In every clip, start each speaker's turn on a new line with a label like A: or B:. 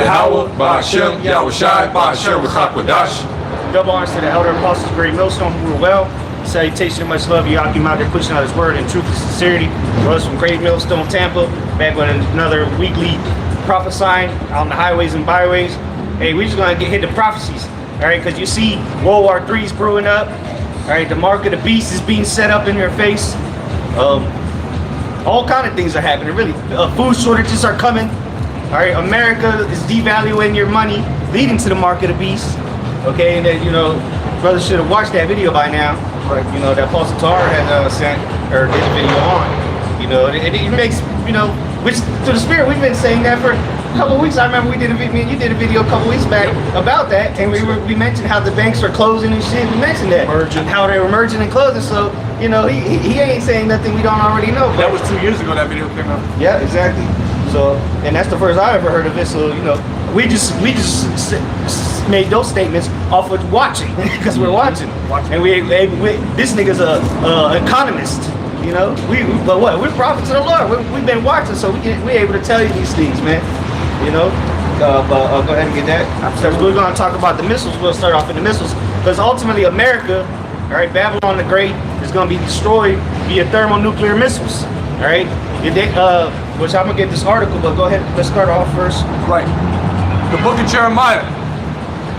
A: Yahweh, Ba'ashem, Yahushai, Ba'ashem, R'chakwadash.
B: Double honors to the elder apostles, great millstone who rule well. Salutation and much love. Yakim out there pushing out his word in truth and sincerity. Brothers from Great Millstone, Tampa, back with another weekly prophesying on the highways and byways. Hey, we're just gonna get hit the prophecies, all right? Because you see World War III is brewing up. All right, the mark of the beast is being set up in your face. All kind of things are happening. Really, food shortages are coming. All right, America is devaluing your money, leading to the mark of the beast. Okay, and then brothers should have watched that video by now. But that Apostle Tar had sent or did a video on. It makes which to the spirit we've been saying that for a couple of weeks. I remember you did a video a couple of weeks back about that, and we mentioned how the banks are closing and shit. We mentioned that how they were merging and closing. So he ain't saying nothing we don't already know.
A: That was 2 years ago that video came out.
B: Yeah, exactly. So, and that's the first I ever heard of it. So we just made those statements off of watching because we're watching. And this nigga's a economist. But what? We're prophets of the Lord. We've been watching, so we're able to tell you these things, man. But go ahead and get that. So we're going to talk about the missiles. We'll start off with the missiles because ultimately America, all right, Babylon the Great is going to be destroyed via thermonuclear missiles. All right, which I'm gonna get this article, but go ahead. Let's start off first.
A: Right. The book of Jeremiah.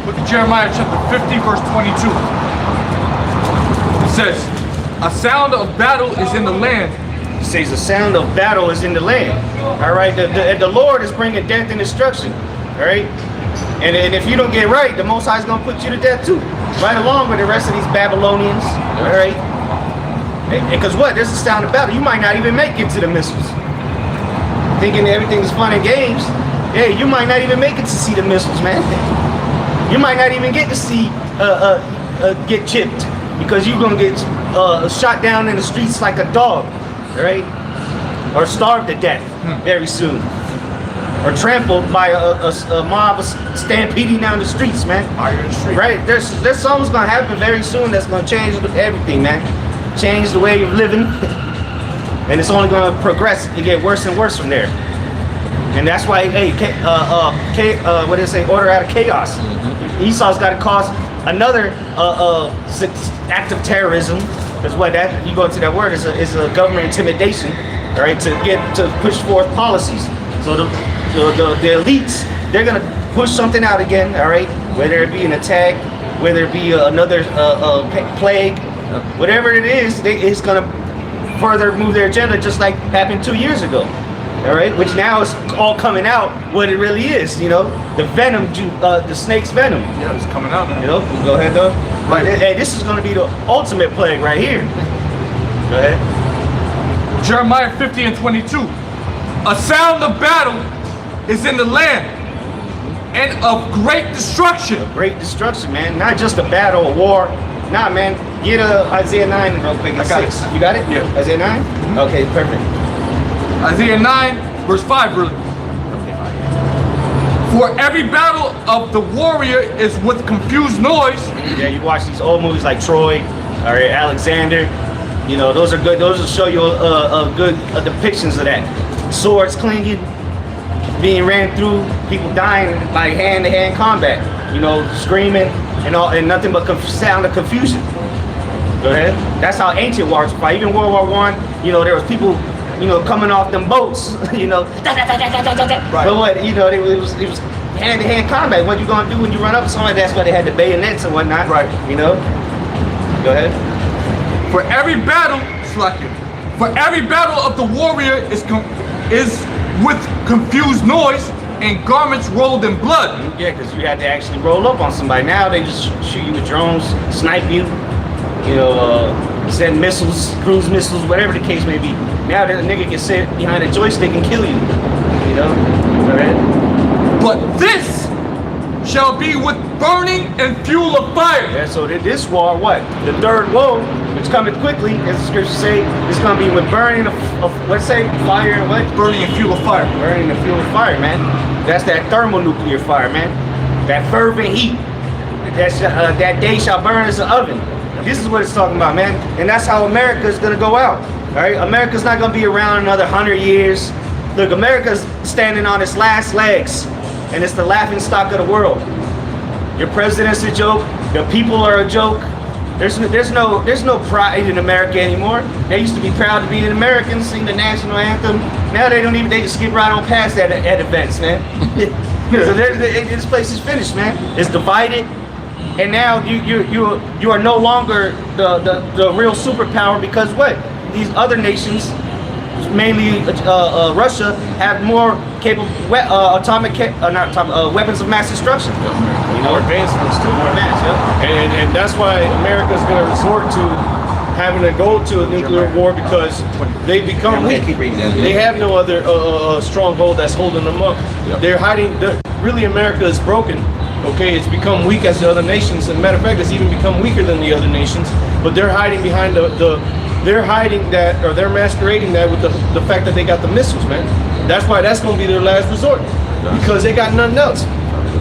A: Book of Jeremiah, chapter 50, verse 22. It says, "A sound of battle is in the land."
B: It says, "The sound of battle is in the land." All right. The Lord is bringing death and destruction. All right. And if you don't get right, the Most High is gonna put you to death too, right along with the rest of these Babylonians. All right. Because what? There's a sound of battle. You might not even make it to the missiles. Thinking everything's fun and games. Hey, you might not even make it to see the missiles, man. You might not even get to see get chipped because you're gonna get shot down in the streets like a dog, right? Or starved to death very soon, or trampled by a mob stampeding down the streets, man. Right? There's something's gonna happen very soon that's gonna change everything, man. Change the way you're living, and it's only going to progress and get worse and worse from there. And that's why, hey, what do they say? Order out of chaos. Esau's got to cause another act of terrorism, because what that you go into that word is a government intimidation, all right, to push forth policies. So the elites, they're going to push something out again, all right, whether it be an attack, whether it be another plague. Whatever it is, it's going to further move their agenda, just like happened 2 years ago. All right, which now is all coming out what it really is. The venom, the snake's venom.
A: Yeah, it's coming out now.
B: Go ahead, though.
A: Right.
B: Hey, this is going to be the ultimate plague right here. Go ahead.
A: Jeremiah 50 and 22. "A sound of battle is in the land, and of great destruction."
B: Great destruction, man. Not just a battle, a war. Nah, man. Get Isaiah 9 real quick.
A: I got it.
B: You got it?
A: Yeah.
B: Isaiah 9? Mm-hmm. Okay, perfect.
A: Isaiah 9, verse 5, really. "For every battle of the warrior is with confused noise."
B: Yeah, you watch these old movies like Troy, or Alexander. Those are good. Those will show you good depictions of that. Swords clinging, being ran through, people dying by hand-to-hand combat. Screaming and nothing but sound of confusion. Go ahead. That's how ancient wars fight. Even World War I, there was people, coming off them boats, Right. But what, it was hand-to-hand combat. What you gonna do when you run up to somebody? That's why they had the bayonets and whatnot.
A: Right.
B: Go ahead.
A: For every battle of the warrior is with confused noise and garments rolled in blood.
B: Yeah, because you had to actually roll up on somebody. Now they just shoot you with drones, snipe you, send missiles, cruise missiles, whatever the case may be. Now that a nigga can sit behind a joystick and kill you. All right?
A: But this shall be with burning and fuel of fire.
B: Yeah, so this war, what? The third woe, which cometh quickly, as the scriptures say, it's going to be with burning of let's say, fire, what?
A: Burning and fuel of fire.
B: Burning and fuel of fire, man. That's that thermonuclear fire, man. That fervent heat. That day shall burn as an oven. This is what it's talking about, man. And that's how America is going to go out. All right? America's not going to be around another 100 years. Look, America's standing on its last legs. and it's the laughing stock of the world. Your president's a joke. The people are a joke. There's no pride in America anymore. They used to be proud to be an American, sing the national anthem. Now they don't even. They just skip right on past that at events, man. So this place is finished, man. It's divided, and now you are no longer the real superpower because what? These other nations, mainly Russia, have more capable weapons of mass destruction.
C: More advancements too.
B: More advanced, yeah.
C: And that's why America is going to resort to having to go to a nuclear war because they become weak. They have no other stronghold that's holding them up. They're hiding. Really, America is broken. Okay, it's become weak as the other nations. As a matter of fact, it's even become weaker than the other nations. But they're hiding behind they're hiding that, or they're masquerading that with the fact that they got the missiles, man. That's why that's going to be their last resort because they got nothing else.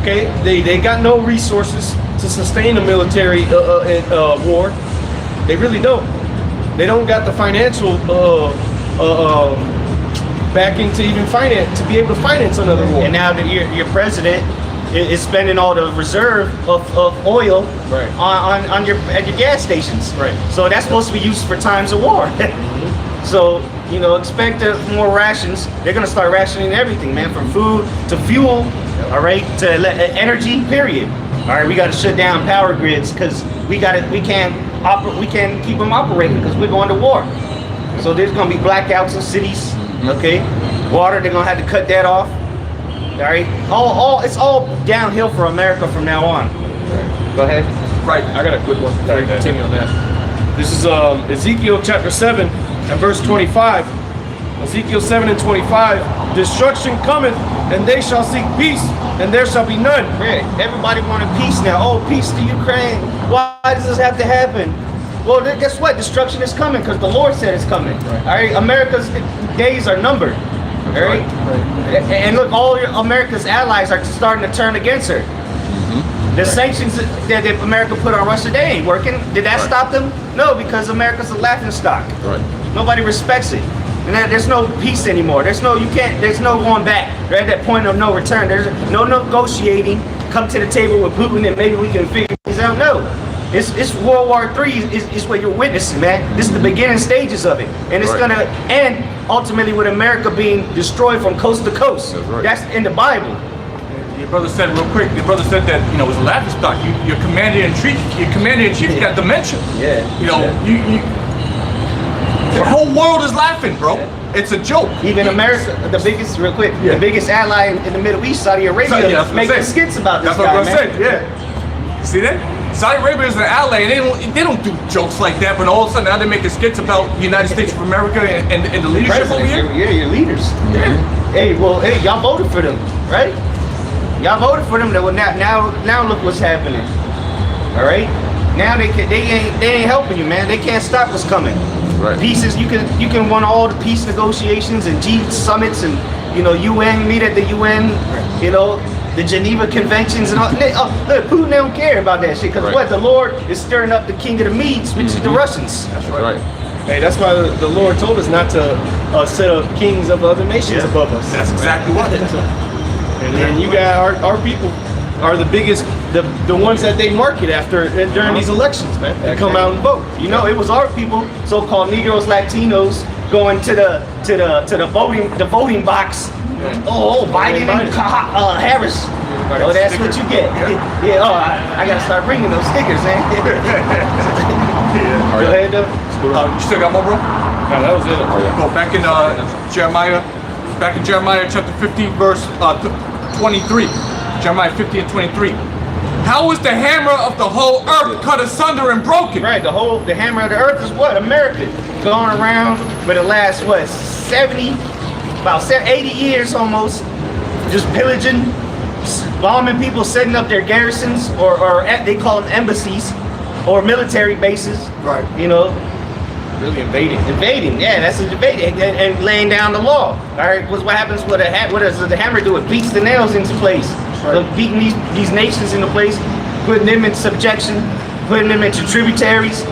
C: Okay, they got no resources to sustain a military war. They really don't. They don't got the financial backing to even to be able to finance another war.
B: And now that your president is spending all the reserve of oil at your gas stations.
C: Right.
B: So that's supposed to be used for times of war. So, expect more rations. They're going to start rationing everything, man, from food to fuel, all right, to energy, period. All right, we got to shut down power grids because we can't keep them operating because we're going to war. So there's going to be blackouts in cities, okay? Water, they're going to have to cut that off. All right, it's all downhill for America from now on. Go ahead.
C: Right, I got a quick one. Continue on that. This is Ezekiel chapter 7 and verse 25. Ezekiel 7 and 25. Destruction cometh, and they shall seek peace, and there shall be none.
B: Right. Everybody wanted peace now. Oh, peace to Ukraine. Why does this have to happen? Well, guess what? Destruction is coming because the Lord said it's coming. Right. All right, America's days are numbered. All right? And look, all America's allies are starting to turn against her. The sanctions that America put on Russia, they ain't working. Did that stop them? No, because America's a laughing stock.
C: Right.
B: Nobody respects it. And there's no peace anymore. There's no going back. They're at that point of no return. There's no negotiating. Come to the table with Putin and maybe we can figure things out. No. It's World War III is what you're witnessing, man. This is the beginning stages of it. And it's gonna end ultimately with America being destroyed from coast to coast. That's in the Bible.
A: Your brother said real quick. Your brother said that it was a laughing stock. Your commander-in-chief got dementia.
B: Yeah.
A: The whole world is laughing, bro. It's a joke.
B: Even America, the biggest ally in the Middle East, Saudi Arabia, making skits about this guy, man.
A: That's what I'm saying. Yeah. See that? Saudi Arabia is an ally, and they don't do jokes like that. But all of a sudden now they're making skits about the United States of America and the leadership over here.
B: Yeah, your leaders.
A: Yeah.
B: Hey, y'all voted for them, right? Y'all voted for them. Now look what's happening. All right. Now they ain't helping you, man. They can't stop what's coming.
C: Right.
B: Pieces you can want all the peace negotiations and G summits and UN meet at the UN. The Geneva Conventions and all. Look, Putin don't care about that shit because what? The Lord is stirring up the king of the Medes, which is the Russians.
A: That's right.
C: Hey, that's why the Lord told us not to set up kings of other nations above us.
A: That's exactly what.
C: And you got our people are the biggest, the ones that they market after during these elections, man. They come out and vote.
B: It was our people, so-called Negroes, Latinos, going to the voting box. Oh, Biden and Harris. Oh, that's what you get. Yeah. Oh, I gotta start bringing those stickers, man. Go ahead, though.
A: You still got more, bro?
C: No, that was it.
A: Go back in Jeremiah chapter 15, verse 23. Jeremiah 15 and 23. How is the hammer of the whole earth cut asunder and broken?
B: Right, the hammer of the earth is what? America. Going around for the last, 80 years almost, just pillaging, bombing people, setting up their garrisons, or they call them embassies, or military bases.
A: Right.
C: Really invading.
B: Yeah, that's a debate, and laying down the law. All right, what happens with what does the hammer do? It beats the nails into place.
A: Right.
B: Beating these nations into place, putting them in subjection, putting them into tributaries,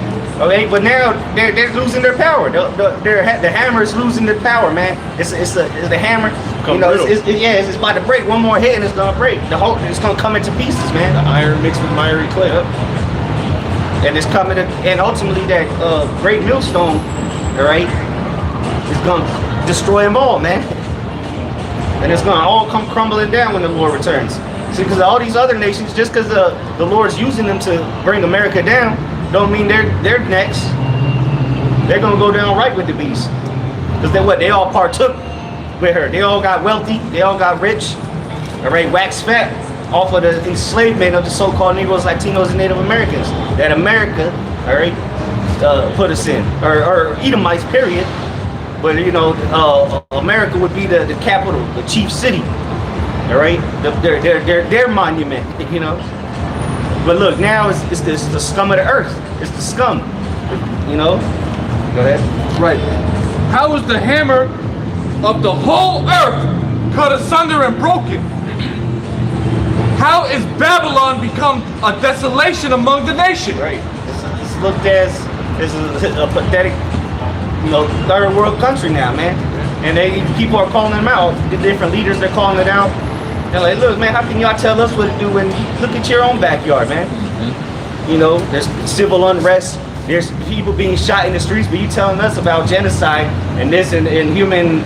B: Okay, but now they're losing their power. The hammer is losing their power, man. It's the hammer. You know, it's about to break. One more hit and it's gonna break. It's gonna come into pieces, man.
C: The iron mixed with miry clay.
B: And it's coming to, and ultimately that great millstone, all right, is gonna destroy them all, man. And it's gonna all come crumbling down when the Lord returns. See, because all these other nations, just because the Lord's using them to bring America down, don't mean they're next. They're gonna go down right with the beast. Because they all partook with her. They all got wealthy. They all got rich. All right, waxed fat off of the enslavement of the so-called Negroes, Latinos, and Native Americans that America, all right, put us in, or Edomites, period. But you know, America would be the capital, the chief city. All right, their monument, you know. But look, now it's the scum of the earth. It's the scum, you know. Go ahead.
A: Right. How is the hammer of the whole earth cut asunder and broken? How is Babylon become a desolation among the nations?
B: Right. It's looked as a pathetic, you know, third world country now, man. And people are calling them out. The different leaders, they're calling it out. They're like, look, man, how can y'all tell us what to do when look at your own backyard, man? You know, there's civil unrest. There's people being shot in the streets, but you telling us about genocide and this and human,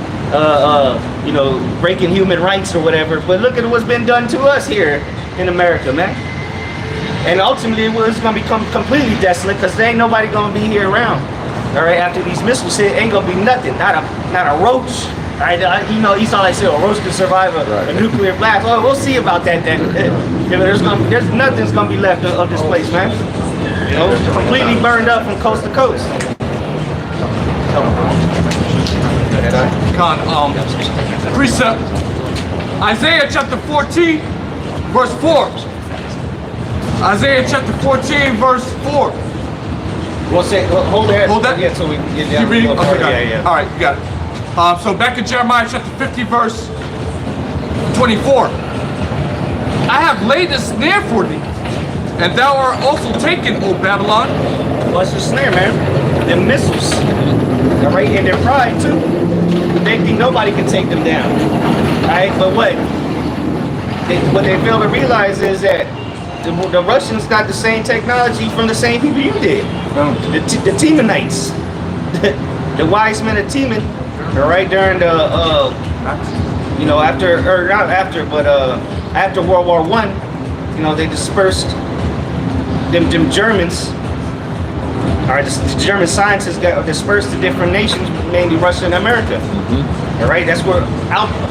B: you know, breaking human rights or whatever. But look at what's been done to us here in America, man. And ultimately, it's going to become completely desolate because there ain't nobody going to be here around. All right, after these missiles hit, ain't going to be nothing, not a roach. All right, you know, Esau like said, a roach can survive a nuclear blast. Oh, we'll see about that then. There's nothing's going to be left of this place, man. You know, completely burned up from coast to coast.
A: Precept. Isaiah chapter 14, verse 4. Isaiah chapter 14, verse 4.
B: We'll say, hold that.
A: Hold that?
B: Yeah, so we can get down.
A: You reading? Okay, got it.
B: Yeah.
A: All right, you got it. So back in Jeremiah chapter 50, verse 24. I have laid a snare for thee, and thou art also taken, O Babylon.
B: What's the snare, man? The missiles. All right, and their pride too. They think nobody can take them down. All right, but what they fail to realize is that the Russians got the same technology from the same people you did. The Temanites, the wise men of Teman. All right, during the you know, after World War I, you know, they dispersed them Germans. All right, the German scientists got dispersed to different nations, mainly Russia and America. All right, that's where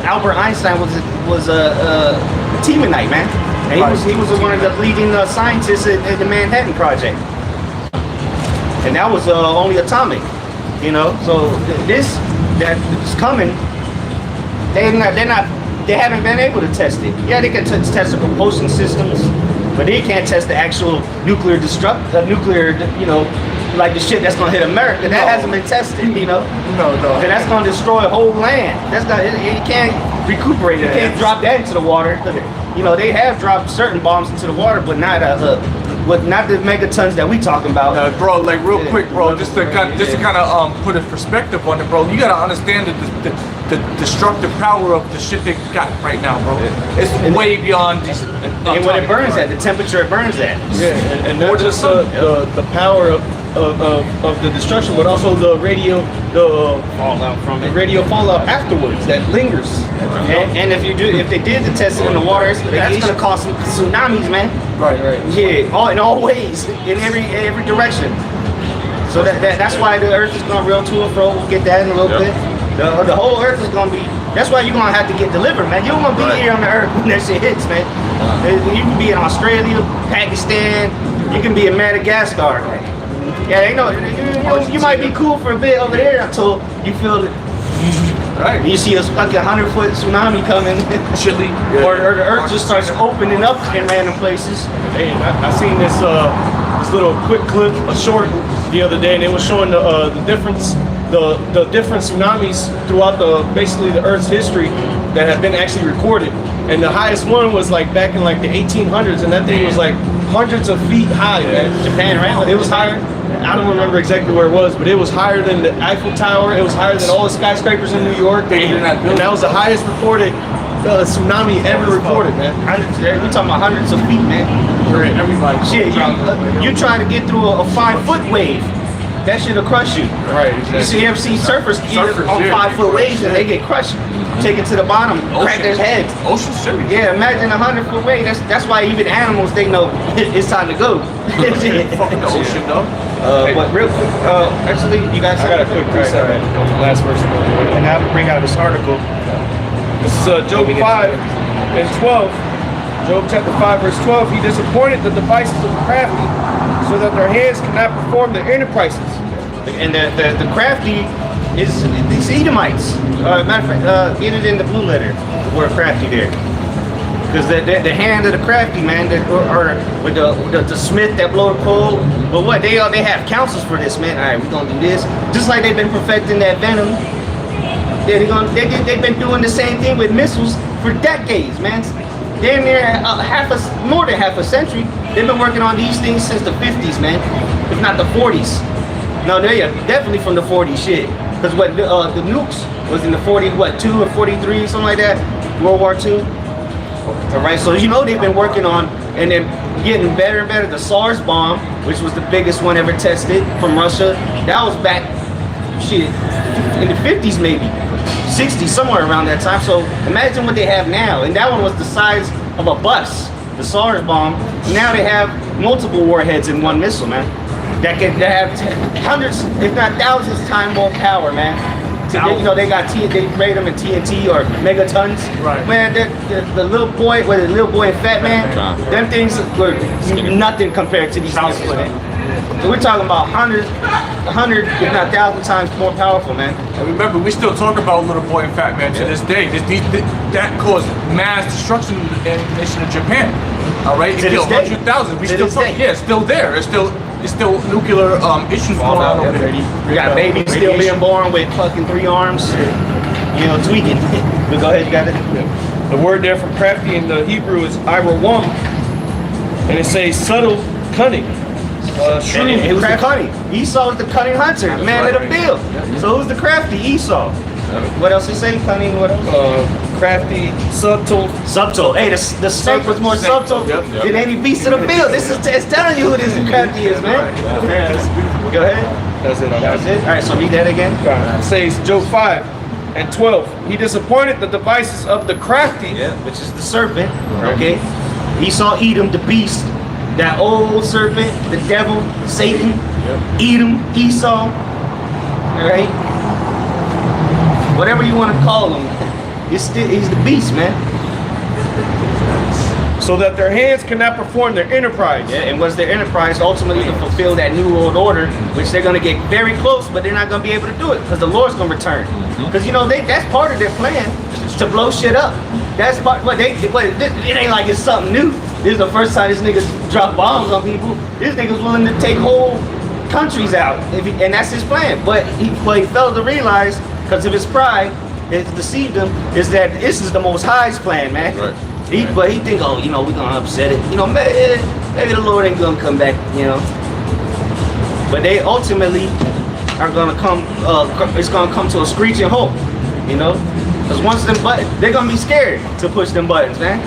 B: Albert Einstein was a Temanite, man, and he was one of the leading scientists at the Manhattan Project, and that was only atomic, you know. So this that is coming, they haven't been able to test it. Yeah, they can test the propulsion systems, but they can't test the actual nuclear, you know, like the shit that's gonna hit America. That hasn't been tested, you know.
A: No.
B: And that's gonna destroy a whole land. You can't recuperate it. You can't drop that into the water. You know, they have dropped certain bombs into the water, but not the megatons that we talking about.
A: Bro, like real quick, bro, just to kind of put a perspective on it, bro. You gotta understand the destructive power of the shit they got right now, bro. It's way beyond these.
B: And what it burns at, the temperature it burns at.
C: Yeah, and not just the power of the destruction, but also the
B: Fallout from it.
C: radio fallout afterwards that lingers.
B: And if they did the testing in the water, that's gonna cause some tsunamis, man.
A: Right.
B: Yeah, in all ways, in every direction. So that's why the earth is gonna roll to and fro. We'll get that in a little bit. The whole earth is gonna be. That's why you're gonna have to get delivered, man. You don't wanna be here on the earth when that shit hits, man. You can be in Australia, Pakistan. You can be in Madagascar. Yeah, you might be cool for a bit over there until you feel it.
A: Right.
B: You see a fucking 100-foot tsunami coming,
A: Chile,
B: or the earth just starts opening up in random places.
C: Hey, I seen this little quick clip, a short, the other day, and it was showing the difference, the different tsunamis throughout basically the Earth's history that have been actually recorded. And the highest one was like back in like the 1800s, and that thing was like hundreds of feet high, man.
B: Japan, right?
C: It was higher. I don't remember exactly where it was, but it was higher than the Eiffel Tower. It was higher than all the skyscrapers in New York. And that was the highest reported tsunami ever reported, man.
B: We're talking about hundreds of feet, man.
C: For everybody.
B: Shit, you trying to get through a 5-foot wave. That shit'll crush you.
C: Right, exactly.
B: You see surfers on 5-foot waves and they get crushed. Take it to the bottom, crack their heads.
A: Ocean serious.
B: Yeah, imagine 100-foot wave. That's why even animals, they know it's time to go.
A: Fucking the ocean, though.
B: But real quick, actually, you guys.
C: I got a quick precept. Last verse.
B: And I have to bring out this article.
C: This is Job 5:12. Job chapter 5, verse 12. He disappointed the devices of the crafty, so that their hands cannot perform their enterprises.
B: And the crafty is these Edomites. Matter of fact, get it in the blue letter. The word crafty there. Because the hand of the crafty, man, or with the smith that blow the pole. But what they have counsels for this, man. All right, we're gonna do this. Just like they've been perfecting that venom. They've been doing the same thing with missiles for decades, man. Damn near more than half a century. They've been working on these things since the 50s, man, if not the 40s. No, they are definitely from the 40s, shit. Because what the nukes was in the 40s, what, 2 or 43, something like that, World War II. All right, so you know they've been working on and then getting better and better. The SARS bomb, which was the biggest one ever tested from Russia, that was back, shit, in the 50s maybe. 60, somewhere around that time. So imagine what they have now. And that one was the size of a bus, the SARS bomb. Now they have multiple warheads in one missile, man. That have hundreds, if not thousands times more power, man. You know, they rate them in TNT or megatons.
C: Right.
B: Man, the little boy, the little boy and fat man, them things were nothing compared to these missiles, man. So we're talking about 100, if not 1,000 times more powerful, man.
A: And remember, we still talk about Little Boy and Fat Man to this day. That caused mass destruction in the nation of Japan. All right, it killed 100,000. We still, it's still there. It's still nuclear issues going on over there.
B: You got babies still being born with fucking 3 arms, you know, tweaking. But go ahead, you got it.
C: The word there for crafty in the Hebrew is irawam, and it says subtle, cunning.
B: And who's the cunning? Esau is the cunning hunter, man of the field. So who's the crafty? Esau. What else he say? Cunning, what else?
C: Crafty, subtle.
B: Subtle. Hey, the snake was more subtle than any beast of the field. It's telling you who this crafty is, man. Go ahead.
C: That's it.
B: That's it. All right, so read that again.
C: It says Job 5:12. He disappointed the devices of the crafty.
B: Yeah, which is the serpent. Okay. Esau, Edom, the beast. That old serpent, the devil, Satan, Edom, Esau, all right? Whatever you want to call him, he's the beast, man.
C: So that their hands cannot perform their enterprise.
B: Yeah, and what's their enterprise? Ultimately to fulfill that new world order, which they're going to get very close, but they're not going to be able to do it because the Lord's going to return. Because, you know, that's part of their plan, to blow shit up. That's part, it ain't like it's something new. This is the first time this nigga dropped bombs on people. This nigga's willing to take whole countries out, and that's his plan. But what he failed to realize, because of his pride, it deceived him, is that this is the Most High's plan, man. Right. But he think, oh, you know, we're gonna upset it. You know, maybe the Lord ain't gonna come back, you know. But they ultimately are gonna come. It's gonna come to a screeching halt, you know. Because once they're gonna be scared to push them buttons, man.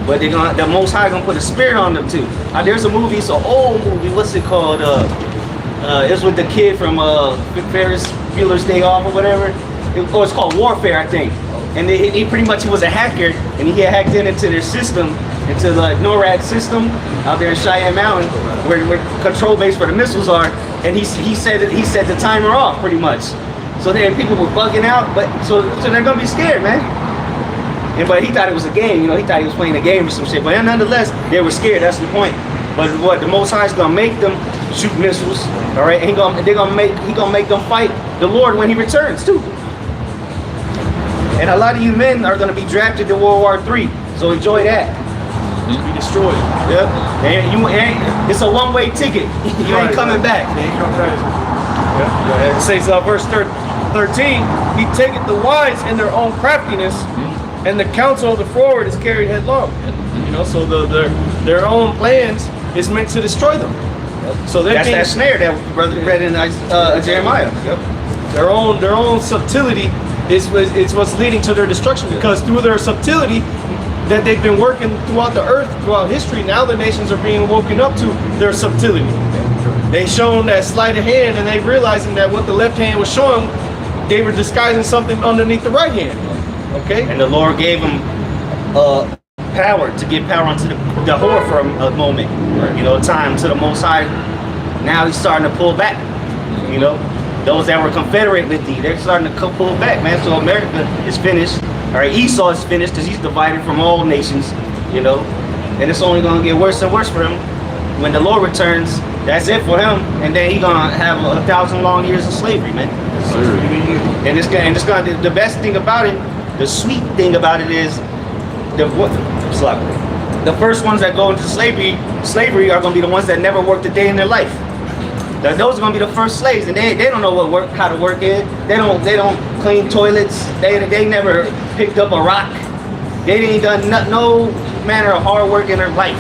B: But the Most High gonna put a spirit on them too. There's a movie, it's an old movie. What's it called? It's with the kid from Ferris Bueller's Day Off or whatever. It's called Warfare, I think. And he pretty much was a hacker, and he had hacked into their system, into the NORAD system out there in Cheyenne Mountain, where control base for the missiles are. And he set the timer off pretty much. So then people were bugging out, but so they're gonna be scared, man. But he thought it was a game, you know, he thought he was playing a game or some shit. But nonetheless, they were scared, that's the point. But what the Most High is gonna make them shoot missiles, all right? And he gonna make them fight the Lord when he returns too. And a lot of you men are gonna be drafted to World War III, so enjoy that.
C: Be destroyed.
B: Yep. And it's a one-way ticket. You ain't coming back.
C: It says verse 13, he taketh the wise in their own craftiness, and the counsel of the forward is carried headlong. You know, so their own plans is meant to destroy them. So
B: That's that snare that brother read in Jeremiah. Yep.
C: their own subtlety is what's leading to their destruction, because through their subtlety that they've been working throughout the earth, throughout history, now the nations are being woken up to their subtlety. They shown that sleight of hand, and they realizing that what the left hand was showing, they were disguising something underneath the right hand. Okay?
B: And the Lord gave them power to give power unto the whore for a moment. You know, time to the Most High. Now he's starting to pull back. You know, those that were confederate with thee, they're starting to pull back, man. So America is finished. All right, Esau is finished because he's divided from all nations. You know, and it's only gonna get worse and worse for him. When the Lord returns, that's it for him, and then he's gonna have 1,000 long years of slavery, man. And it's gonna. The best thing about it, the sweet thing about it is the first ones that go into slavery are gonna be the ones that never worked a day in their life. Those are gonna be the first slaves, and they don't know how to work is. They don't clean toilets. They never picked up a rock. They ain't done no manner of hard work in their life,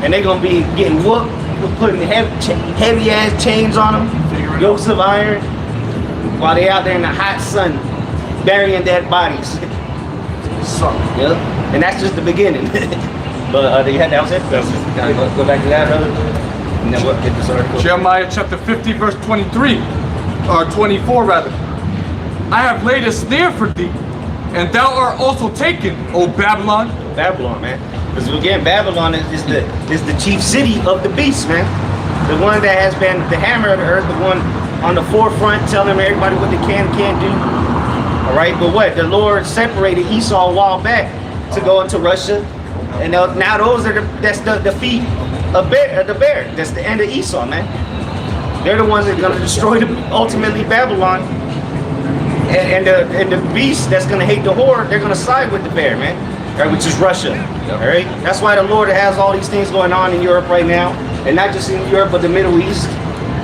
B: and they're gonna be getting whooped, putting heavy ass chains on them, yokes of iron, while they out there in the hot sun burying dead bodies. Yep. And that's just the beginning. But that was it. Go back to that, brother. And then we'll get this article.
A: Jeremiah chapter 50, verse 23, or 24 rather. I have laid a snare for thee, and thou art also taken, O Babylon.
B: Babylon, man. Because again, Babylon is the chief city of the beast, man. The one that has been the hammer of the earth, the one on the forefront telling everybody what they can and can't do. All right, but what? The Lord separated Esau a while back to go into Russia, and now those are that's the feet of the bear. That's the end of Esau, man. They're the ones that are gonna destroy ultimately Babylon, and the beast that's gonna hate the whore. They're gonna side with the bear, man. Right, which is Russia. All right, that's why the Lord has all these things going on in Europe right now, and not just in Europe but the Middle East.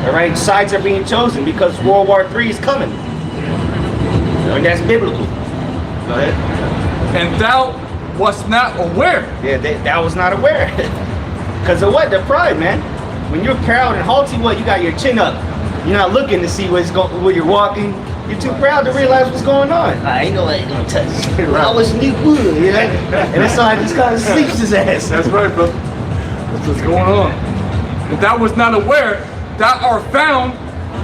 B: All right, sides are being chosen because World War III is coming. And that's biblical. Go ahead.
A: And thou wast not aware.
B: Yeah, thou was not aware. Because of what? Their pride, man. When you're proud and haughty, what? You got your chin up. You're not looking to see where you're walking. You're too proud to realize what's going on. I ain't gonna touch. I was new wood, you know? And that's why he just kind of sleeps his ass.
A: That's right, brother. That's what's going on. And thou was not aware, thou art found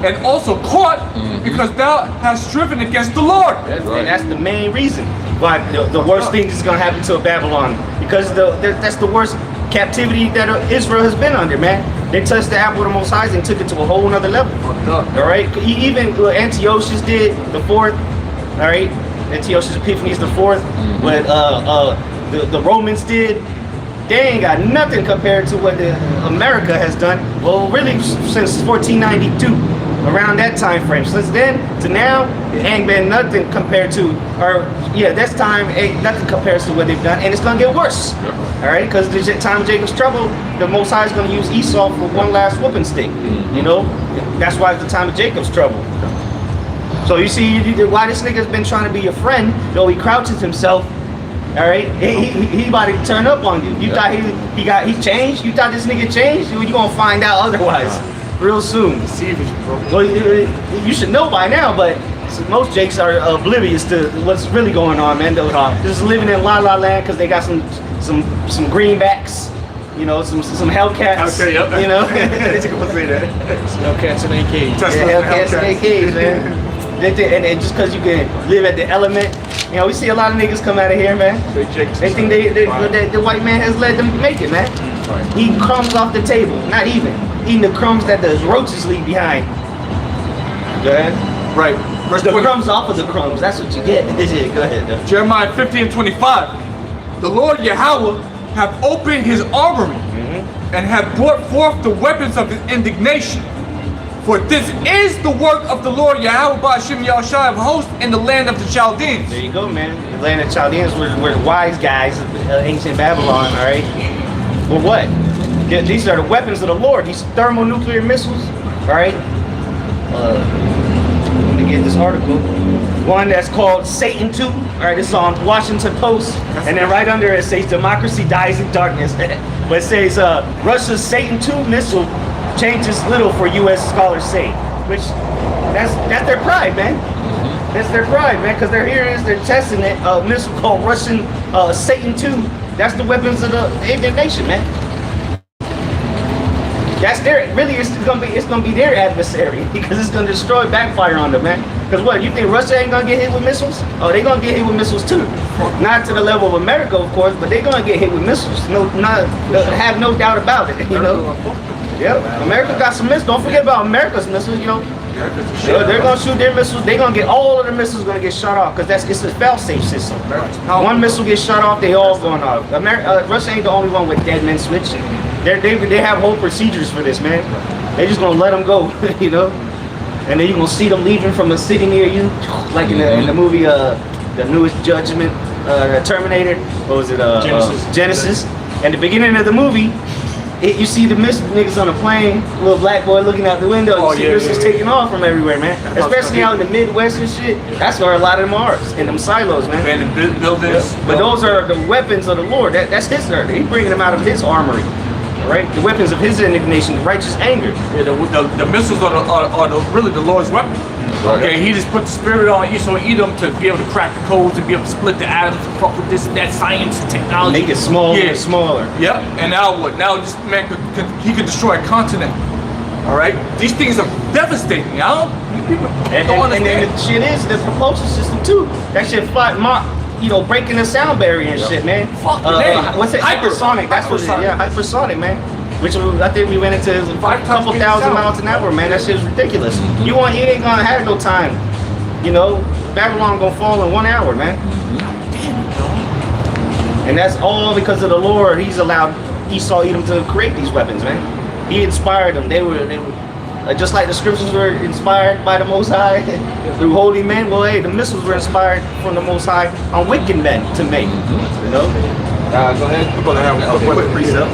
A: and also caught because thou hast striven against the Lord.
B: And that's the main reason why the worst thing is going to happen to Babylon, because that's the worst captivity that Israel has been under, man. They touched the apple of the Most High and took it to a whole nother level. All right, even Antiochus did the fourth. All right, Antiochus Epiphanes the fourth. What the Romans did. They ain't got nothing compared to what America has done. Well, really, since 1492, around that time frame. Since then to now, it ain't been nothing compared to, this time ain't nothing compared to what they've done, and it's gonna get worse. All right, because the time of Jacob's trouble, the Most High is gonna use Esau for one last whooping stick. You know, that's why it's the time of Jacob's trouble. So you see why this nigga's been trying to be your friend, though he crouches himself. All right, he about to turn up on you. You thought he changed? You thought this nigga changed? You gonna find out otherwise real soon. Well, you should know by now, but most Jakes are oblivious to what's really going on, man. They're just living in La La Land because they got some greenbacks, you know, some Hellcats. Okay, yep. You know,
C: Hellcats and AKs.
B: Yeah, Hellcats and AKs, man. And just because you can live at the element, you know, we see a lot of niggas come out of here, man. They think the white man has let them make it, man. Eating crumbs off the table, not even eating the crumbs that the roaches leave behind. Go ahead.
A: Right. Verse
B: the crumbs off of the crumbs. That's what you get. Go ahead. Though.
A: Jeremiah 50 and 25. The Lord Yahweh hath opened his armory and hath brought forth the weapons of his indignation. For this is the work of the Lord Yahweh Ba'ashem Yahushua of hosts in the land of the Chaldeans.
B: There you go, man. The land of the Chaldeans were the wise guys of ancient Babylon, all right? Well, what? These are the weapons of the Lord. These thermonuclear missiles, all right? Let me get this article. One that's called Satan 2. All right, this is on Washington Post. And then right under it says democracy dies in darkness. But it says Russia's Satan 2 missile changes little for U.S. scholars say, which that's their pride, man. That's their pride, man, because they're hearing this, they're testing it. A missile called Russian Satan 2. That's the weapons of the Indian nation, man. That's their really. It's gonna be their adversary because it's gonna destroy, backfire on them, man. Because what, you think Russia ain't gonna get hit with missiles? Oh, they gonna get hit with missiles too. Not to the level of America, of course, but they gonna get hit with missiles. Have no doubt about it. You know. Yep. America got some missiles. Don't forget about America's missiles. You know. They're gonna shoot their missiles. They're gonna get all of the missiles gonna get shot off because it's a fail-safe system. One missile gets shot off, they all going off. Russia ain't the only one with dead men switch. They have whole procedures for this, man. They just gonna let them go, you know. And then you gonna see them leaving from a city near you, like in the movie, the newest Judgment, Terminator. What was it? Genesis. And the beginning of the movie. You see the niggas on a plane, little black boy looking out the window, you see missiles taking off from everywhere, man. Especially out in the Midwest and shit. That's where a lot of them are, in them silos, man.
A: Abandoned buildings.
B: But those are the weapons of the Lord. That's his earth. He's bringing them out of his armory, right? The weapons of his indignation, the righteous anger.
A: Yeah, the missiles are really the Lord's weapon. Okay, he just put the spirit on you, so Edom to be able to crack the codes, to be able to split the atoms, to fuck with this and that science and technology.
B: Make it smaller and smaller.
A: Yeah, and now what? Now this man he could destroy a continent. All right, these things are devastating, y'all. People don't understand.
B: And the shit is the propulsion system too. That shit breaking the sound barrier and shit, man.
A: Fuck
B: what's it? Hypersonic. That's what it is. Yeah, hypersonic, man. Which I think we went into a couple thousand miles an hour, man. That shit's ridiculous. You ain't gonna have no time. You know, Babylon gonna fall in 1 hour, man. And that's all because of the Lord. He's allowed Esau, Edom to create these weapons, man. He inspired them. They were just like the scriptures were inspired by the Most High through holy men. Well, hey, the missiles were inspired from the Most High on wicked men to make. You know. Go ahead.
D: We're gonna have a quick precept.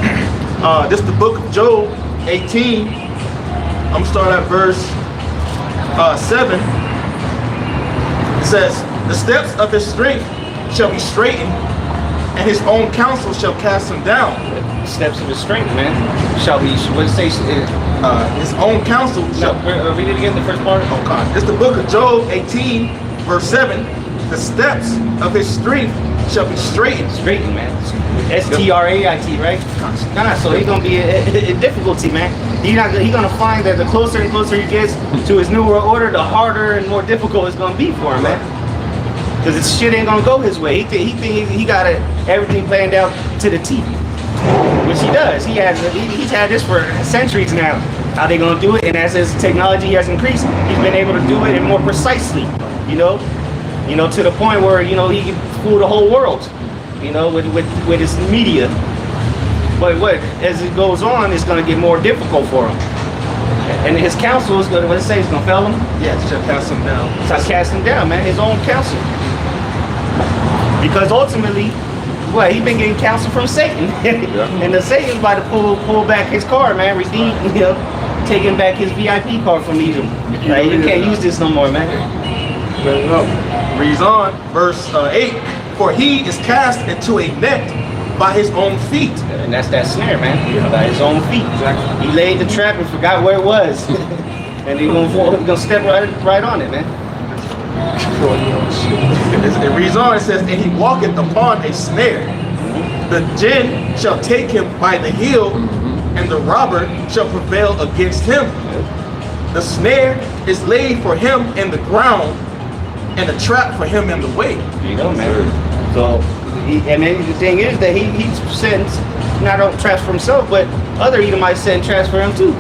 D: This is the book of Job 18. I'm gonna start at verse 7. It says, the steps of his strength shall be straightened, and his own counsel shall cast him down.
B: The steps of his strength, man, shall be, what it say?
D: His own counsel shall...
B: No, read it again, the first part.
D: Oh, God. This is the book of Job 18, verse 7. The steps of his strength shall be straightened.
B: Straightened, man. S-T-R-A-I-T, right? Nah, so he's gonna be a difficulty, man. He's gonna find that the closer and closer he gets to his newer order, the harder and more difficult it's gonna be for him, man. Because this shit ain't gonna go his way. He got everything planned out to the T, which he does. He's had this for centuries now. How they gonna do it? And as his technology has increased, he's been able to do it and more precisely. You know, to the point where he can fool the whole world. You know, with his media. But as it goes on, it's going to get more difficult for him. And his counsel is going to, what it say, it's going to fail him?
D: Yeah, it shall cast him down.
B: It's going to cast him down, man, his own counsel. Because ultimately, he's been getting counsel from Satan. And the Satan's about to pull back his card, man, redeem, taking back his VIP card from Edom. Like, you can't use this no more, man.
D: Reads on, verse 8. For he is cast into a net by his own feet.
B: And that's that snare, man. By his own feet. Exactly. He laid the trap and forgot where it was. And he's gonna step right on it, man.
D: It reads on, it says, and he walketh upon a snare. The jinn shall take him by the heel, and the robber shall prevail against him. The snare is laid for him in the ground, and a trap for him in the way.
B: You know, man. So, and then the thing is that he's setting not only traps for himself, but other Edomites setting traps for him too.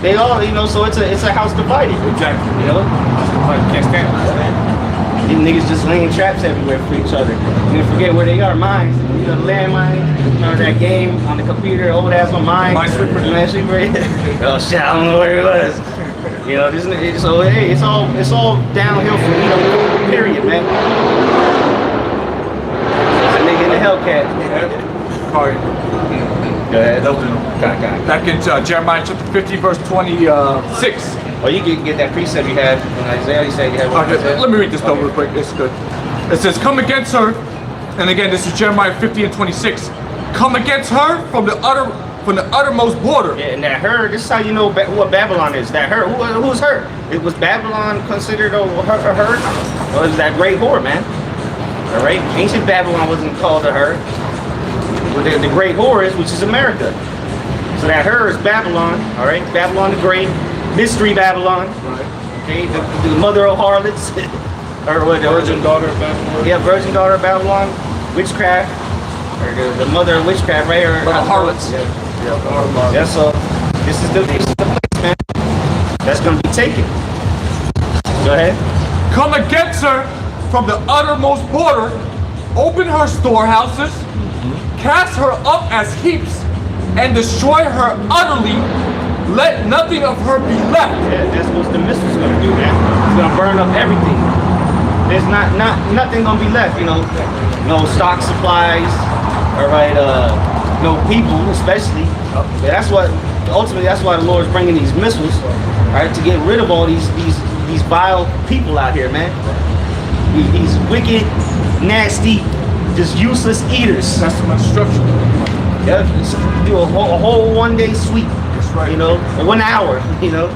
B: They all, so it's a house divided.
A: Exactly.
B: House divided. Can't stand it. These niggas just laying traps everywhere for each other. You forget where they are. Mines. The landmine. Remember that game on the computer? Old ass on mine. Minesweeper. Oh shit! I don't know where it was. So hey, it's all downhill from Edom, period, man. It's a nigga in the Hellcat. Go ahead.
A: Back in Jeremiah chapter 50, verse 26.
B: Oh, you can get that precept you had in Isaiah. You said you had one.
A: Let me read this though real quick. It's good. It says, come against her. And again, this is Jeremiah 50 and 26. come against her from the uttermost border.
B: Yeah, and that her, this is how you know what Babylon is. That her, who's her? It was Babylon considered a her? Or is that great whore, man? All right, ancient Babylon wasn't called a her. But the great whore is, which is America. So that her is Babylon, all right? Babylon the Great, Mystery Babylon, okay? The mother of harlots, or what?
C: Virgin daughter of Babylon.
B: Yeah, virgin daughter of Babylon, witchcraft, or the mother of witchcraft, right? Or
A: Harlots.
B: Yeah, so this is the place, man. That's gonna be taken. Go ahead.
A: Come against her from the uttermost border, open her storehouses, cast her up as heaps, and destroy her utterly. Let nothing of her be left.
B: Yeah, that's what the missile's gonna do, man. It's gonna burn up everything. There's nothing gonna be left, you know. No stock supplies, all right, no people, especially. Yeah, that's what ultimately that's why the Lord's bringing these missiles, all right, to get rid of all these vile people out here, man. These wicked, nasty, just useless eaters.
A: That's some instruction.
B: Yeah, do a whole 1 day sweep.
A: That's right.
B: You know, or 1 hour. You know,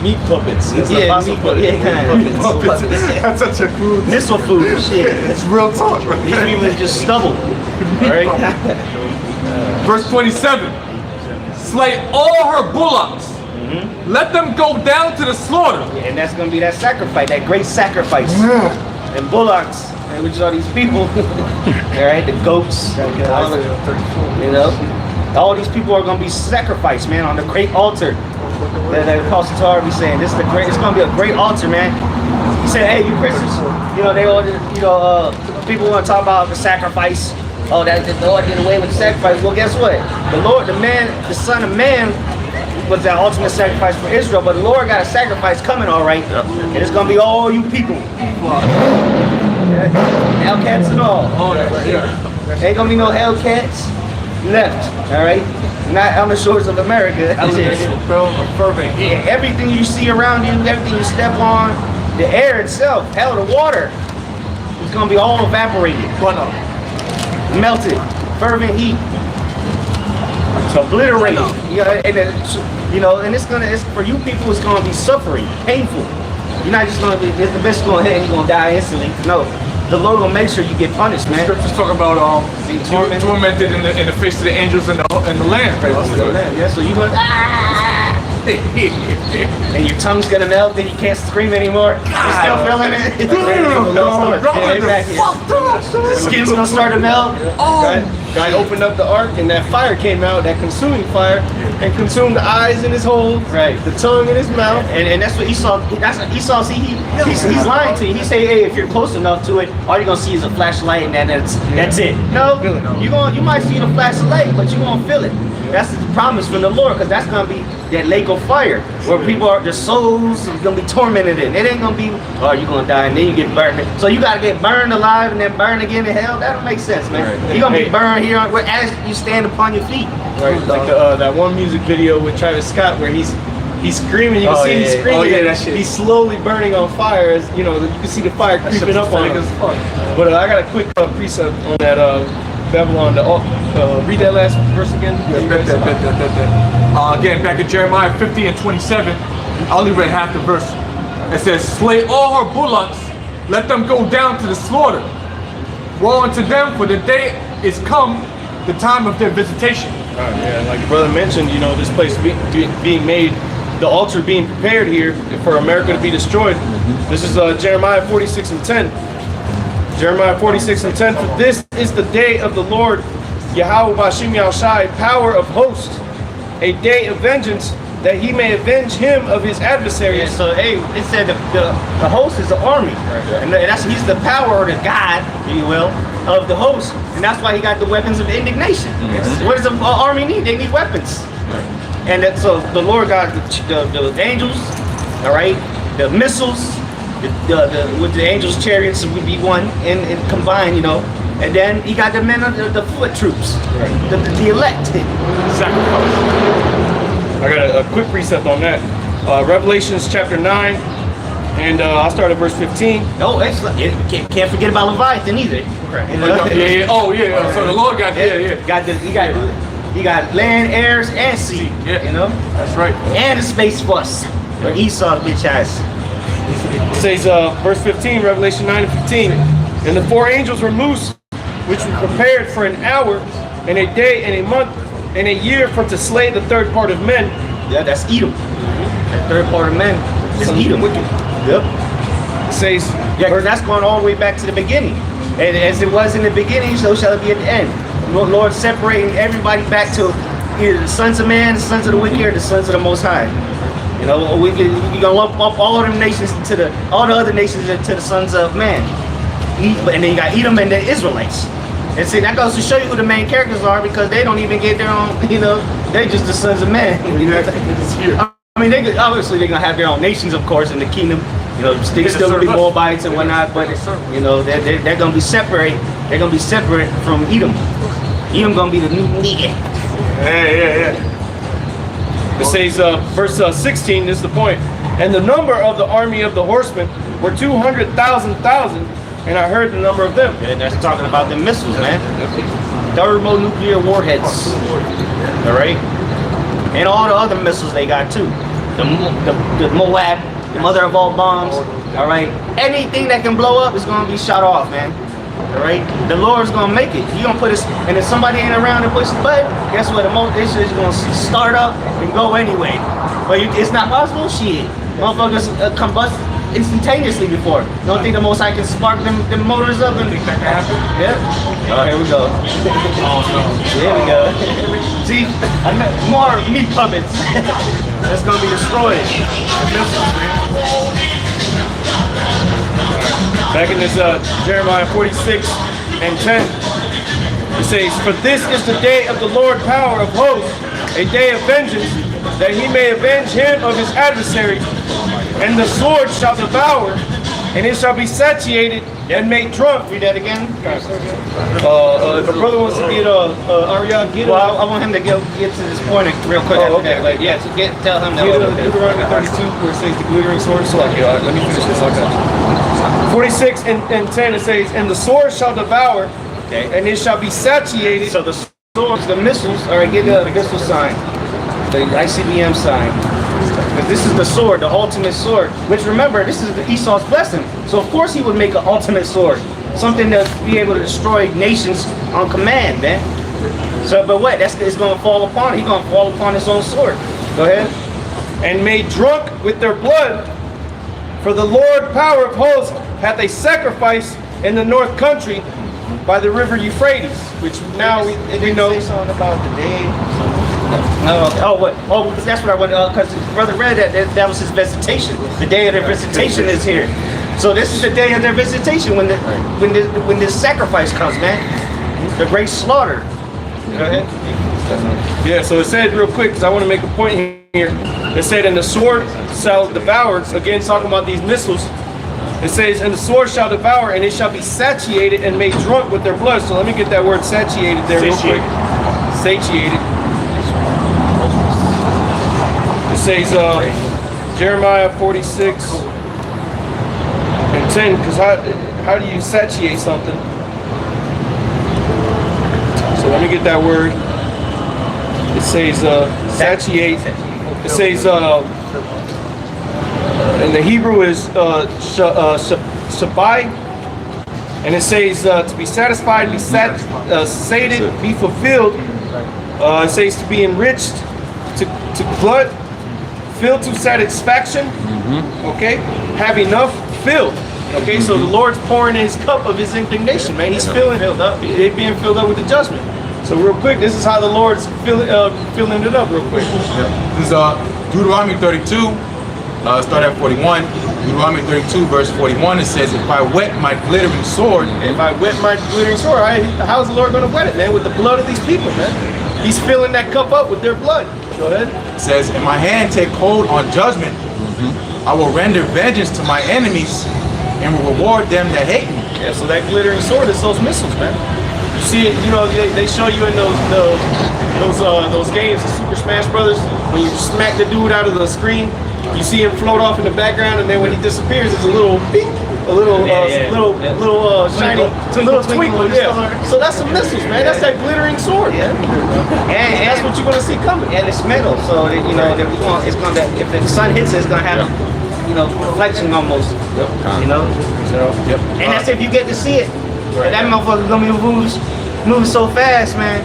C: Meat puppets.
B: yeah, meat puppets. Yeah,
C: Meat puppets. That's such a crude.
B: missile food. Shit.
C: It's real talk, right?
B: These people is just stubble. All right.
A: Verse 27. Slay all her bullocks. Let them go down to the slaughter.
B: And that's gonna be that sacrifice, that great sacrifice. And bullocks, and which are these people? All right, the goats. You know, all these people are gonna be sacrificed, man, on the great altar. That Apostle Tar be saying, this is the great. It's gonna be a great altar, man. He said, hey, you Christians, you know, they all, you know, people want to talk about the sacrifice. Oh, that the Lord did away with the sacrifice. Well, guess what? The Lord, the man, the Son of Man, was that ultimate sacrifice for Israel. But the Lord got a sacrifice coming, all right, and it's gonna be all you people, Hellcats and all. Ain't gonna be no Hellcats left, all right. Not on the shores of America.
A: Fervent heat.
B: Yeah, everything you see around you, everything you step on, the air itself, hell, the water, it's gonna be all evaporated, melted, fervent heat, obliterated. You know, and it's for you people, it's gonna be suffering, painful. You're not just gonna be, the bitch going ahead and you're gonna die instantly. No, the Lord will make sure you get punished, man.
A: Scriptures talk about tormented in the face of the angels and the land.
B: Yeah, so you're gonna and your tongue's gonna melt, and you can't scream anymore. You're still feeling it. Yeah, exactly. The skin's gonna start to melt.
C: Guy opened up the ark, and that fire came out, that consuming fire, and consumed the eyes in his holes,
B: Right.
C: the tongue in his mouth.
B: And that's what Esau. That's what Esau. See, he's lying to you. He say, hey, if you're close enough to it, all you're gonna see is a flashlight, and then that's it. No, you might see the flash of light, but you won't feel it. That's the promise from the Lord, because that's gonna be that lake of fire where people are, their souls are gonna be tormented in. It ain't gonna be, oh, you're gonna die and then you get burned. So you gotta get burned alive and then burned again in hell. That don't make sense, man.
C: Right.
B: You're gonna be burned here as you stand upon your feet.
C: Right, like that one music video with Travis Scott where he's screaming. You can see he's screaming.
A: Oh, yeah, that shit.
C: He's slowly burning on fire. As you know, you can see the fire creeping up on him. But I got a quick precept on that Babylon. Read that last verse again.
A: Again, back in Jeremiah 50 and 27, I only read half the verse. It says, slay all her bullocks, let them go down to the slaughter. Woe unto them, for the day is come, the time of their visitation.
C: Yeah, like brother mentioned, you know, this place being made, the altar being prepared here for America to be destroyed. This is Jeremiah 46 and 10. Jeremiah 46 and 10. For this is the day of the Lord, Yahweh Bashim Yahushai, power of hosts, a day of vengeance, that he may avenge him of his adversaries.
B: Yeah, so hey, it said the host is the army, and he's the power or the God, if you will, of the host, and that's why he got the weapons of indignation. What does an army need? They need weapons, and so the Lord got the angels, all right, the missiles, with the angels' chariots would be one and combined, you know. And then he got the men of the foot troops, the elect.
A: Sacrifice.
C: I got a quick precept on that. Revelations chapter 9, and I'll start at verse 15.
B: Oh, excellent. Can't forget about Leviathan either.
C: Democrat.
B: You know?
A: Yeah. Oh yeah. So the Lord got
B: He got land, airs, and sea.
A: Yeah.
B: You know,
A: That's right.
B: and the space force. But Esau, the bitch ass.
C: It says, verse 15, Revelation 9 and 15. And the 4 angels were loose, which were prepared for an hour, and a day, and a month, and a year for to slay the third part of men.
B: Yeah, that's Edom. That third part of men is Edom. Yep.
C: It says,
B: Yeah, because that's going all the way back to the beginning. And as it was in the beginning, so shall it be at the end. Lord separating everybody back to either the sons of man, the sons of the wicked, or the sons of the Most High. You know, you're gonna lump up all of them nations into all the other nations into the sons of man. And then you got Edom and the Israelites. And see, that goes to show you who the main characters are, because they don't even get their own, you know, they're just the sons of man. You know? I mean, obviously they're gonna have their own nations, of course, in the kingdom. You know, they still gonna be Moabites and whatnot, but you know, they're gonna be separate. They're gonna be separate from Edom. Edom gonna be the new nigga.
C: Yeah. It says, verse 16, this is the point. And the number of the army of the horsemen were 200,000, and I heard the number of them.
B: And that's talking about the missiles, man. Thermonuclear warheads. All right? And all the other missiles they got too. The Moab, the mother of all bombs. All right? Anything that can blow up is going to be shot off, man. All right? The Lord's going to make it. He's going to put us, and if somebody ain't around to push the button, guess what? This is going to start up and go anyway. But it's not possible? Shit. Motherfuckers combust instantaneously before. You don't think the Most High can spark them motors up? And think that can happen? Yeah. Oh, here we go. Here we go. See, more meat puppets. That's gonna be destroyed.
C: Back in this Jeremiah 46 and 10, it says, for this is the day of the Lord power of hosts, a day of vengeance, that he may avenge him of his adversary. And the sword shall devour, and it shall be satiated and made drunk.
B: Read that again.
C: If a brother wants to get Ariel, get
B: Well, I want him to get to this point real quick.
C: Oh, okay.
B: Like, yeah, so tell him that.
C: Deuteronomy 32, where it says the glittering sword. So like, let me finish this. Okay. 46 and 10, it says, and the sword shall devour, and it shall be satiated.
B: So the swords, the missiles, all right, get the missile sign, the ICBM sign. Because this is the sword, the ultimate sword. Which remember, this is Esau's blessing. So of course he would make an ultimate sword, something to be able to destroy nations on command, man. So, but what? It's going to fall upon. He's going to fall upon his own sword. Go ahead.
C: And made drunk with their blood, for the Lord power of hosts hath a sacrifice in the north country by the river Euphrates, which now we know.
B: Say something about the day. No. Oh, what? Oh, that's what I want. Because brother read that was his visitation. The day of their visitation is here. So this is the day of their visitation when this sacrifice comes, man. The great slaughter. Go ahead.
C: Yeah. So it said real quick, because I want to make a point here. It said, "And the sword shall devour." Again, talking about these missiles. It says, "And the sword shall devour, and it shall be satiated and made drunk with their blood." So let me get that word "satiated" there real quick. Satiated. It says Jeremiah 46 and 10, because how do you satiate something? So let me get that word. It says satiate. It says in the Hebrew is shabai, and it says to be satisfied, be sated, be fulfilled. It says to be enriched, to glut, filled to satisfaction. Okay, have enough, filled. Okay, so the Lord's pouring in his cup of his indignation, man. He's filled up. It being filled up with the judgment. So real quick, this is how the Lord's filling it up real quick.
A: This is Deuteronomy 32, start at 41. Deuteronomy 32, verse 41, it says, if I wet my glittering sword.
C: If I wet my glittering sword, how's the Lord going to wet it, man? With the blood of these people, man. He's filling that cup up with their blood. Go ahead.
A: It says, and my hand take hold on judgment. I will render vengeance to my enemies and will reward them that hate me.
C: Yeah, so that glittering sword is those missiles, man. You see it, you know, they show you in those games, the Super Smash Brothers, when you smack the dude out of the screen, you see him float off in the background, and then when he disappears, it's a little beep. little shiny, little twinkle. Yeah. So that's some missiles, man. That's that glittering sword.
B: Yeah.
C: And that's what you're gonna see coming.
B: And it's metal, so that, you know, it's gonna, if the sun hits it, it's gonna have, you know, reflection almost. You know. And that's if you get to see it. And that motherfucker's gonna be moving so fast, man.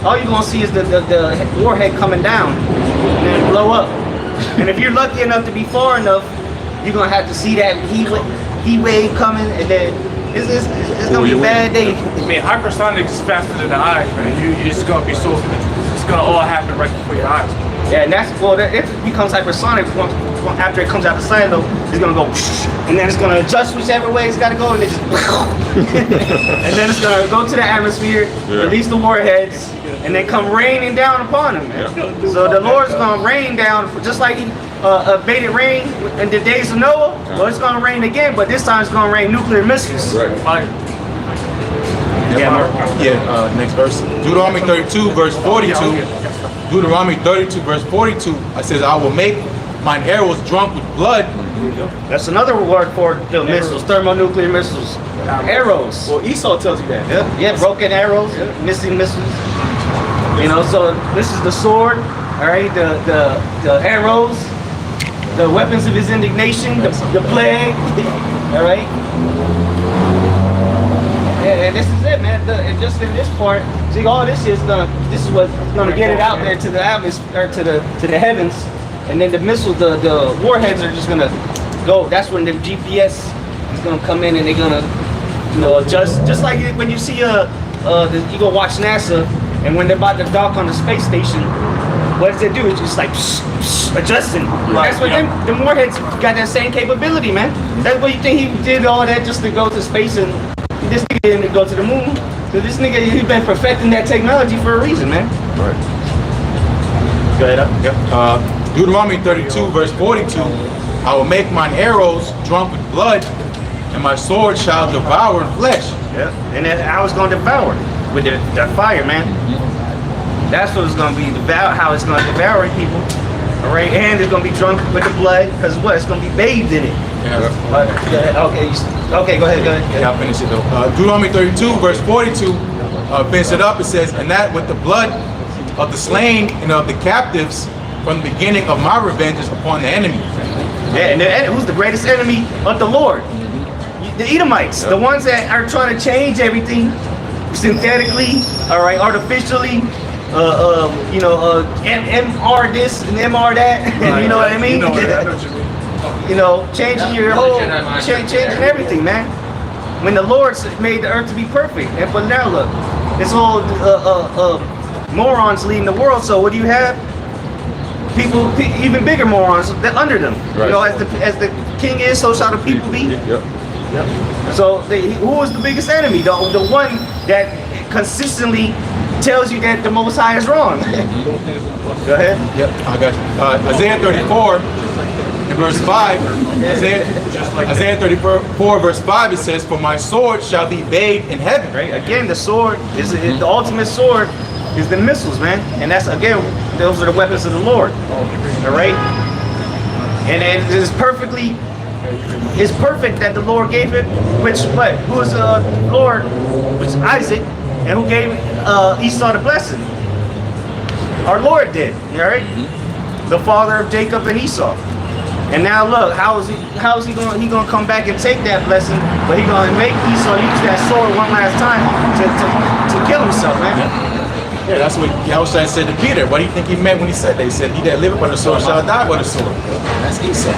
B: All you're gonna see is the warhead coming down and then blow up. And if you're lucky enough to be far enough, you're gonna have to see that heat wave coming, and then it's gonna be a bad day.
A: I mean, hypersonic is faster than the eyes, man. It's gonna be so. It's gonna all happen right before your eyes.
B: Yeah, and it becomes hypersonic after it comes out the side, though. It's gonna go, and then it's gonna adjust whichever way it's gotta go, and it just, and then it's gonna go to the atmosphere, release the warheads, and then come raining down upon them. So the Lord's gonna rain down, just like he abated rain in the days of Noah. Well, it's gonna rain again, but this time it's gonna rain nuclear missiles.
A: Fire.
D: Next verse. Deuteronomy 32, verse 42. Deuteronomy 32, verse 42. I says, I will make mine arrows drunk with blood.
B: That's another word for the missiles, thermonuclear missiles. Arrows.
C: Well, Esau tells you that.
B: Yeah, broken arrows, missing missiles. You know, so this is the sword, all right, the arrows, the weapons of his indignation, the plague, all right. And this is it, man. And just in this part, see, all this is what's gonna get it out there to the atmosphere, to the heavens, and then the missiles, the warheads are just gonna go. That's when the GPS is gonna come in, and they're gonna, you know, adjust. Just like when you see you go watch NASA, and when they're about to dock on the space station, what does it do? It's just like adjusting. That's what the warheads got that same capability, man. That's what you think he did all that just to go to space, and this nigga didn't go to the moon. So this nigga, he's been perfecting that technology for a reason, man.
D: Right.
B: Go ahead.
D: Deuteronomy 32, verse 42. I will make mine arrows drunk with blood, and my sword shall devour flesh.
B: Yeah. And then how it's gonna devour with the fire, man. That's what it's gonna be, how it's gonna devour people. All right, and it's gonna be drunk with the blood, because what? It's gonna be bathed in it. Okay, go ahead.
D: Yeah, I'll finish it though. Deuteronomy 32, verse 42. Finish it up. It says, and that with the blood of the slain and of the captives from the beginning of my revenge is upon the enemy.
B: Yeah, and who's the greatest enemy of the Lord? The Edomites, the ones that are trying to change everything synthetically, all right, artificially. MR this and MR that. You know what I mean? You know, changing your whole, changing everything, man. When the Lord made the earth to be perfect, but now look, it's all morons leading the world. So what do you have? People, even bigger morons that under them. Right. You know, as the king is, so shall the people be. Yep. So who is the biggest enemy? The one that consistently tells you that the Most High is wrong. Go ahead.
D: Yep, I got you. Isaiah 34, in verse 5. Isaiah 34, verse 5, it says, for my sword shall be bathed in heaven.
B: Right. Again, the sword is the ultimate sword is the missiles, man. And that's, again, those are the weapons of the Lord. All right. And it is perfectly, it's perfect that the Lord gave it, who is the Lord, which is Isaac, and who gave Esau the blessing? Our Lord did, all right? The father of Jacob and Esau. And now look, how is he gonna come back and take that blessing, but he gonna make Esau use that sword one last time to kill himself, man.
D: Yeah, that's what Yahushua said to Peter. What do you think he meant when he said that? He said, he that liveth by the sword shall die by the sword. That's Esau.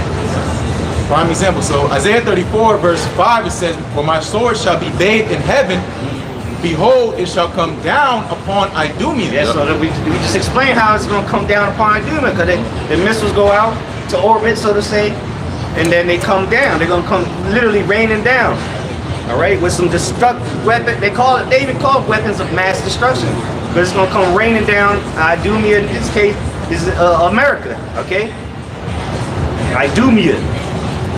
D: Prime example. So Isaiah 34, verse 5, it says, for my sword shall be bathed in heaven, behold, it shall come down upon Idumea.
B: Yeah, so we just explained how it's going to come down upon Idumea, because the missiles go out to orbit, so to say, and then they come down. They're going to come literally raining down, all right, with some destructive weapon. They even call it weapons of mass destruction, because it's going to come raining down. Idumea, in this case, is America, okay? Idumea.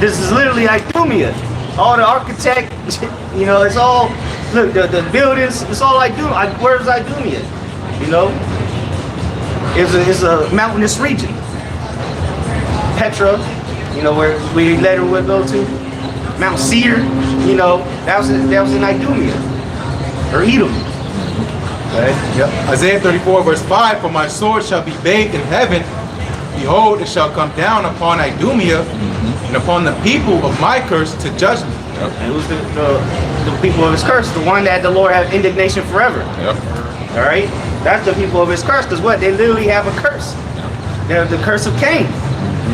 B: This is literally Idumea. All the architect, you know, it's all, look, the buildings, it's all Idumea. Where's Idumea? You know? It's a mountainous region. Petra, you know, where we later will go to. Mount Seir, you know, that was in Idumea or Edom. Okay.
E: Yep. Isaiah 34 verse 5, for my sword shall be bathed in heaven. Behold, it shall come down upon Idumea and upon the people of my curse to judgment.
B: Yep. It was the people of his curse, the one that the Lord had indignation forever.
A: Yep.
B: All right, that's the people of his curse, because what, they literally have a curse. They're the curse of Cain.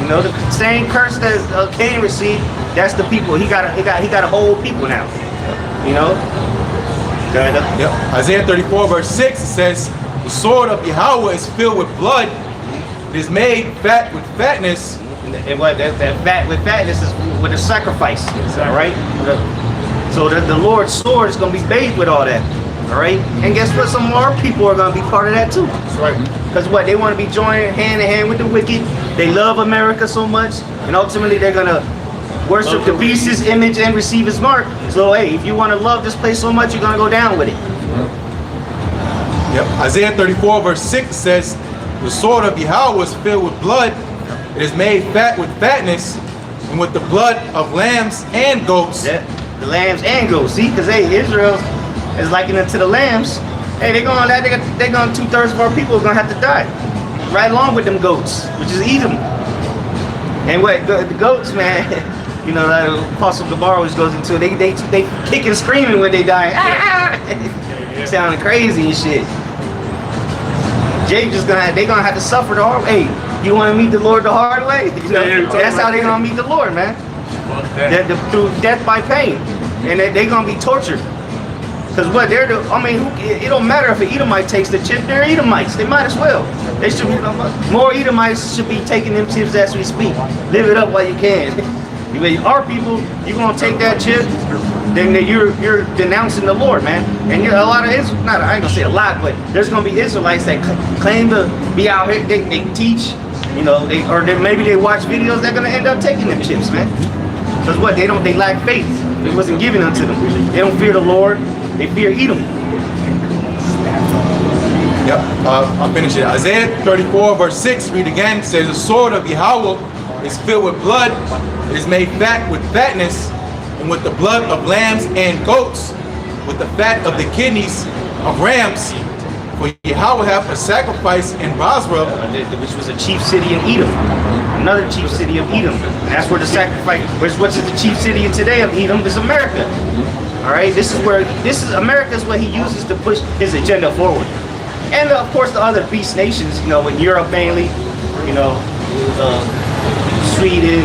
B: You know, the same curse that Cain received. That's the people. He got a whole people now. You know.
E: Yep. Isaiah 34 verse 6 says, the sword of Yahweh is filled with blood. It is made fat with fatness.
B: And what that fat with fatness is with a sacrifice. All right. So the Lord's sword is going to be bathed with all that. All right. And guess what? Some of our people are going to be part of that too.
E: That's right.
B: Because what, they want to be joined hand in hand with the wicked. They love America so much, and ultimately they're going to worship the beast's image and receive his mark. So hey, if you want to love this place so much, you're going to go down with it.
E: Yep. Isaiah 34 verse 6 says, the sword of Yahweh is filled with blood. It is made fat with fatness, and with the blood of lambs and goats.
B: Yeah, the lambs and goats. See, because hey, Israel is likened unto the lambs. Hey, they're going 2/3 of our people are going to have to die. Right along with them goats, which is Edom. And what, the goats, man, you know, that Apostle Gabar always goes into, they kick and screaming when they die. Sounding crazy and shit. They're gonna have to suffer the hard way. Hey, you want to meet the Lord the hard way? You know, that's how they're gonna meet the Lord, man. Through death by pain, and they're gonna be tortured. Because what it don't matter if an Edomite takes the chip. They're Edomites. They might as well. They should be more Edomites should be taking them chips as we speak. Live it up while you can. Our people, you're gonna take that chip, then you're denouncing the Lord, man. And a lot of I ain't gonna say a lot, but there's gonna be Israelites that claim to be out here. They teach, you know, maybe they watch videos. They're gonna end up taking them chips, man. Because what, they lack faith. It wasn't given unto them. They don't fear the Lord. They fear Edom.
E: Yep, I'll finish it. Isaiah 34 verse 6, read again, says, the sword of Yahweh is filled with blood. It is made fat with fatness, and with the blood of lambs and goats, with the fat of the kidneys of rams. For Yahweh hath a sacrifice in Basra,
B: which was a chief city in Edom. Another chief city of Edom. And that's where the sacrifice, what's the chief city today of Edom is America. All right, America is what he uses to push his agenda forward. And of course the other beast nations, you know, in Europe mainly, you know, Sweden,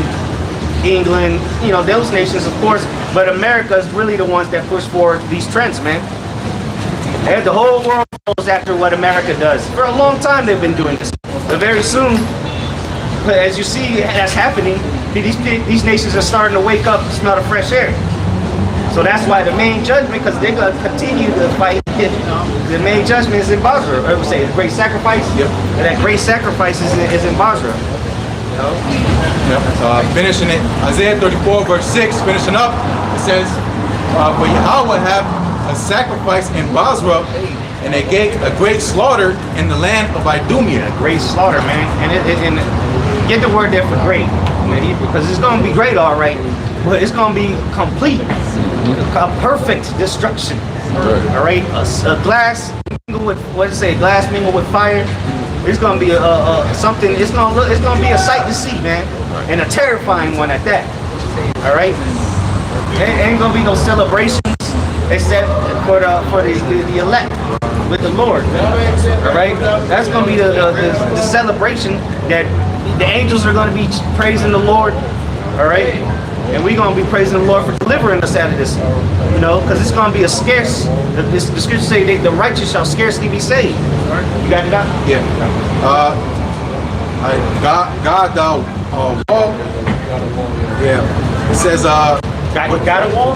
B: England, you know, those nations of course, but America is really the ones that push forward these trends, man. And the whole world goes after what America does. For a long time they've been doing this. But very soon, as you see that's happening, these nations are starting to wake up and smell the fresh air. So that's why the main judgment, because they're going to continue to fight. The main judgment is in Basra. I would say the great sacrifice. Yep. And that great sacrifice is in Basra. You know?
E: Yep. Finishing it, Isaiah 34 verse 6, finishing up, it says, for Yahweh have a sacrifice in Basra, and they gave a great slaughter in the land of Idumea.
B: A great slaughter, man. And get the word there for great, because it's going to be great, all right, but it's going to be complete, a perfect destruction. All right, a glass mingled with glass mingled with fire. It's going to be something. It's going to be a sight to see, man, and a terrifying one at that. All right, ain't going to be no celebrations except for the elect with the Lord. All right, that's going to be the celebration that the angels are going to be praising the Lord. All right, and we're going to be praising the Lord for delivering us out of this, you know, because it's going to be a scarce. The scriptures say that the righteous shall scarcely be saved. You got it out?
E: Yeah. God thou wall. Yeah. It says
B: Got a wall?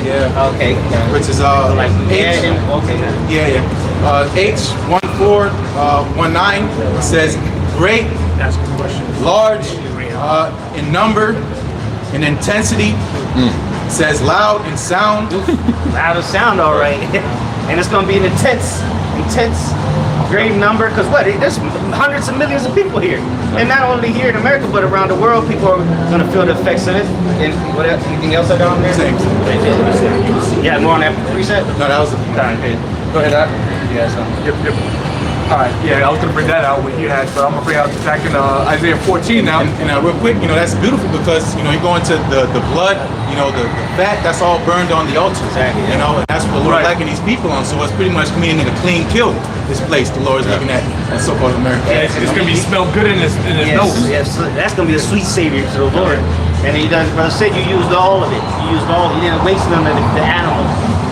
E: Yeah.
B: Okay.
E: Which is
B: Like
E: H.
B: okay.
E: Yeah. H1419. It says great, large, in number, in intensity. It says loud in sound.
B: Loud in sound, all right. And it's gonna be an intense great number, because what? There's hundreds of millions of people here, and not only here in America, but around the world, people are going to feel the effects of it. And what else? Anything else I got on there?
E: Same.
B: Yeah, more on that preset.
E: No, that was
A: Go ahead, Ad.
B: Yeah, so.
A: Yep. All right, yeah, I was gonna bring that out what you had, but I'm gonna bring out back in Isaiah 14 now.
E: And real quick, that's beautiful because, you go into the blood, the fat, that's all burned on the altar.
B: Exactly,
E: And that's what the Lord
A: Right.
E: liking these people on. So it's pretty much meaning a clean kill, this place the Lord is looking at so-called America.
A: It's gonna be smell good in his nose.
B: Yes, that's gonna be the sweet savior to the Lord. And he does, brother said you used all of it. You used all. You didn't waste none of the animals.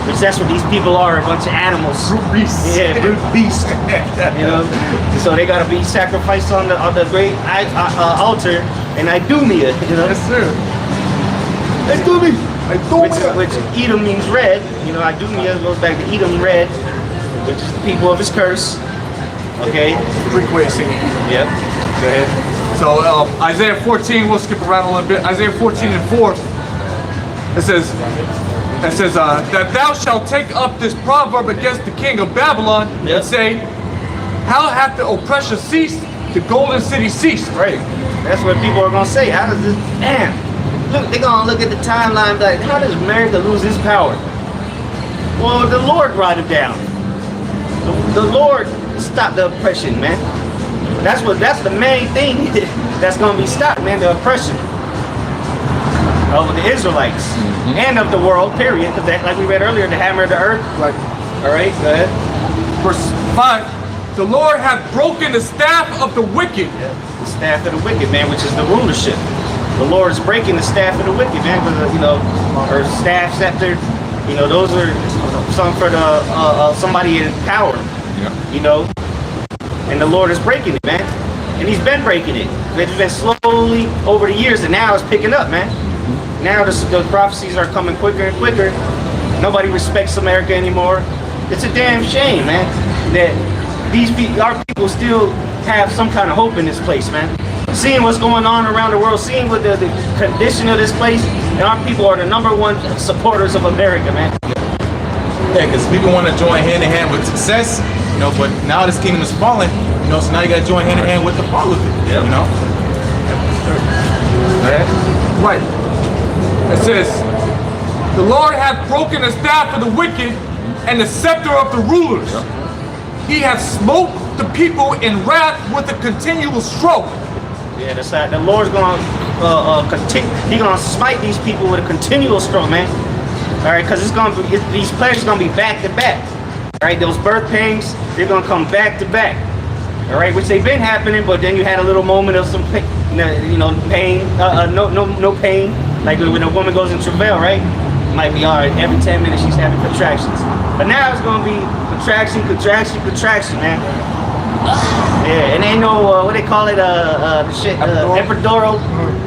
B: Which that's what these people are, a bunch of animals.
A: Brute beasts.
B: Yeah, brute beasts. So they gotta be sacrificed on the great altar in Idumea.
A: Yes, sir.
B: Which Edom means red. Idumea goes back to Edom red, which is the people of his curse. Okay.
A: Greek way of singing.
B: Yep.
A: Go ahead. So Isaiah 14, we'll skip around a little bit. Isaiah 14 and 4. It says that thou shalt take up this proverb against the king of Babylon
B: Yep.
A: and say, how hath the oppressor ceased? The golden city ceased.
B: Right. That's what people are gonna say. How does this? Man, look, they're gonna look at the timeline like, how does America lose its power? Well, the Lord brought it down. The Lord stopped the oppression, man. That's the main thing that's gonna be stopped, man. The oppression of the Israelites and of the world, period. Because that, like we read earlier, the hammer of the earth.
A: Right.
B: All right, go ahead.
A: Verse 5. The Lord hath broken the staff of the wicked.
B: The staff of the wicked, man, which is the rulership. The Lord is breaking the staff of the wicked, man, or staff, scepter. Those are some for the somebody in power.
A: Yeah.
B: And the Lord is breaking it, man. And he's been breaking it. It's been slowly over the years, and now it's picking up, man. Now the prophecies are coming quicker and quicker. Nobody respects America anymore. It's a damn shame, man, that our people still have some kind of hope in this place, man. Seeing what's going on around the world, seeing what the condition of this place, and our people are the #1 supporters of America, man.
E: Yeah, because people want to join hand in hand with success, but now this kingdom is falling, so now you got to join hand in hand with the fall of it,
A: Right. It says, the Lord hath broken the staff of the wicked and the scepter of the rulers. He hath smote the people in wrath with a continual stroke.
B: Yeah, that's right. The Lord's gonna He's gonna smite these people with a continual stroke, man. All right, because these plagues are gonna be back to back. All right, those birth pains, they're gonna come back to back. All right, which they've been happening, but then you had a little moment of some pain, no pain, like when a woman goes in travail, right? Might be all right. Every 10 minutes she's having contractions, but now it's gonna be contraction, man. Yeah, and ain't no what they call it, epidural.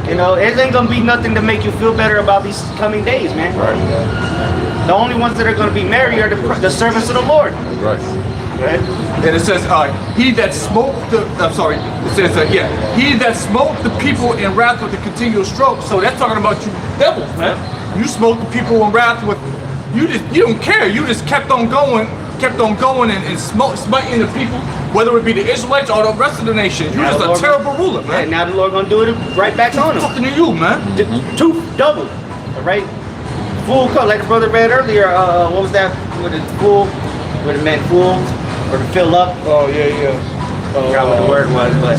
B: It ain't gonna be nothing to make you feel better about these coming days, man.
A: Right.
B: The only ones that are gonna be merry are the servants of the Lord.
A: Right.
B: Right?
A: And it says, he that smote he that smote the people in wrath with a continual stroke. So that's talking about you devils, man. You smote the people in wrath with, you don't care. You just kept on going and smiting the people, whether it be the Israelites or the rest of the nation. You're just a terrible ruler, man.
B: Right, now the Lord gonna do it right back on them.
A: Fucking to you, man.
B: Double, all right? Full color, like the brother read earlier, what was that? With it full, with it meant full, or to fill up.
A: Oh, yeah.
B: I forgot what the word was, but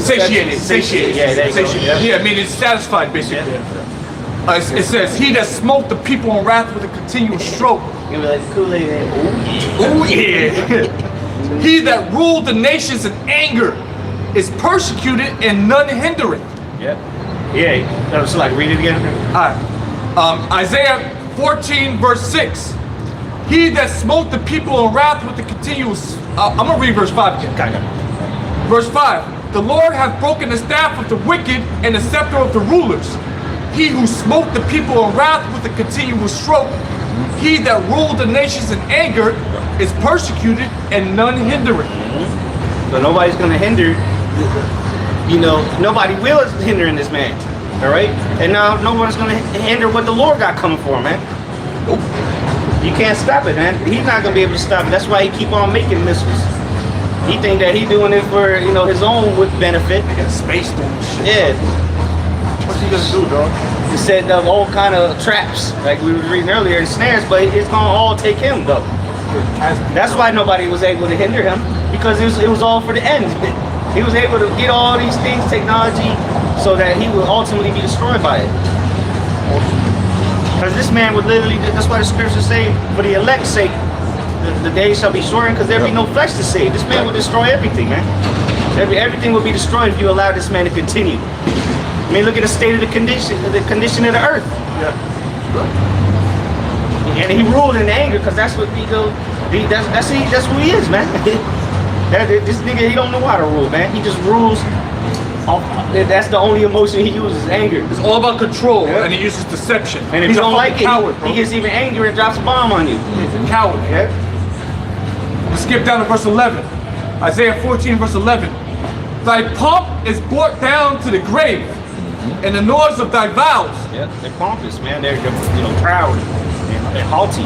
A: Satiated.
B: Yeah, there you go.
A: Yeah, I mean it's satisfied basically. It says, he that smote the people in wrath with a continual stroke.
B: You know, like Kool-Aid.
A: Oh yeah. He that ruled the nations in anger is persecuted and none hindereth.
B: Yeah. So like read it again.
A: Alright. Isaiah 14 verse 6. He that smote the people in wrath with the continuous. I'm gonna read verse 5 again. Verse 5. The Lord hath broken the staff of the wicked and the scepter of the rulers. He who smote the people in wrath with a continuous stroke. He that ruled the nations in anger is persecuted and none hindereth.
B: So nobody's gonna hinder. Nobody will is hindering this man. All right, and now no one's gonna hinder what the Lord got coming for him, man. You can't stop it, man. He's not gonna be able to stop it. That's why he keep on making missiles. He think that he doing it for, you know, his own benefit.
A: They got space doing shit.
B: Yeah.
A: What's he gonna do, dog?
B: He set up all kind of traps, like we were reading earlier, and snares, but it's gonna all take him though. That's why nobody was able to hinder him, because it was all for the end. He was able to get all these things, technology, so that he would ultimately be destroyed by it. Because this man would literally, that's why the scriptures say, for the elect's sake, the days shall be shortened, because there be no flesh to save. This man would destroy everything, man. Everything would be destroyed if you allow this man to continue. I mean, look at the state of the condition of the earth.
A: Yeah.
B: And he ruled in anger, because that's what that's who he is, man. This nigga, he don't know how to rule, man. He just rules. That's the only emotion he uses, anger.
A: It's all about control,
B: Yeah.
A: and he uses deception.
B: And if
A: He's
B: you don't
A: a
B: like it,
A: coward, bro.
B: he gets even angry and drops a bomb on you.
A: He's a coward.
B: Yeah.
A: Let's skip down to verse 11. Isaiah 14, verse 11. Thy pomp is brought down to the grave, and the noise of thy vows.
B: Yeah, they're pompous, man. They're you know, proud. They're haughty.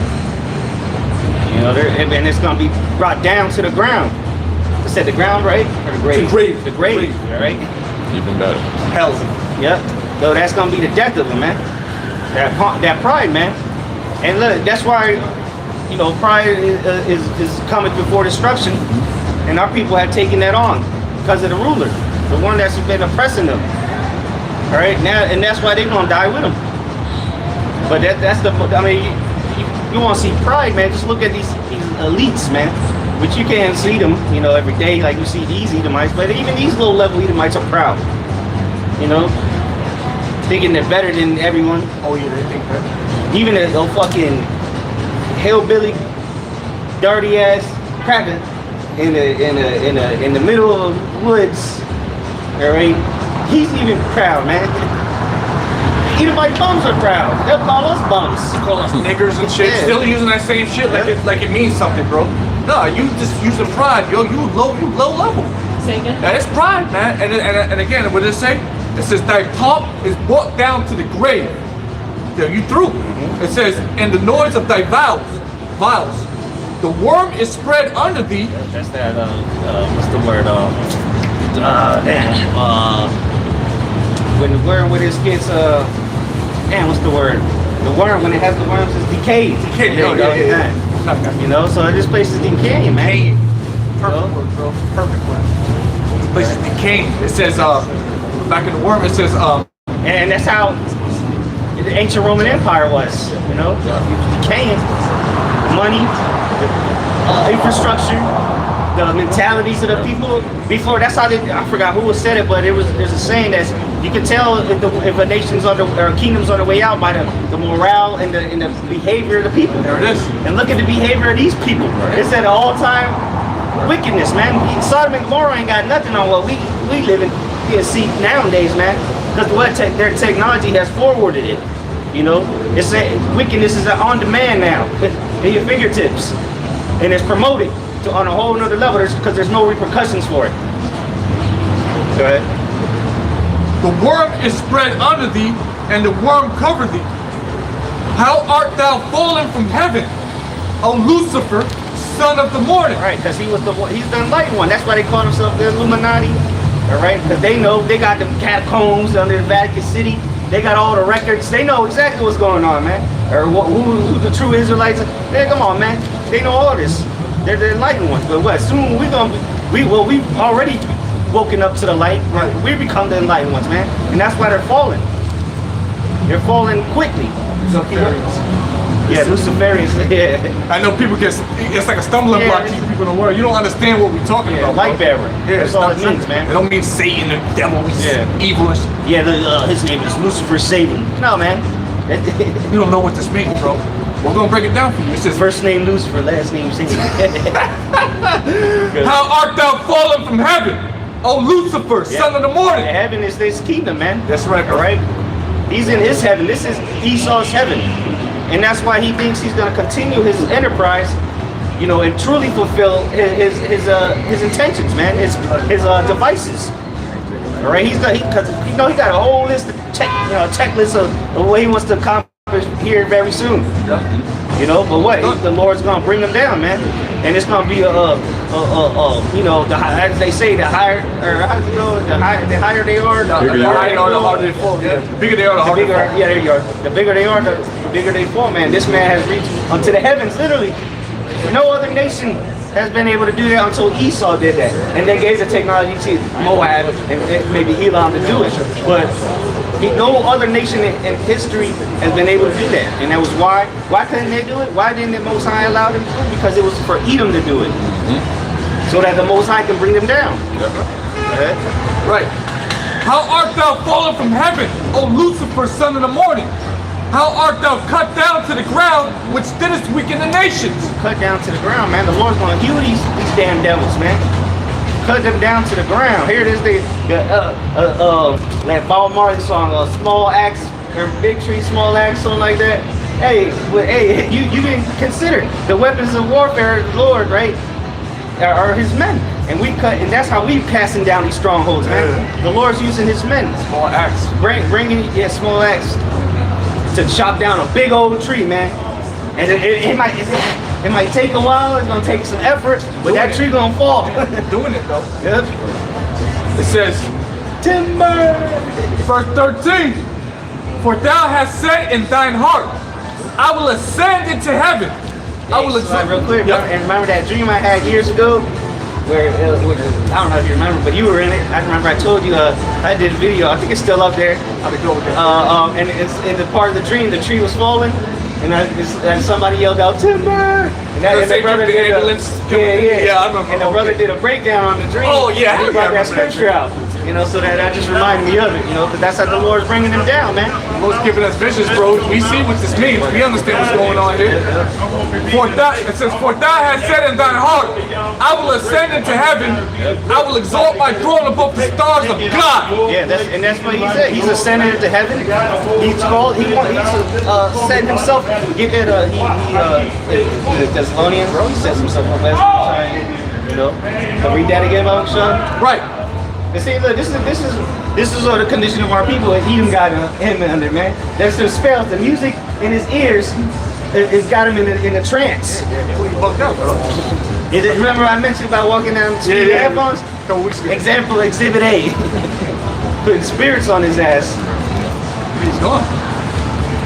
B: You know, and it's gonna be brought down to the ground. I said the ground, right? Or the grave?
A: The grave.
B: The grave, right?
E: Even better.
A: Hell.
B: Yep. So that's gonna be the death of him, man. That pride, man. And look, that's why, you know, pride is coming before destruction, and our people have taken that on because of the ruler, the one that's been oppressing them. All right, now, and that's why they're gonna die with him. But that's the, I mean, you want to see pride, man? Just look at these elites, man. But you can't see them, you know, every day like you see these Edomites. But even these low level Edomites are proud, you know, thinking they're better than everyone.
A: Oh yeah, they think that.
B: Even a fucking hillbilly, dirty ass cracker in the middle of the woods. All right, he's even proud, man. Edomite bums are proud. They'll call us bums.
A: Call us niggers and shit.
B: Yeah.
A: Still using that same shit like it means something, bro. No, you just using pride, yo. You low level.
F: Say again?
A: That is pride, man. And again, what does it say? It says thy pomp is brought down to the grave. Yo, you through. It says, and the noise of thy vials. The worm is spread under thee.
B: That's that. What's the word? When the worm with his gets what's the word? The worm when it has the worms is decayed.
A: Decayed,
B: There you go.
A: yeah.
B: You know, so this place is decaying, man.
A: Decaying. Perfect word, bro. Perfect word. This place is decaying. It says, back in the worm, it says,
B: And that's how the ancient Roman Empire was. You know, decaying. Money, infrastructure, the mentalities of the people. Before, that's how I forgot who said it, but there's a saying that you can tell if a nation's or a kingdom's on the way out by the morale and the behavior of the people.
A: there it is.
B: And look at the behavior of these people. It's at an all-time wickedness, man. Sodom and Gomorrah ain't got nothing on what we live in. You see nowadays, man, because their technology has forwarded it. You know, it's wickedness is on demand now, at your fingertips, and it's promoted on a whole nother level because there's no repercussions for it. Go ahead.
A: The worm is spread under thee, and the worm covered thee. How art thou fallen from heaven, O Lucifer, son of the morning?
B: All right, because he's the enlightened one. That's why they call themselves the Illuminati. All right, because they know they got the catacombs under the Vatican City. They got all the records. They know exactly what's going on, man. Or who the true Israelites are. Man, come on, man. They know all this. They're the enlightened ones. But what? Soon we've already woken up to the light. Right? We become the enlightened ones, man. And that's why they're falling. They're falling quickly. Yeah, Luciferians. Yeah.
A: I know people it's like a stumbling
B: Yeah,
A: block to you people in the world. You don't understand what we're talking about.
B: Light
A: bro.
B: bearer.
A: Yeah,
B: That's all it means, man.
A: It don't mean Satan or devil.
B: Yeah.
A: Evil.
B: Yeah, his name is Lucifer Satan. No, man.
A: You don't know what this means, bro. We're gonna break it down for you. It says,
B: First name Lucifer, last name Satan.
A: how art thou fallen from heaven, O Lucifer, son of the morning?
B: Heaven is this kingdom, man.
A: That's right, bro.
B: All right? He's in his heaven. This is Esau's heaven. And that's why he thinks he's going to continue his enterprise, you know, and truly fulfill his intentions, man, his devices. All right? Because he got a whole list of checklist of what he wants to accomplish here very soon. You You know, but what? The Lord's gonna bring them down, man. And it's gonna be you know, as they say, the higher, or how does it go? The higher they are, the
A: The higher or the harder they fall. Yeah. The bigger they are, the harder they fall.
B: yeah, there you are. The bigger they are, the bigger they fall, man. This man has reached unto the heavens, literally. No other nation has been able to do that until Esau did that. And they gave the technology to Moab and maybe Elam to do it. But no other nation in history has been able to do that. And that was why. Why couldn't they do it? Why didn't the Most High allow them to do it? Because it was for Edom to do it. So that the Most High can bring them down.
A: Right. How art thou fallen from heaven, O Lucifer, son of the morning? How art thou cut down to the ground, which didst weaken the nations?
B: Cut down to the ground, man. The Lord's gonna heal these damn devils, man. Cut them down to the ground. Here it is, that Bob Marley song, small axe or big tree, small axe, something like that. Hey, you can consider the weapons of warfare, of the Lord, right? Are His men, and and that's how we passing down these strongholds, man. The Lord's using His men.
A: Small axe.
B: Bringing small axe to chop down a big old tree, man. And it might take a while. It's gonna take some effort, but that tree gonna fall.
A: Doing it though.
B: Yep.
A: It says,
B: Timber.
A: verse 13, for thou hast said in thine heart, I will ascend into heaven. I will ascend.
B: Real quick,
A: Yep.
B: and remember that dream I had years ago, where I don't know if you remember, but you were in it. I remember I told you I did a video. I think it's still up there.
A: How'd it go with that?
B: And it's in the part of the dream, the tree was falling, and somebody yelled out timber. And the brother did
A: ambulance.
B: Yeah,
A: I remember.
B: And the brother did a breakdown on the dream.
A: Oh, yeah.
B: And he brought
A: Yeah, I
B: that
A: remember that
B: scripture out. You know, so that just reminded me of it. You know, because that's how the Lord's bringing them down, man.
A: Lord's giving us visions, bro. We see what this means. We understand what's going on here. It says, for thou hast said in thine heart, I will ascend into heaven. I will exalt my throne above the stars of God.
B: Yeah, that's what he said. He's ascended into heaven. He's called. He set himself. Get that. The Thessalonians. He sets himself up as. You know. Read that again, Sean.
A: Right.
B: And see, look, this is the condition of our people. And Edom got him under, man. There's some spells. The music in his ears, it got him in a trance. Remember I mentioned about walking down to the headphones?
A: A couple weeks ago.
B: Example, Exhibit A. Putting spirits on his ass.
A: He's gone.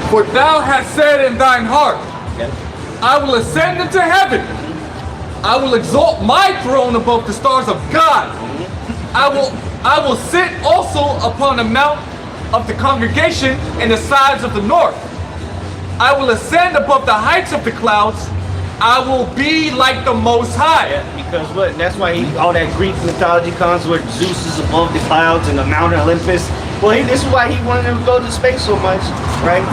A: For thou hast said in thine heart, I will ascend into heaven. I will exalt my throne above the stars of God. I will sit also upon the mount of the congregation in the sides of the north. I will ascend above the heights of the clouds. I will be like the Most High.
B: Yeah, because what? That's why all that Greek mythology comes where Zeus is above the clouds and the Mount Olympus. Well, this is why he wanted to go to space so much, right?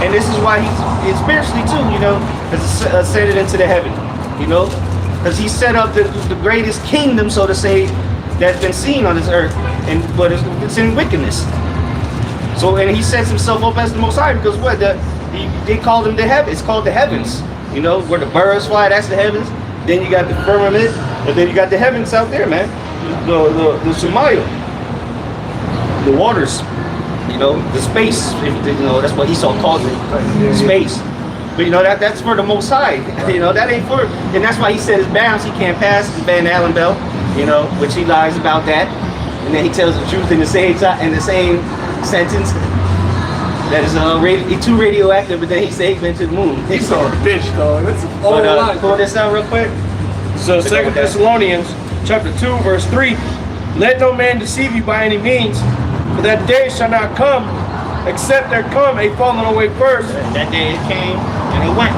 B: And this is why he's spiritually too, you know, has ascended into the heaven, you know, because he set up the greatest kingdom, so to say, that's been seen on this earth, but it's in wickedness. So, and he sets himself up as the Most High because what? They called him the heavens. It's called the heavens. You know, where the birds fly, that's the heavens. Then you got the firmament, and then you got the heavens out there, man. The Sumaya, the waters. You know, the space. You know, that's what Esau calls it, space. But you know that's for the Most High. You know, that ain't for, and that's why he set his bounds. He can't pass the Van Allen belt. You know, which he lies about that, and then he tells the truth in the same sentence. That is too radioactive, but then he said he went to the moon.
A: He's a bitch, dog. That's all lie.
B: Pull this out real quick.
C: So 2 Thessalonians chapter 2 verse 3, let no man deceive you by any means, for that day shall not come except there come a falling away first.
B: That day it came and it went.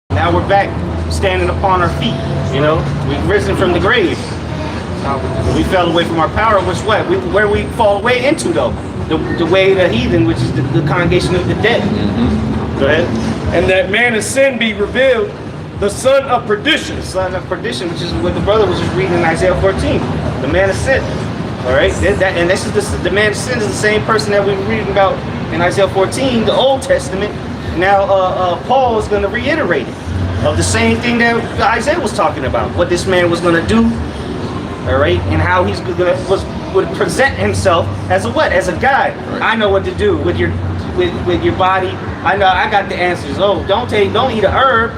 B: Now we're back standing upon our feet. You know, we've risen from the grave. We fell away from our power, which what? Where we fall away into though? The way of the heathen, which is the congregation of the dead. Go ahead.
C: And that man of sin be revealed, the son of perdition.
B: The son of perdition, which is what the brother was just reading in Isaiah 14. The man of sin. All right, and this is the man of sin is the same person that we were reading about in Isaiah 14, the Old Testament. Now Paul is going to reiterate it of the same thing that Isaiah was talking about, what this man was going to do. All right, and how he's would present himself as a what? As a guide. Right. I know what to do with your body I know I got the answers. Oh, don't eat a herb.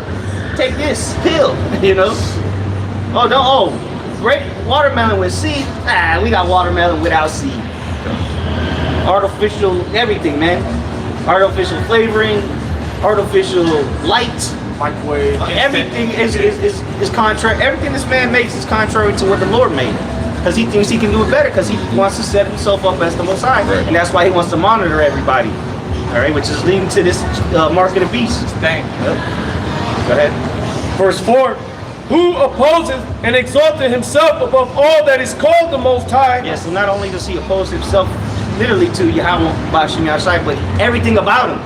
B: Take this pill, you know. Great watermelon with seed. We got watermelon without seed. Artificial everything, man. Artificial flavoring, artificial light.
A: Microwave.
B: Everything is contrary. Everything this man makes is contrary to what the Lord made. Because he thinks he can do it better, because he wants to set himself up as the Most High. Right. And that's why he wants to monitor everybody. All right, which is leading to this mark of the beast.
A: Dang.
B: Yep. Go ahead.
C: Verse 4, who opposes and exalted himself above all that is called the Most High.
B: Yeah, so not only does he oppose himself literally to Yahweh Bashim Yahshai, but everything about him.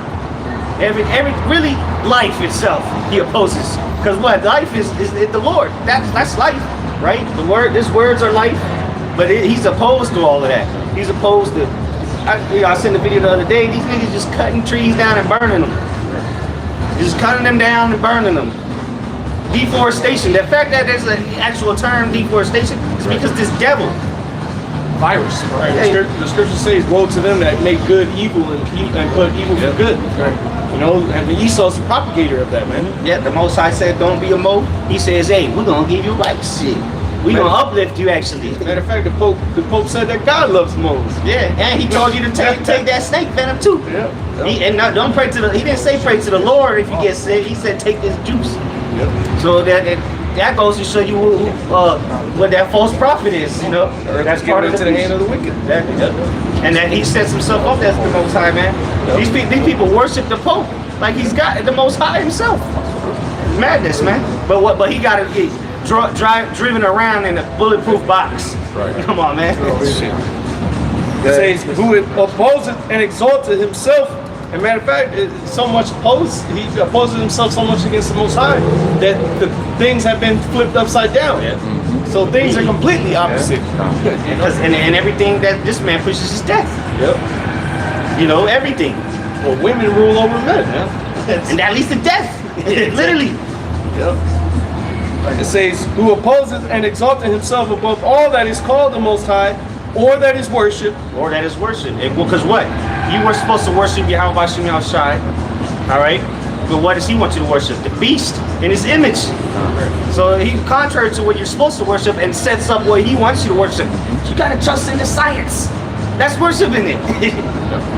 B: Every really life itself he opposes. Because what? Life is the Lord. That's life, right? His words are life, but he's opposed to all of that. He's opposed to, I sent a video the other day, these niggas just cutting trees down and burning them. Just cutting them down and burning them. Deforestation. The fact that there's an actual term, deforestation, is because this devil.
A: Virus.
C: Right. The scripture says, woe to them that make good evil and put evil for good.
A: Right.
C: You know, and Esau's the propagator of that, man.
B: Yeah, the Most High said, don't be a mo. He says, hey, we're going to give you right shit. We're going to uplift you, actually.
C: Matter of fact, the Pope said that God loves moles.
B: Yeah, and he told you to take that snake venom too.
C: Yeah.
B: Don't pray to he didn't say pray to the Lord if you get sick. He said take this juice.
C: Yep.
B: So that goes to show you what that false prophet is, you know.
C: That's part into the hand of the wicked.
B: And that he sets himself up as the Most High, man. Yep. These people worship the Pope like he's got the Most High himself. Madness, man. But he got to get driven around in a bulletproof box.
A: Right.
B: Come on, man.
C: It says, who opposes and exalted himself. And matter of fact, he opposes himself so much against the Most High that the things have been flipped upside down.
B: Yeah.
C: So things are completely opposite.
B: And everything that this man pushes is death.
C: Yep.
B: You know, everything.
C: Well, women rule over men. Yeah.
B: And that leads to death. Literally.
C: Yep. It says, who opposes and exalted himself above all that is called the Most High, or that is worship.
B: Or that is worship. Because what? You were supposed to worship Yahweh Bashim Yahshai. Alright? But what does he want you to worship? The beast in his image. So he contrary to what you're supposed to worship and sets up what he wants you to worship. You gotta trust in the science. That's worshiping it.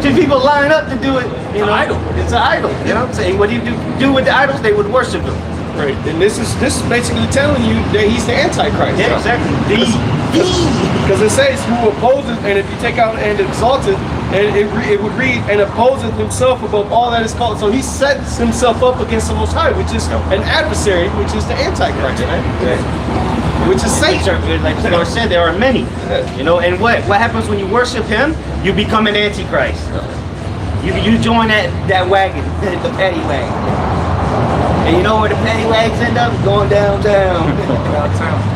B: Two people line up to do it. You know,
A: idol.
B: It's an idol. You know what I'm saying? What do you do with the idols? They would worship him.
C: Right. And this is basically telling you that he's the Antichrist.
B: Yeah, exactly.
C: Because it says who opposes, and if you take out and exalted, and it would read, and opposes himself above all that is called. So he sets himself up against the Most High, which is an adversary, which is the Antichrist, right? Yeah. Which is Satan.
B: Like the Lord said, there are many. You know, and what happens when you worship him? You become an Antichrist. You join that wagon, the paddy wagon. And you know where the paddy wags end up? Going downtown.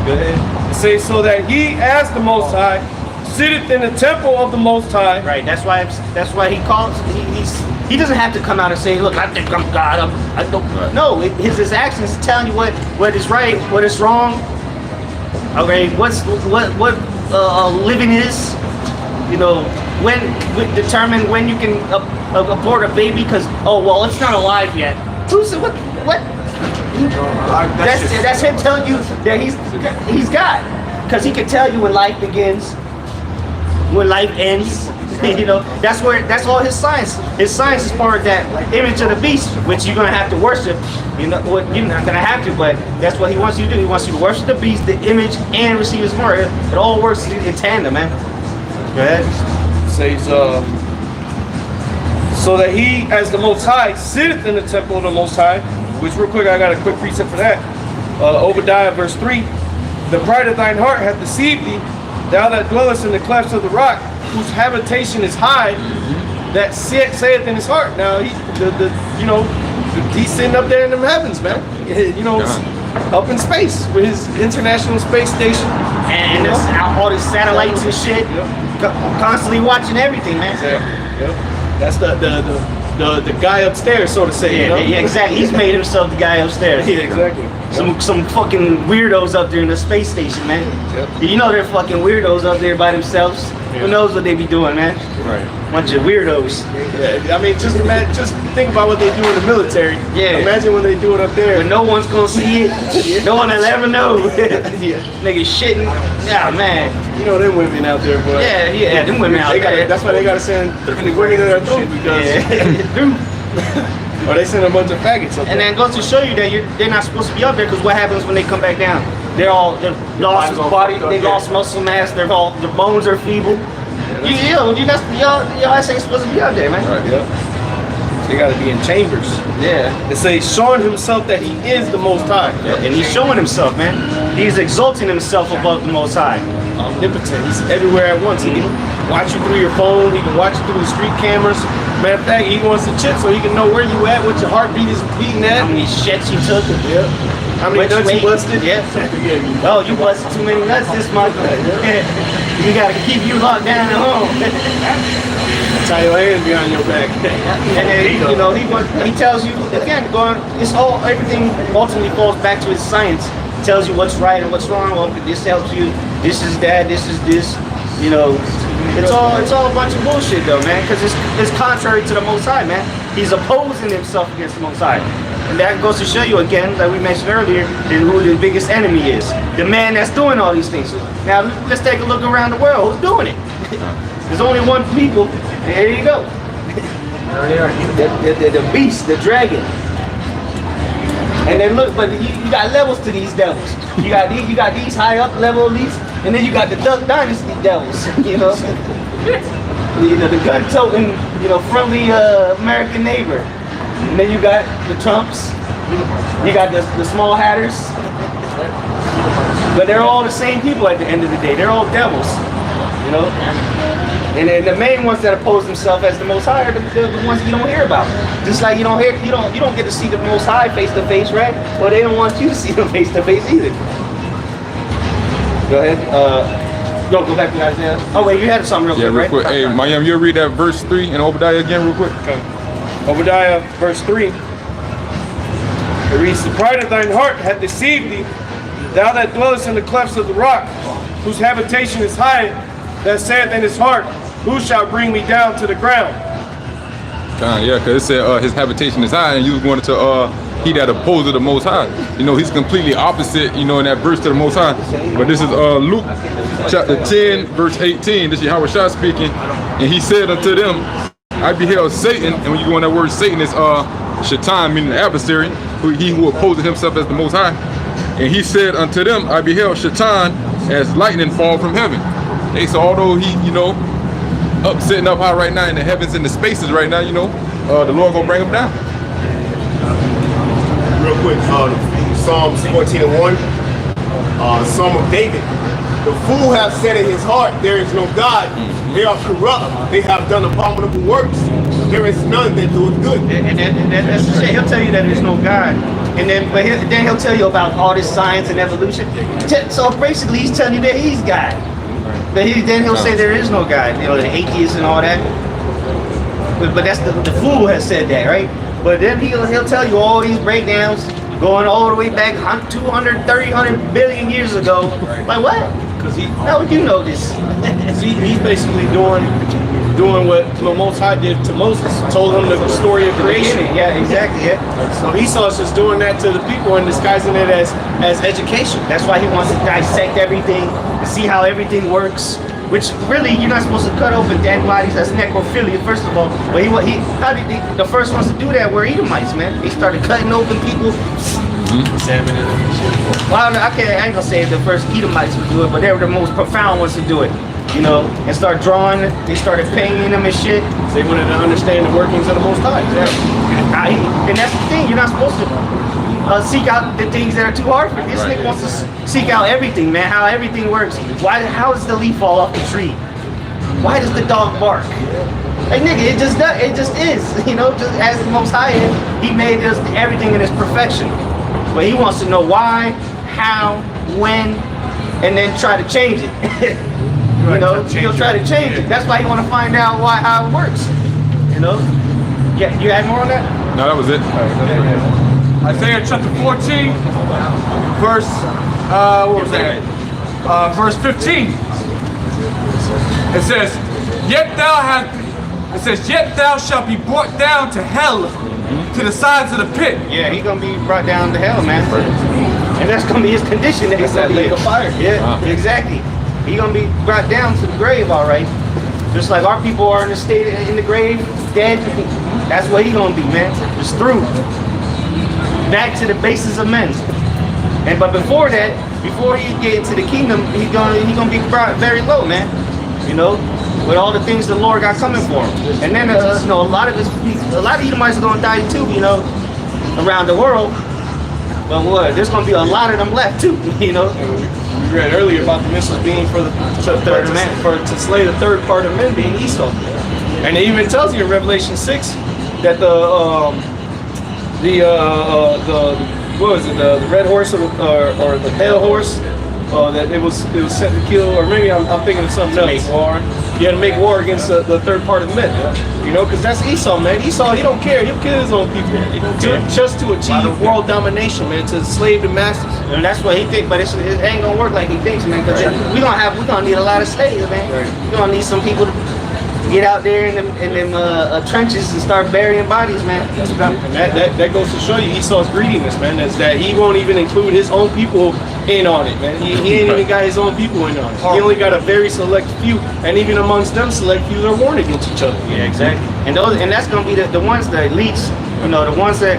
C: Go ahead. It says, so that he, as the Most High, sitteth in the temple of the Most High.
B: Right. That's why he calls. He doesn't have to come out and say, "Look, I think I'm God." I don't. No, his actions telling you what is right, what is wrong. Okay, what living is. You know, determine when you can abort a baby because it's not alive yet. Who said what? That's him telling you that he's God, because he can tell you when life begins, when life ends. You know, that's all his science. His science is part of that image of the beast, which you're gonna have to worship. You know, you're not gonna have to, but that's what he wants you to do. He wants you to worship the beast, the image, and receive his mark. It all works in tandem, man. Go ahead.
C: It says, so that he, as the Most High, sitteth in the temple of the Most High. Which, real quick, I got a quick precept for that. Obadiah, verse 3. The pride of thine heart hath deceived thee, thou that dwellest in the clefts of the rock, whose habitation is high, that saith in his heart. Now, he's sitting up there in the heavens, man. You know, up in space with his International Space Station.
B: And all these satellites and shit. Constantly watching everything, man.
C: Exactly. Yep. That's the guy upstairs, so to say.
B: Yeah, you know? Yeah, exactly. He's made himself the guy upstairs.
C: Yeah, exactly.
B: Some fucking weirdos up there in the space station, man. Yep. You know they're fucking weirdos up there by themselves. Who knows what they be doing, man?
C: Right.
B: Bunch of weirdos.
C: Yeah, I mean, just imagine, just think about what they do in the military.
B: Yeah.
C: Imagine when they do it up there.
B: But no one's gonna see it. No one will ever know. Nigga shitting. Yeah, man.
C: You know them women out there, boy.
B: Yeah, them women out
C: They gotta,
B: there.
C: that's why they gotta send the women to their throat because, or they send a bunch of faggots up there.
B: And then it goes to show you that they're not supposed to be up there because what happens when they come back down? They're lost body, they lost muscle mass, their bones are feeble. Y'all ain't supposed to be out there, man.
C: Right, yeah. They gotta be in chambers.
B: Yeah.
C: It says showing himself that he is the Most High.
B: Yeah, and he's showing himself, man. He's exalting himself above the Most High.
C: Omnipotent. He's everywhere at once. He can watch you through your phone. He can watch you through the street cameras. Matter of fact, he wants to check so he can know where you at, what your heartbeat is beating at.
B: How many shits you took?
C: Yeah. How many
B: Which
C: nuts
B: way?
C: you busted?
B: Yeah. Oh, you busted too many nuts this month. We gotta keep you locked down at home.
C: Tie your hands behind your back.
B: And then he tells you again, everything ultimately falls back to his science. He tells you what's right and what's wrong. Well, this helps you. This is that. This is this. You know, it's all a bunch of bullshit though, man. Because it's contrary to the Most High, man. He's opposing himself against the Most High. And that goes to show you again, like we mentioned earlier, who the biggest enemy is. The man that's doing all these things. Now let's take a look around the world. Who's doing it? There's only one people. And here you go. The beast, the dragon. And then look, but you got levels to these devils. You got these high up level elites, and then you got the Duck Dynasty devils. You know, the gun-toting, friendly American neighbor. And then you got the Trumps. You got the small hatters. But they're all the same people at the end of the day. They're all devils. You know. And then the main ones that oppose themselves as the Most High are the ones you don't hear about. Just like you don't get to see the Most High face to face, right? Well, they don't want you to see them face to face either. Go ahead. Go back to Isaiah. Oh wait, you had something real quick,
F: quick.
B: right?
F: Hey, Mayim, you'll read that verse 3 in Obadiah again real quick?
C: Okay. Obadiah, verse 3. It reads, "The pride of thine heart hath deceived thee, thou that dwellest in the clefts of the rock, whose habitation is high, that saith in his heart, who shall bring me down to the ground?"
F: Yeah, because it said his habitation is high, and you was going to he that opposes the Most High. He's completely opposite, in that verse to the Most High. But this is Luke chapter 10, verse 18. This is Yahweh Shah speaking. And he said unto them, I beheld Satan, and when you go on that word Satan, is Shaitan, meaning the adversary, he who opposes himself as the Most High. And he said unto them, I beheld Shaitan as lightning fall from heaven. Hey, so although he, sitting up high right now in the heavens and the spaces right now, the Lord gonna bring him down.
G: Real quick, Psalms 14:1, Psalm of David. The fool hath said in his heart, there is no God. They are corrupt. They have done abominable works. There is none that doeth good.
B: And that's the shit. He'll tell you that there's no God. And then he'll tell you about all this science and evolution. So basically he's telling you that he's God. But then he'll say there is no God. The atheists and all that. But that's the fool has said that, right? But then he'll tell you all these breakdowns going all the way back 200, 300 billion years ago. Like what?
C: Because
B: how would you know this?
C: he's basically doing what the Most High did to Moses. Told him the story of creation.
B: Yeah, exactly. Yeah.
C: So Esau's just doing that to the people and disguising it as education.
B: That's why he wants to dissect everything, to see how everything works. Which really, you're not supposed to cut open dead bodies. That's necrophilia, first of all. But the first ones to do that were Edomites, man. They started cutting open people.
C: Examining them and shit.
B: Well, I ain't gonna say the first Edomites would do it, but they were the most profound ones to do it. And start drawing. They started painting them and shit.
C: They wanted to understand the workings of the Most High.
B: And that's the thing. You're not supposed to seek out the things that are too hard for you. This nigga wants to seek out everything, man. How everything works. How does the leaf fall off the tree? Why does the dog bark? Like nigga, it just is. Just as the Most High is, he made us everything in its perfection. But he wants to know why, how, when, and then try to change it. He'll try to change it. That's why you want to find out how it works. Yeah, you had more on that?
F: No, that was it.
A: Isaiah chapter 14, verse, what was that? Verse 15. It says, yet thou shalt be brought down to hell, to the sides of the pit.
B: Yeah, he gonna be brought down to hell, man. And that's gonna be his condition. That he's gonna be in.
C: Fire.
B: Yeah, exactly. He gonna be brought down to the grave, all right. Just like our people are in the state in the grave, dead. That's what he gonna be, man. Just through. Back to the basis of men. But before that, before he get into the kingdom, he gonna be brought very low, man. You know, with all the things the Lord got coming for him. And then you know, a lot of Edomites are gonna die too, you know, around the world. But what? There's gonna be a lot of them left too, you know.
C: We read earlier about the missiles being for the third man, to slay the third part of men being Esau. And it even tells you in Revelation 6 that the red horse or the pale horse, that it was sent to kill, or maybe I'm thinking of something else.
B: Make war.
C: Yeah, to make war against the third part of men. You know, because that's Esau, man. Esau, he don't care. He'll kill his own people just to achieve world domination, man, to slave the masses.
B: And that's what he thinks, but it ain't gonna work like he thinks, man. Because we gonna need a lot of slaves, man. We gonna need some people to get out there in them trenches and start burying bodies, man.
C: And that goes to show you Esau's greediness, man. Is that he won't even include his own people in on it, man. He ain't even got his own people in on it. He only got a very select few, and even amongst them select few, they're warned against each other.
B: Yeah, exactly. And that's gonna be the ones, the elites, you know, the ones that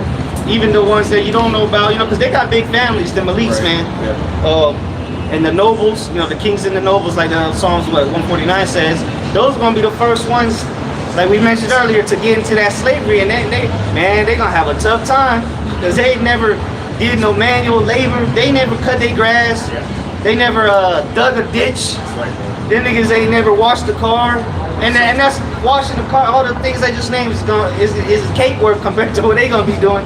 B: you don't know about, you know, because they got big families, them elites, man.
C: Yeah.
B: And the nobles, you know, the kings and the nobles, like Psalms 149 says, those are gonna be the first ones, like we mentioned earlier, to get into that slavery, and they gonna have a tough time because they never did no manual labor. They never cut their grass. They never dug a ditch. Them niggas ain't never washed the car, and that's washing the car. All the things I just named is cake work compared to what they gonna be doing.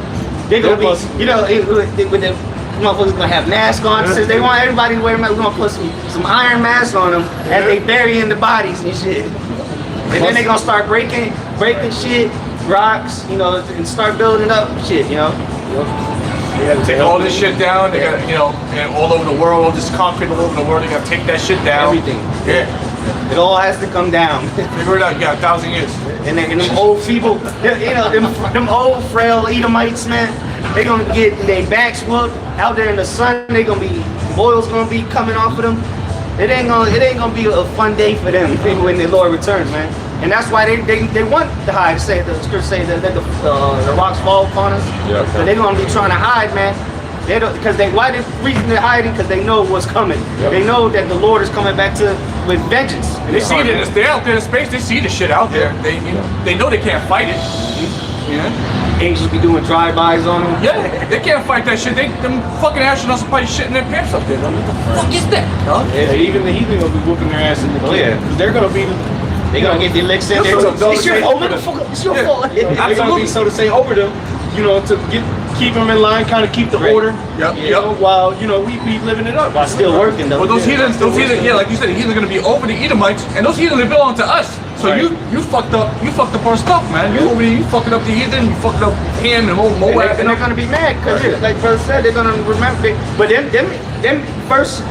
B: They gonna be, you know, with the motherfuckers gonna have masks on. Since they want everybody to wear masks, we're gonna put some iron masks on them as they burying the bodies and shit. And then they gonna start breaking shit, rocks, you know, and start building up shit, you know.
A: They gotta take all this shit down. They gotta, you know, and all over the world, all this concrete all over the world, they gotta take that shit down.
B: Everything.
A: Yeah.
B: It all has to come down.
A: Figure it out. You got 1,000 years.
B: And them old feeble, you know, them old frail Edomites, man, they gonna get their backs whooped out there in the sun. They gonna be, oil's gonna be coming off of them. It ain't gonna be a fun day for them when the Lord returns, man. And that's why they want to hide. Say the scripture say that the rocks fall upon us.
F: Yeah.
B: So they're gonna be trying to hide, man. They don't, because why the reason they're hiding? Because they know what's coming.
F: Yep.
B: They know that the Lord is coming back with vengeance.
A: And they see it. They're out there in space. They see the shit out there. They know they can't fight it. Yeah.
B: Angels be doing drive-bys on them.
A: Yeah. They can't fight that shit. Them fucking astronauts are probably shitting their pants up there. What the fuck is that? Huh?
C: Yeah, even the heathen gonna be whooping their ass in the
B: yeah.
C: They're gonna be.
B: They gonna get the licks in there. It's your fault, motherfucker. It's your fault.
C: They're gonna be, so to say, over them, you know, to keep them in line, kind of keep the order.
A: Yep.
C: You know, while you know we living it up.
B: While still working though.
A: Well, those heathens, yeah, like you said, the heathens are gonna be over the Edomites, and those heathens belong to us. So
C: Right.
A: you fucked up our stuff, man. You over there, you fucking up the heathen, you fucked up him and old Moab.
B: And they're gonna be mad because, like Brother said, they're gonna remember. But them first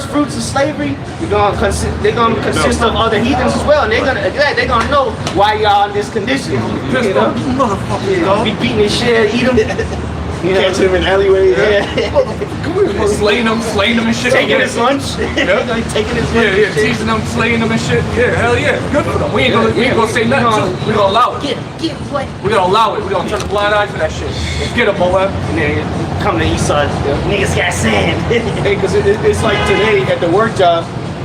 B: fruits of slavery, they're gonna consist of other heathens as well, and they're gonna know why y'all in this condition.
A: Pissed
B: You know,
A: off, motherfuckers,
B: yeah,
A: dog.
B: be beating his shit, eat them. You know,
C: Catch them in alleyways.
A: Slaying them and shit.
B: taking his lunch. Taking his lunch.
A: Yeah, teasing them, slaying them and shit. Yeah, hell yeah, good for them. We ain't gonna say nothing. We gonna allow it.
B: Get what?
A: We gonna allow it. We gonna turn a blind eye to that shit. Let's get them, Moab.
B: And then come to the east side. Niggas got sand.
C: Hey, because it's like today at the work job,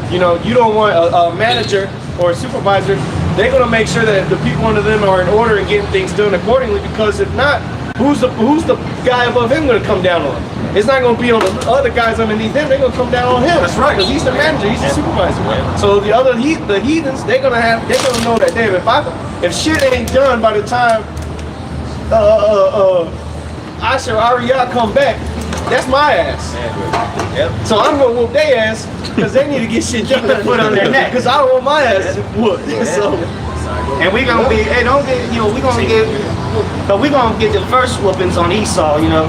C: you know, you don't want a manager or a supervisor. They're gonna make sure that the people under them are in order and getting things done accordingly. Because if not, who's the guy above him gonna come down on? It's not gonna be on the other guys underneath him. They're gonna come down on him.
A: That's right.
C: Because he's the manager. He's the supervisor. So the other the heathens, they're gonna know that damn, if shit ain't done by the time Asher Ariyah come back, that's my ass.
B: Yep.
C: So I'm gonna whoop their ass because they need to get shit done.
B: Put on their neck.
C: Because I don't want my ass whooped. So.
B: And we gonna be, hey, don't get, you know, we gonna get the first whoopings on Esau, you know.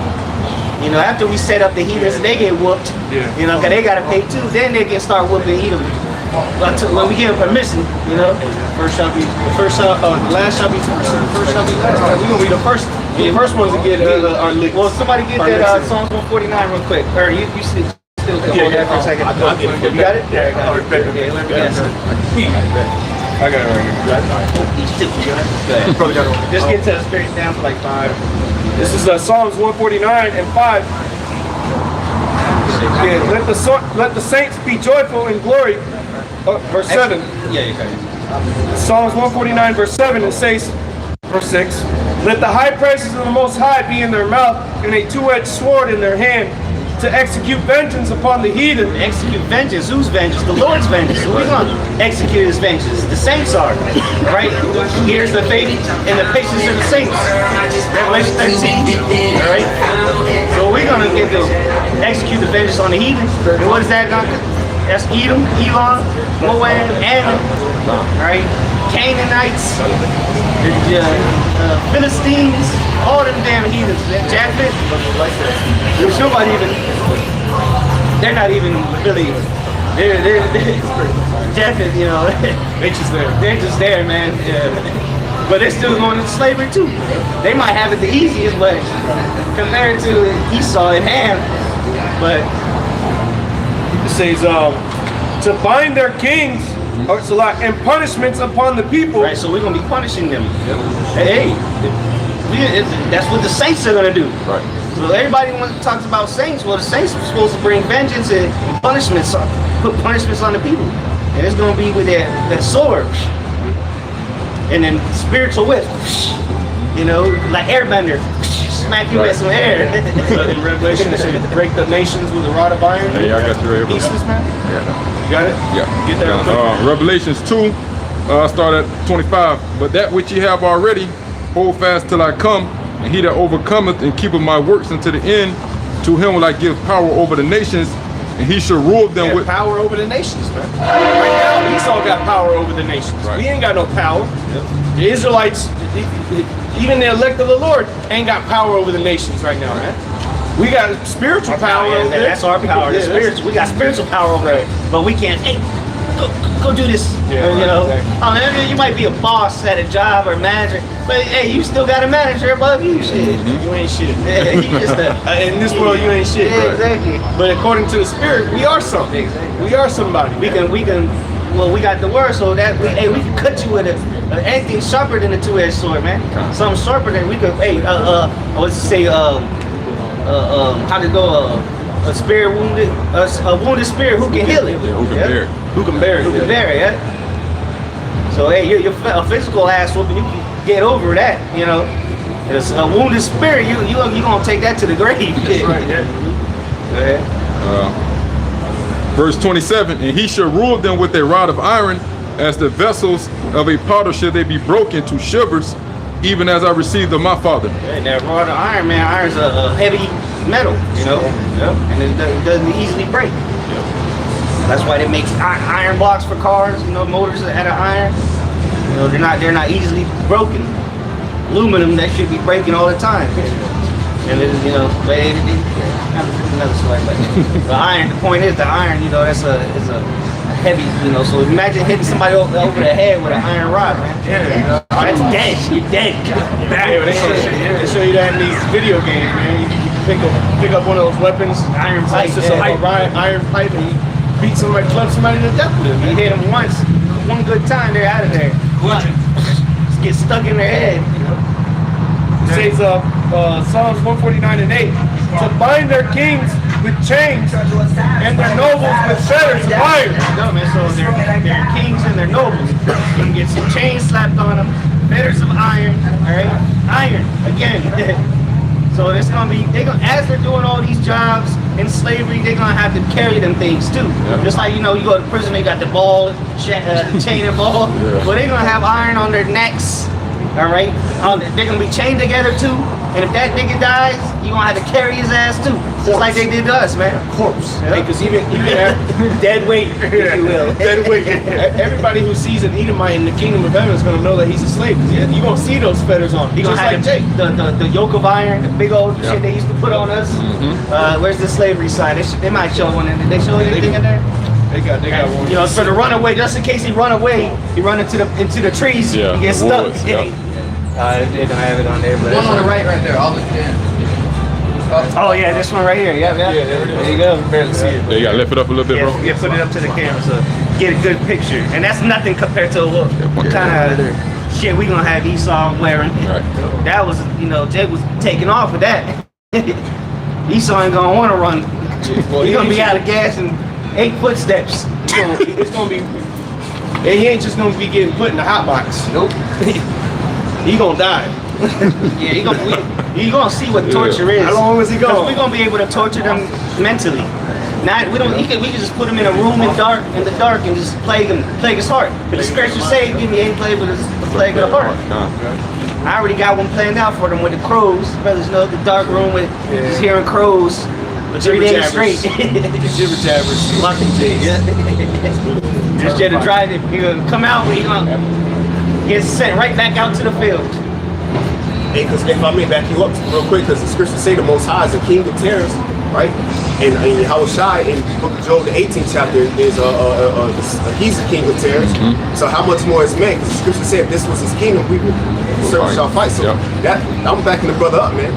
B: You know, after we set up the heathens, they get whooped.
A: Yeah.
B: You know, cause they gotta pay too. Then they can start whooping Edom. when we give permission, you know.
C: First shall be last shall be first, and first shall be last. We're gonna be the first ones to get our licks.
B: Well, somebody get that Psalms 149 real quick. Or you still hold that for a second.
G: I'll get it.
B: You got it? Yeah, I got it. Okay, let me guess.
C: I got it right here.
B: Just get to the spirit down for like 5.
C: This is Psalms 149 and 5. Yeah, let the saints be joyful in glory. Verse 7.
B: Yeah, you got it.
C: Psalms 149 verse 7, it says, verse 6, let the high praises of the Most High be in their mouth and a two-edged sword in their hand to execute vengeance upon the heathen.
B: Execute vengeance. Whose vengeance? The Lord's vengeance. So we're going to execute his vengeance. The saints are. Right? Here's the faith and the patience of the saints. Revelation 13. Alright? So we're going to get to execute the vengeance on the heathen. And what is that going to do? That's Edom, Elon, Moab, Ammon, right? Canaanites, Philistines, all them damn heathens. Japheth, there's nobody even. They're not even really. They're Japheth, you know.
C: They just there.
B: They're just there, man. Yeah. But they're still going into slavery too. They might have it the easiest, but compared to Esau and Ham, but.
C: It says, to bind their kings and punishments upon the people.
B: Right, so we're going to be punishing them. Hey, that's what the saints are going to do.
F: Right.
B: So everybody talks about saints. Well, the saints are supposed to bring vengeance and punishments, put punishments on the people. And it's going to be with that sword. And then spiritual whip. You know, like airbender. Smack you with some air.
C: In Revelation, it says, break the nations with a rod of iron.
F: Yeah, I got you right here.
C: Pieces, man.
F: Yeah.
C: You got it?
F: Yeah.
C: Get that real quick.
F: Revelations 2, start at 25. But that which ye have already, hold fast till I come, and he that overcometh and keepeth my works unto the end, to him will I give power over the nations, and he shall rule them with
C: power over the nations, man. Right now, Esau got power over the nations.
F: Right.
C: We ain't got no power. The Israelites, even the elect of the Lord, ain't got power over the nations right now, man. We got spiritual power over there.
B: That's our power. The spiritual. We got spiritual power over there, but we can't. Hey, go do this.
C: Yeah,
B: you know.
C: exactly.
B: You might be a boss at a job or manager, but hey, you still got a manager above you. Shit.
C: You ain't shit.
B: Yeah, you just
C: in this world, you ain't shit.
B: Yeah, exactly.
C: But according to the Spirit, we are something.
B: Exactly.
C: We are somebody.
B: We can. Well, we got the word, so that we can cut you with anything sharper than a two-edged sword, man. Something sharper than we could. Hey, I would say, how to go? A spirit wounded, a wounded spirit. Who can heal it?
F: who can bear it.
C: Who can bear it?
B: Who can bear it? Yeah. So hey, your a physical ass whooping, you can get over that. You know, it's a wounded spirit. You gonna take that to the grave.
C: That's right. Yeah.
B: Go ahead.
F: Verse 27, and he shall rule them with a rod of iron, as the vessels of a potter shall they be broken to shivers, even as I received of my Father.
B: And that rod of iron, man, iron's a heavy metal, you know, and it doesn't easily break. That's why they make iron blocks for cars, you know, motors out of iron. You know, they're not easily broken. Aluminum, that should be breaking all the time. And it, you know, but another story. But the iron, the point is, the iron, you know, it's a heavy, you know. So imagine hitting somebody over the head with an iron rod, man.
C: Yeah.
B: That's dead. You're dead.
C: Yeah, they show you that in these video games, man. You pick up one of those weapons,
B: Iron pipe,
C: it's just a iron pipe, and you beat somebody, club somebody to death with it.
B: You hit them once, one good time, they're out of there. Just get stuck in their head. You know?
C: It says Psalms 149 and 8, to bind their kings with chains and their nobles with fetters of iron.
B: No, man, so they're kings and they're nobles. You can get some chains slapped on them, fetters of iron, all right? Iron, again. So it's gonna be, as they're doing all these jobs in slavery, they're gonna have to carry them things too.
F: Yeah.
B: Just like, you know, you go to prison, they got the ball, chain and ball.
F: Yeah.
B: Well, they're gonna have iron on their necks, all right? They're gonna be chained together too. And if that nigga dies, you gonna have to carry his ass too. Just like they did to us, man.
C: Corpse.
B: Yeah.
C: Because even dead weight, if you will. Dead weight. Everybody who sees an Edomite in the kingdom of heaven is gonna know that he's a slave. You're gonna see those fetters on.
B: You gonna have the yoke of iron, the big old shit they used to put on us. Where's the slavery sign? They might show one in there. They show anything in there?
C: They got one.
B: You know, for the runaway, just in case he run away, he run into the trees,
F: Yeah,
B: he gets
F: the
B: stuck.
F: woods, yeah.
B: They don't have it on there, but
H: One on the right there, all the
B: oh yeah, this one right here. Yeah. There you go.
C: Barely see it.
F: Yeah, you gotta lift it up a little bit, bro.
B: Yeah, put it up to the camera so get a good picture. And that's nothing compared to what kind of shit we gonna have Esau wearing.
F: Right.
B: That was, you know, Jake was taking off with that. Esau ain't gonna want to run.
C: Well,
B: He's gonna be out of gas in 8 footsteps.
C: It's gonna be. And he ain't just gonna be getting put in the hot box.
B: Nope.
C: He gonna die.
B: Yeah, he gonna see what torture is.
C: How long is he going?
B: We're gonna be able to torture them mentally. Not we don't. We can just put him in a room in the dark and just plague his heart. But the scripture say, "Give me ain't plague with the plague of the heart." I already got one planned out for them with the crows. Brothers know the dark room with just hearing crows for 3 days straight.
C: Jibber jabbers, mockingjay.
B: Just to drive it. He gonna come out, he gonna get sent right back out to the field.
G: Hey, because if I may back you up real quick, because the scriptures say the Most High is the King of terrors, right? And Yahushua in the book of Job, the 18th chapter, is he's the King of terrors. So how much more is man? Because the scripture said if this was his kingdom, we would serve shall fight. So that I'm backing the brother up, man.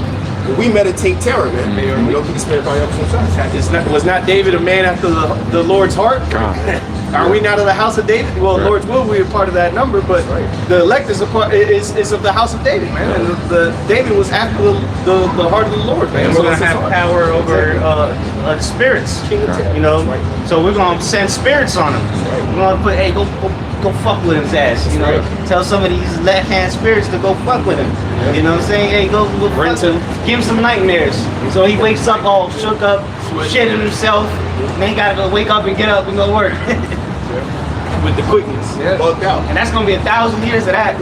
G: We meditate terror, man. You know, keep the spirit by
C: Was not David a man after the Lord's heart? Are we not of the house of David? Well, Lord's will, we are part of that number, but the elect is of the house of David, man. And David was after the heart of the Lord, man.
B: We're gonna have power over spirits, you know. So we're gonna send spirits on him. We're gonna put, hey, go fuck with his ass, you know. Tell some of these left-hand spirits to go fuck with him. You know what I'm saying? Hey, go fuck him. Give him some nightmares. So he wakes up all shook up, shitting himself. Then he gotta go wake up and get up and go work.
C: With the quickness.
G: bugged out.
B: And that's gonna be 1,000 years of that.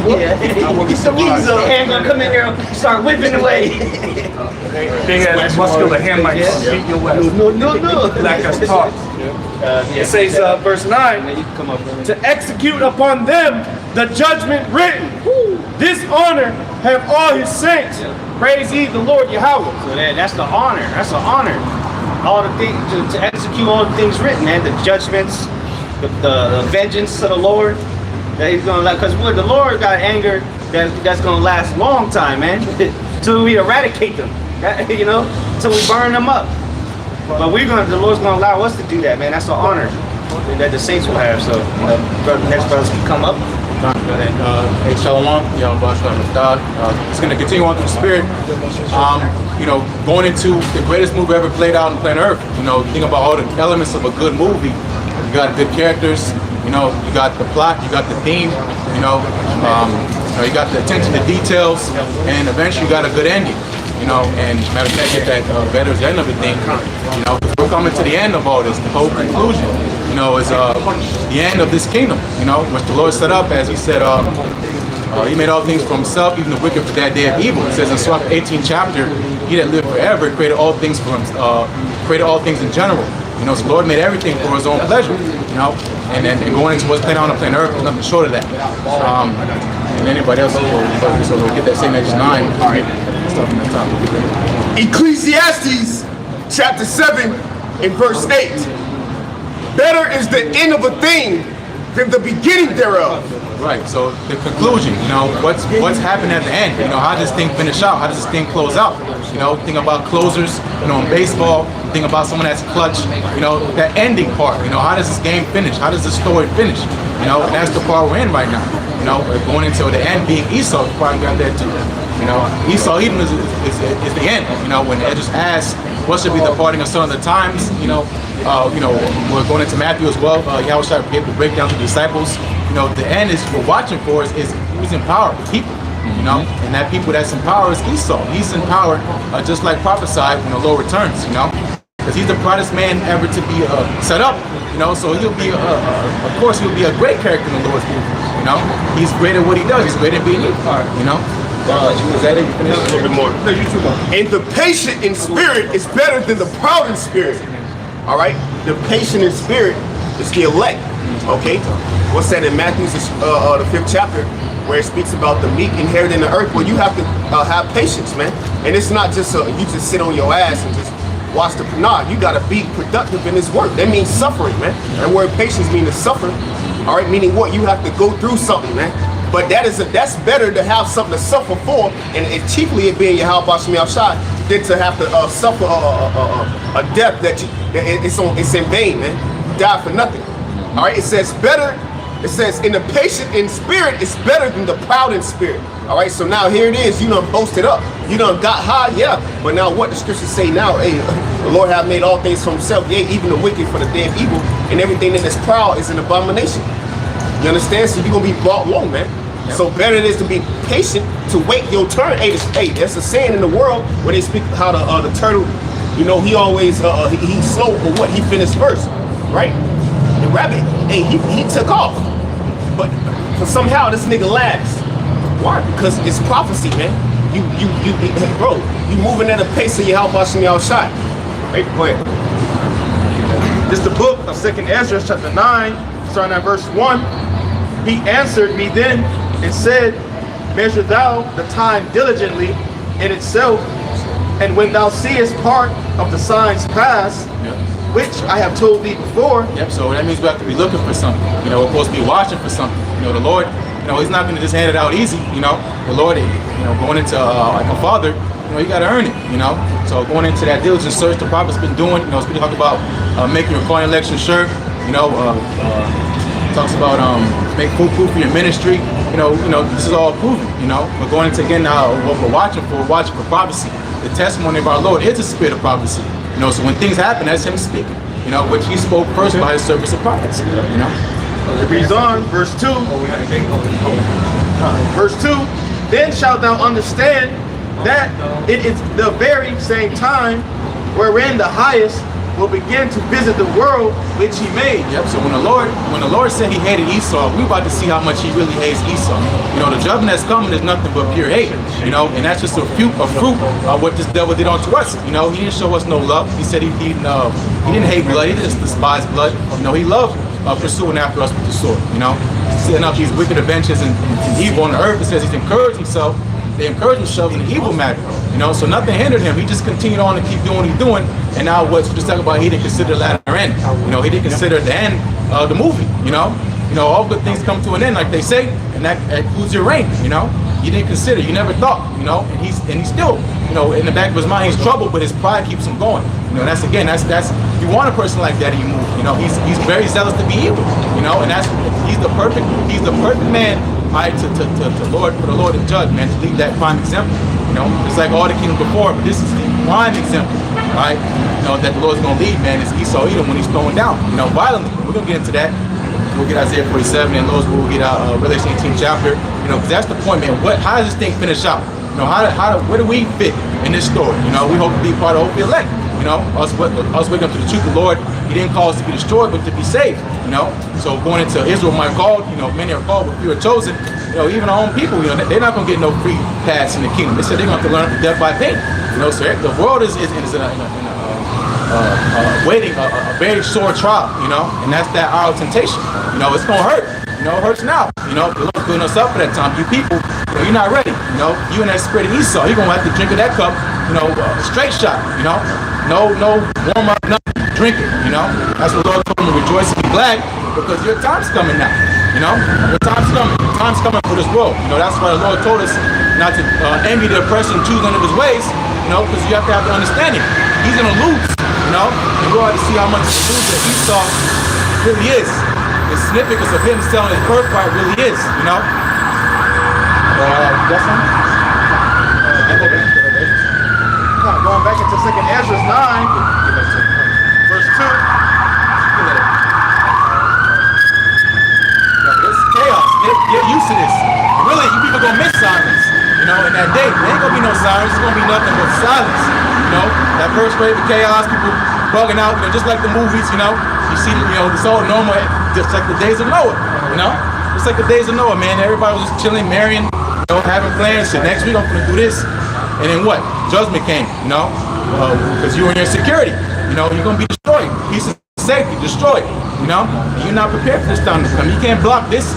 B: Yeah. And gonna come in there and start whipping away.
A: Big ass muscular Hamites beat your West.
B: No.
A: Like us taught.
C: It says, verse 9, to execute upon them the judgment written. This honor have all his saints. Praise ye the Lord Yahweh.
B: So that's the honor. That's the honor. All the things to execute all the things written, man. The judgments, the vengeance of the Lord. That he's gonna because the Lord got anger that's gonna last a long time, man. Till we eradicate them, you know, till we burn them up. But the Lord's gonna allow us to do that, man. That's the honor that the saints will have. So, next brothers can come up.
E: Hey, Shalom, it's going to continue on through the spirit. You know, going into the greatest movie ever played out on planet Earth. You know, think about all the elements of a good movie. You got good characters. You know, you got the plot. You got the theme. You know, you got the attention to details, and eventually you got a good ending. You know, and matter of fact, get that better at the end of the thing. You know, we're coming to the end of all this. The whole conclusion, you know, is the end of this kingdom. You know, which the Lord set up, as He said, He made all things for Himself, even the wicked for that day of evil. It says in Psalm 18th chapter, He that lived forever created all things for Him, created all things in general. You know, so the Lord made everything for His own pleasure. You know, and then going into what's playing on the planet Earth, there's nothing short of that. And anybody else, so we'll get that same next 9.
G: Ecclesiastes chapter 7 and verse 8. Better is the end of a thing than the beginning thereof.
E: Right, so the conclusion, you know, what's happened at the end, you know, how does this thing finish out, how does this thing close out, you know, think about closers, you know, in baseball, think about someone that's clutch, you know, that ending part, you know, how does this game finish, how does the story finish, you know, and that's the part we're in right now, you know, we're going into the end being Esau, you probably got that too, you know, Esau Edom is the end, you know, when Edris asks, what should be the parting of some of the times, you know, we're going into Matthew as well, Yahushua gave the breakdown to the disciples. You know, the end is we're watching for is who's in power, the people, you know, and that people that's in power is Esau. He's in power, just like prophesied when the Lord returns, you know, because he's the proudest man ever to be set up, you know, so he'll be, of course, he'll be a great character in the Lord's movie, you know, he's great at what he does, he's great at being you know. Was that it? Finish a little bit more.
G: And the patient in spirit is better than the proud in spirit. All right, the patient in spirit is the elect. Okay, what's that in Matthew, the 5th chapter, where it speaks about the meek inheriting the earth? Well, you have to have patience, man. And it's not just you just sit on your ass and just watch the, nah, you gotta be productive in this work. That means suffering, man. That word patience means to suffer. All right, meaning what? You have to go through something, man. But that's better to have something to suffer for, and chiefly it being your how about me outside, than to have to suffer a death it's in vain, man. You die for nothing. All right, it says better. It says in the patient in spirit, it's better than the proud in spirit. All right, so now here it is. You done boasted up. You done got high, yeah. But now what the scriptures say now? Hey, the Lord hath made all things for himself. Yea, even the wicked for the day of evil, and everything that is proud is an abomination. You understand? So you're gonna be brought low, man. Yep. So better it is to be patient, to wait your turn. Hey, there's a saying in the world where they speak how the turtle, you know, he always he's slow, but what? He finished first, right? The rabbit, hey, he took off, but somehow this nigga lasts. Why? Because it's prophecy, man. Bro, you moving at a pace of your help watching me outside. Right? Go ahead.
D: This is the book of 2nd Ezra, chapter 9, starting at verse 1. He answered me then and said, measure thou the time diligently in itself, and when thou seest part of the signs pass, which I have told thee before.
E: Yep, so that means we have to be looking for something. You know, we're supposed to be watching for something. You know, the Lord, you know, he's not going to just hand it out easy. You know, the Lord, you know, going into like a father, you know, you got to earn it, you know. So going into that diligent search the prophet's been doing, you know, it's been talking about making your calling election sure, you know, talks about make food proof for your ministry. You know, this is all proven, you know. We're going into again now what we're watching for prophecy. The testimony of our Lord is a spirit of prophecy. You know, so when things happen, that's him speaking. You know, which he spoke first by his service of prophets. You know.
D: It reads on, verse 2. Verse 2. Then shalt thou understand that it is the very same time wherein the highest will begin to visit the world which he made.
E: Yep. So when the Lord said he hated Esau, we're about to see how much he really hates Esau. You know, the judgment that's coming is nothing but pure hate. You know, and that's just a fruit of what this devil did unto us. You know, he didn't show us no love. He said he didn't hate blood. He just despised blood. You know, he loved pursuing after us with the sword. You know, setting up these wicked inventions and evil on the earth. It says he's encouraged himself. They encouraged themselves in the evil matter. You know, so nothing hindered him. He just continued on to keep doing what he's doing. And now what's just talking about, he didn't consider the latter end. You know, he didn't consider the end of the movie. You know, all good things come to an end, like they say, and that includes your reign. You know, you didn't consider, you never thought. You know, and he's still, you know, in the back of his mind, he's troubled, but his pride keeps him going. You know, that's you want a person like that in your move. You know, he's very zealous to be evil. You know, and he's the perfect man. Right, for the Lord to judge, man, to leave that prime example. You know, it's like all the kingdoms before, but this is the prime example, right? You know, that the Lord's gonna lead, man, is Esau Edom when he's thrown down, you know, violently. We're gonna get into that. We'll get Isaiah 47, and Lord's we'll get Revelation 18 chapter. You know, because that's the point, man. How does this thing finish out? You know, where do we fit in this story? You know, we hope to be part of the elect. You know, us waking up to the truth of the Lord. He didn't call us to be destroyed, but to be saved. You know, so going into Israel, my called. You know, many are called, but few are chosen. You know, even our own people. You know, they're not gonna get no free pass in the kingdom. They said they're gonna have to learn death by pain. You know, so the world is waiting a very sore trial. You know, and that's that our temptation. You know, it's gonna hurt. You know, it hurts now. You know, the Lord's building us up for that time. You people, you know, you're not ready. You know, you and that spirit of Esau, you're gonna have to drink of that cup. You know, straight shot. You know. No warm up, nothing. Drink it, you know. That's what the Lord told him to rejoice and be glad, because your time's coming now. You know, your time's coming. Your time's coming for this world. You know, that's why the Lord told us not to envy the oppressor and choose none of his ways. You know, because you have to have the understanding. He's gonna lose. You know, and we'll have to see how much of a loser Esau really is. The significance of him selling his birthright really is. You know. That's something.
D: Going back into 2nd Ezra 9, verse 2.
E: This is chaos. Get used to this. Really, you people gonna miss silence. You know, in that day, there ain't gonna be no silence. It's gonna be nothing but silence. You know, that first wave of chaos, people bugging out. You know, just like the movies. You know, you see, you know, it's all normal, just like the days of Noah. You know, just like the days of Noah, man. Everybody was just chilling, marrying, you know, having plans. So next week I'm gonna do this. And then what? Judgment came, you know, because you were in your security. You know, you're gonna be destroyed. Peace and safety destroyed. You know, you're not prepared for this time to come. You can't block this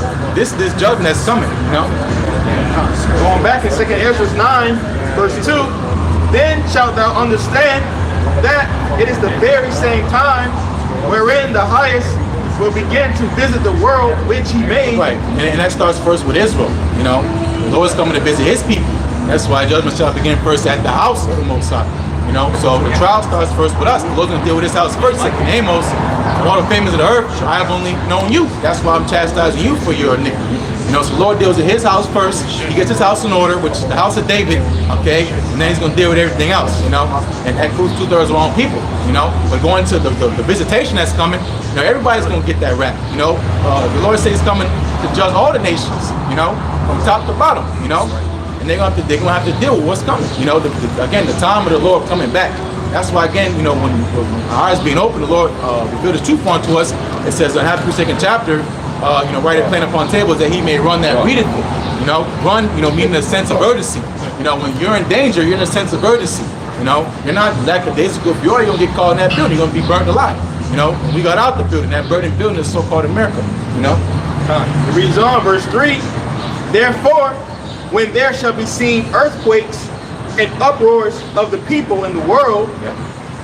E: judgment that's coming. You know.
D: Going back in 2nd Ezra 9, verse 2. Then shalt thou understand that it is the very same time wherein the highest will begin to visit the world which he made.
E: Right, and that starts first with Israel. You know, the Lord's coming to visit his people. That's why judgment shall begin first at the house of the Most High. You know, so the trial starts first with us. The Lord's gonna deal with his house first. Like in Amos, and all the famous of the earth, I have only known you. That's why I'm chastising you for your iniquity. You know, so the Lord deals with his house first. He gets his house in order, which is the house of David, okay? And then he's gonna deal with everything else, you know? And that includes 2/3 of the wrong people, you know? But going to the visitation that's coming, you know, everybody's gonna get that rap, you know? The Lord says he's coming to judge all the nations, you know? From top to bottom, you know? And they're gonna have to deal with what's coming, you know? Again, the time of the Lord coming back. That's why, again, you know, when our eyes being open, the Lord revealed his truth unto us. It says in Habakkuk 2nd chapter, you know, write it plain upon tables that he may run that readeth it. You know, run, you know, meaning a sense of urgency. You know, when you're in danger, you're in a sense of urgency. You know, you're not lackadaisical. If you're gonna get caught in that building, you're gonna be burnt alive. You know, when we got out the building, that burning building is so-called America. You know,
D: It reads on, verse 3. Therefore, when there shall be seen earthquakes and uproars of the people in the world,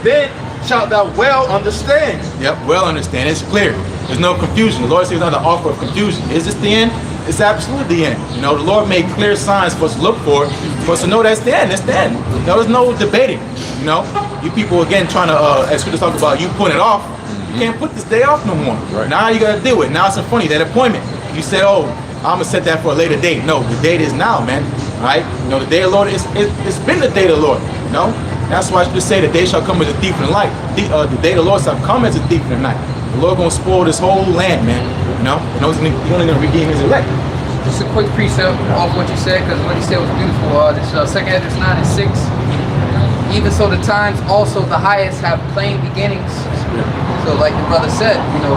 D: then shalt thou well understand.
E: Yep, well understand. It's clear. There's no confusion. The Lord says not the offer of confusion. Is this the end? It's absolutely the end. You know, the Lord made clear signs for us to look for us to know that's the end. It's the end. There was no debating. You know, you people again trying to, as Scripture talks about, you putting it off. You can't put this day off no more. Right. Now you got to deal with it. Now it's so funny that appointment. You said, oh, I'm gonna set that for a later date. No, the date is now, man. All right. You know, the day of the Lord it's been the day of the Lord. You know. That's why I should say the day shall come as a thief in the light. The day of the Lord shall come as a thief in the night. The Lord gonna spoil this whole land, man. You know, he's only gonna redeem his elect.
H: Just a quick precept off what you said, because what he said was beautiful. This 2nd Esdras 9 and 6. Even so, the times also the highest have plain beginnings. So, like the brother said, you know,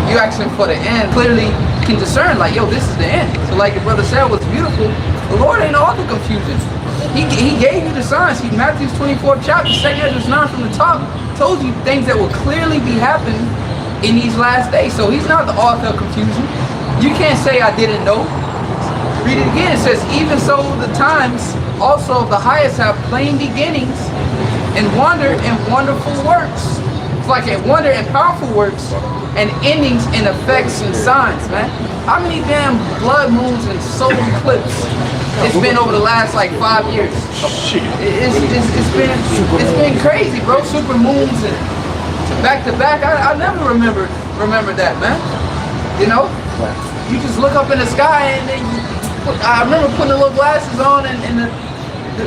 H: you asking for the end, clearly you can discern, like, yo, this is the end. So, like the brother said, what's beautiful, the Lord ain't all the confusion. He gave you the signs. Matthew's 24th chapter, 2nd Esdras 9 from the top, told you things that will clearly be happening in these last days. So he's not the author of confusion. You can't say I didn't know. Read it again. It says, even so the times also the highest have plain beginnings and wonder and wonderful works. It's like a wonder and powerful works and endings and effects and signs, man. How many damn blood moons and solar eclipses it's been over the last like 5 years? It's been crazy, bro. Super moons and back to back. I never remember that, man. You know, you just look up in the sky and then I remember putting the little glasses on and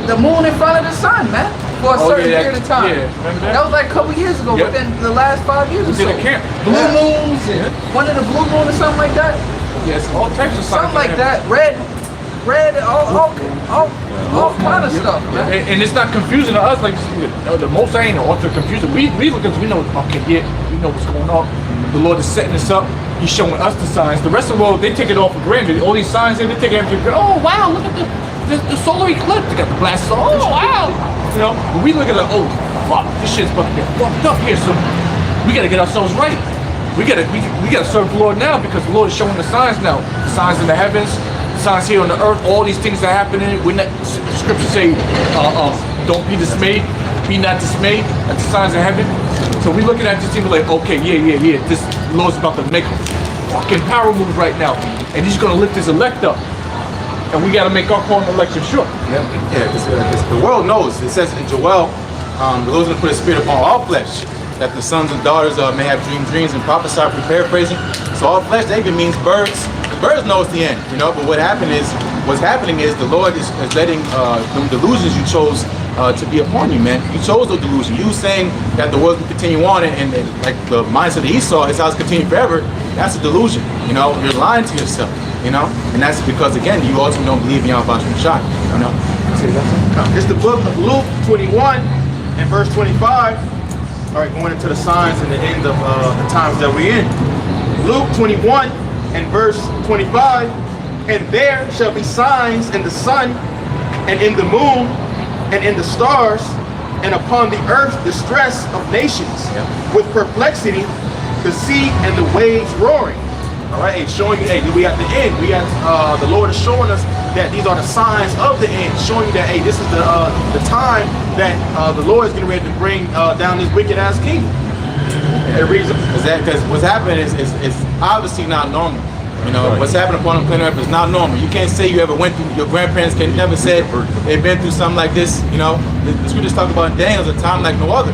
H: the moon in front of the sun, man, for a certain period of time.
A: Yeah,
H: that was like a couple years ago,
A: Yep.
H: within the last 5 years or so.
A: In the camp.
H: Blue moons, one of the blue moon or something like that.
A: Yes, all types of signs.
H: Something like that. Red, all kind of stuff, man.
A: And it's not confusing to us. Like the most ain't author confusion. We look at, we know, okay, yeah, we know what's going on. The Lord is setting us up. He's showing us the signs. The rest of the world, they take it all for granted. All these signs, they take it for granted. Oh wow, look at the solar eclipse. They got the glasses on. Oh wow, you know. When we look at it, oh fuck, this shit's about to get fucked up here. So we gotta get ourselves right. We gotta serve the Lord now, because the Lord is showing the signs now. The signs in the heavens, the signs here on the earth. All these things that are happening. When the scriptures say, don't be dismayed. Be not dismayed. That's the signs in heaven. So we looking at this thing like, okay, yeah. This Lord's about to make a fucking power move right now, and he's gonna lift his elect up, and we gotta make our call and election sure.
E: Yeah. The world knows. It says in Joel, the Lord's gonna put a spirit upon all flesh, that the sons and daughters may have dreams and prophesy. For paraphrasing. So all flesh, that even means birds. The birds know it's the end, you know. But what's happening is the Lord is letting them delusions you chose to be upon you, man. You chose the delusion. You saying that the world can continue on, and like the mindset of Esau, his house continue forever. That's a delusion. You know, you're lying to yourself. You know, and that's because again, you also don't believe in Yahweh Shai. You know.
D: It's the book of Luke 21 and verse 25. All right, going into the signs and the end of the times that we're in. Luke 21 and verse 25. And there shall be signs in the sun and in the moon and in the stars, and upon the earth distress of nations, with perplexity, the sea and the waves roaring. All right, it's showing you, hey, we at the end. We got the Lord is showing us that these are the signs of the end, showing you that, hey, this is the time that the Lord is getting ready to bring down this wicked ass kingdom.
E: The reason is that because what's happening is obviously not normal. You know, what's happening upon the planet Earth is not normal. You can't say you ever went through, your grandparents can never said they've been through something like this. You know, the scriptures talk about Daniel's a time like no other.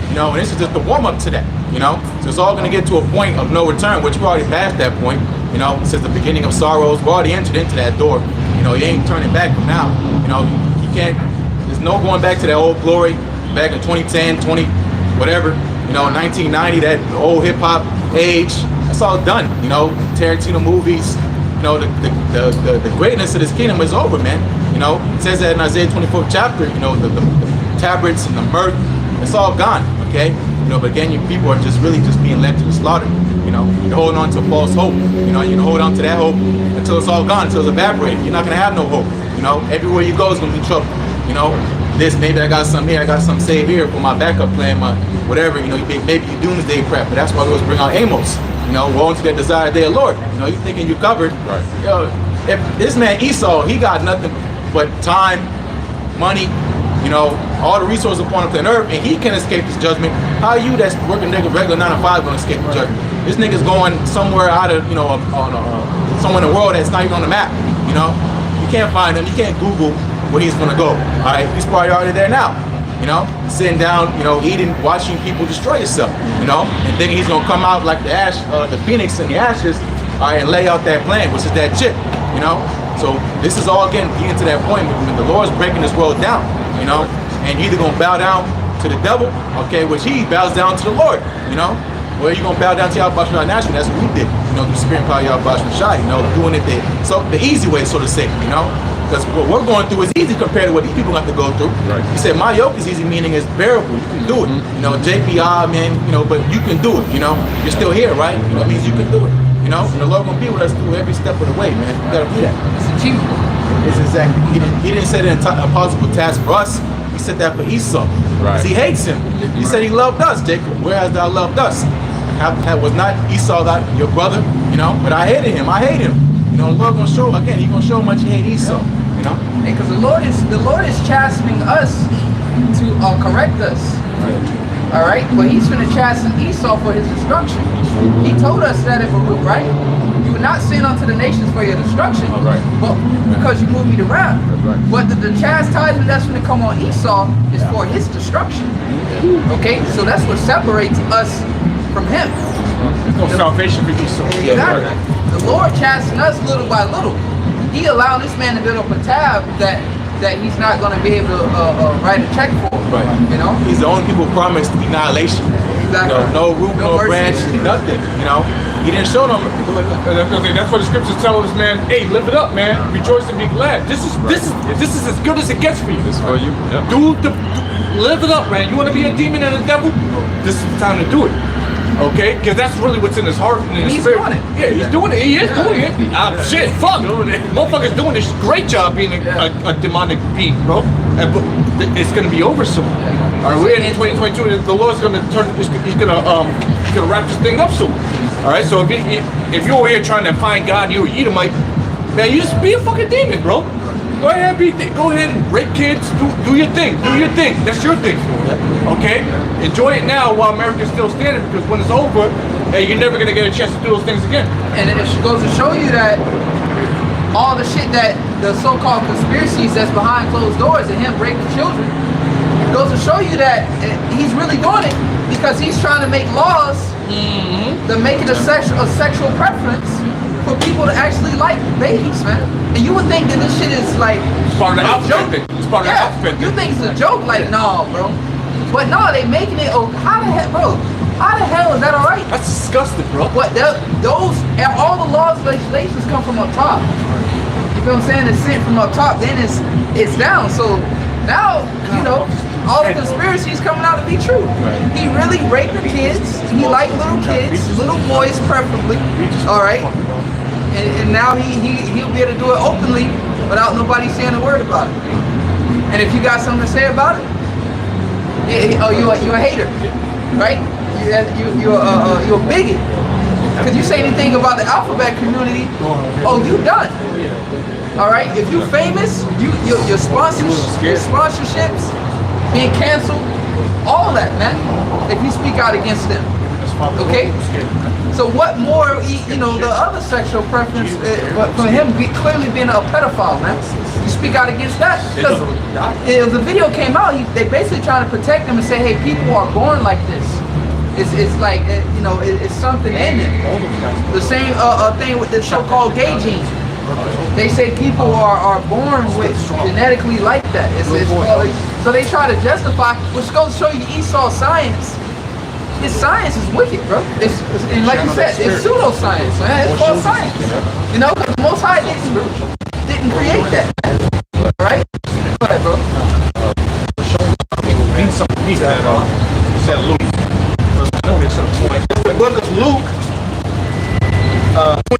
E: You know, and this is just the warm up to that. You know, so it's all going to get to a point of no return, which we already passed that point. You know, it says the beginning of sorrows. We already entered into that door. You know, you ain't turning back from now. You know, you can't. There's no going back to that old glory back in 2010, 20, whatever. You know, 1990, that old hip hop age. That's all done. You know, Tarantino movies. You know, the greatness of this kingdom is over, man. You know, it says that in Isaiah 24th chapter. You know, the tabrets and the myrrh, it's all gone. Okay. You know, but again, you people are just really just being led to the slaughter. You know, you're holding on to false hope. You know, you can hold on to that hope until it's all gone, until it's evaporated. You're not gonna have no hope. You know, everywhere you go is gonna be trouble. You know, this maybe I got some here, I got some saved here for my backup plan, my whatever. You know, maybe you doomsday prep, but that's why we always bring out Amos. You know, woe unto that desired day of Lord. You know, you thinking you covered. Right. Yo, if this man Esau, he got nothing but time, money. You know, all the resources upon the planet Earth, and he can escape this judgment. How you that's working nigga regular 9 to 5 gonna escape the judgment? This nigga's going somewhere out of, you know, somewhere in the world that's not even on the map. You know, you can't find him. You can't Google where he's gonna go. All right, he's probably already there now. You know, sitting down, you know, eating, watching people destroy yourself. You know, and thinking he's gonna come out like the phoenix in the ashes, all right, and lay out that plan, which is that chip. You know, so this is all getting to that point when the Lord's breaking this world down. You know, and you're either gonna bow down to the devil, okay, which he bows down to the Lord, you know, or you're gonna bow down to Yahweh Shai naturally. That's what we did, you know, through the spirit power Yahweh Shai, you know, doing it the easy way, so to say, you know, because what we're going through is easy compared to what these people have to go through. Right. He said, my yoke is easy, meaning it's bearable. You can do it. You know, JPR, man, you know, but you can do it. You know, you're still here, right? You know, it means you can do it. You know, and the Lord gonna be with us through every step of the way, man. You gotta do that.
H: It's achievable.
E: It's exactly. He didn't say an impossible task for us. He said that for Esau. Right. He hates him. He said he loved us, Jacob. Where hast thou loved us? Was not Esau your brother? You know, but I hated him. I hate him. You know, the Lord gonna show again. He gonna show how much he hate Esau. You know,
H: because the Lord is chastening us to correct us. Right. All right, but he's going to chasten Esau for his destruction. He told us that in Baruch, right? You will not sin unto the nations for your destruction, but because you moved me to wrath. But the chastisement that's going to come on Esau is for his destruction. Okay, so that's what separates us from him.
A: There's no salvation for Esau.
H: Exactly. The Lord chastened us little by little. He allowed this man to build up a tab that he's not going to be able to write a check for.
E: Right.
H: You know?
E: He's the only people promised annihilation.
H: Exactly.
E: No root, no branch, nothing. You know? He didn't show them.
A: Okay, that's what the scriptures tell us, man. Hey, live it up, man. Rejoice and be glad. This is as good as it gets for you.
F: This for you. Yep.
A: Live it up, man. You want to be a demon and a devil? This is the time to do it. Okay, because that's really what's in his heart and in his spirit.
H: Doing it.
A: Yeah, he's doing it. He is doing it. Shit, fuck. Motherfucker's doing this great job being a demonic being, bro. But it's gonna be over soon. All right, we're in 2022. The Lord's gonna turn. He's gonna wrap this thing up soon. All right, so if you're over here trying to find God, and you're an Edomite, man, you just be a fucking demon, bro. Go ahead, go ahead and rape kids. Do your thing. Do your thing. That's your thing. Okay? Enjoy it now while America's still standing, because when it's over, hey, you're never gonna get a chance to do those things again.
H: And it goes to show you that all the shit that the so-called conspiracies that's behind closed doors and him raping children, goes to show you that he's really doing it because he's trying to make laws that make it a sexual preference for people to actually like babies, man. And you would think that this shit is like
A: it's part of the alphabet. It's part of the alphabet.
H: You think it's a joke, like no, bro. But no, they making it. Oh, how the hell, bro? How the hell is that all right?
A: That's disgusting, bro.
H: What those and all the laws, legislations come from up top. You feel what I'm saying? It's sent from up top, then it's down. So now you know all the conspiracies coming out to be true. He really raped the kids. He liked little kids, little boys preferably. All right. And now he'll be able to do it openly without nobody saying a word about it. And if you got something to say about it, you're a hater, right? You're a bigot. Could you say anything about the alphabet community? Oh, you done. All right. If you famous, your sponsorships being canceled, all that, man. If you speak out against them, okay. So what more? You know, the other sexual preference, but for him clearly being a pedophile, man. You speak out against that because the video came out. They basically trying to protect him and say, hey, people are born like this. It's like you know, it's something in it. The same thing with the so-called gay gene. They say people are born with genetically like that. So they try to justify, which goes to show you Esau's science. His science is wicked, bro. And like you said, it's pseudoscience, man. It's false science. You know, because the Most High didn't create that, right? Go ahead, bro.
D: The book of Luke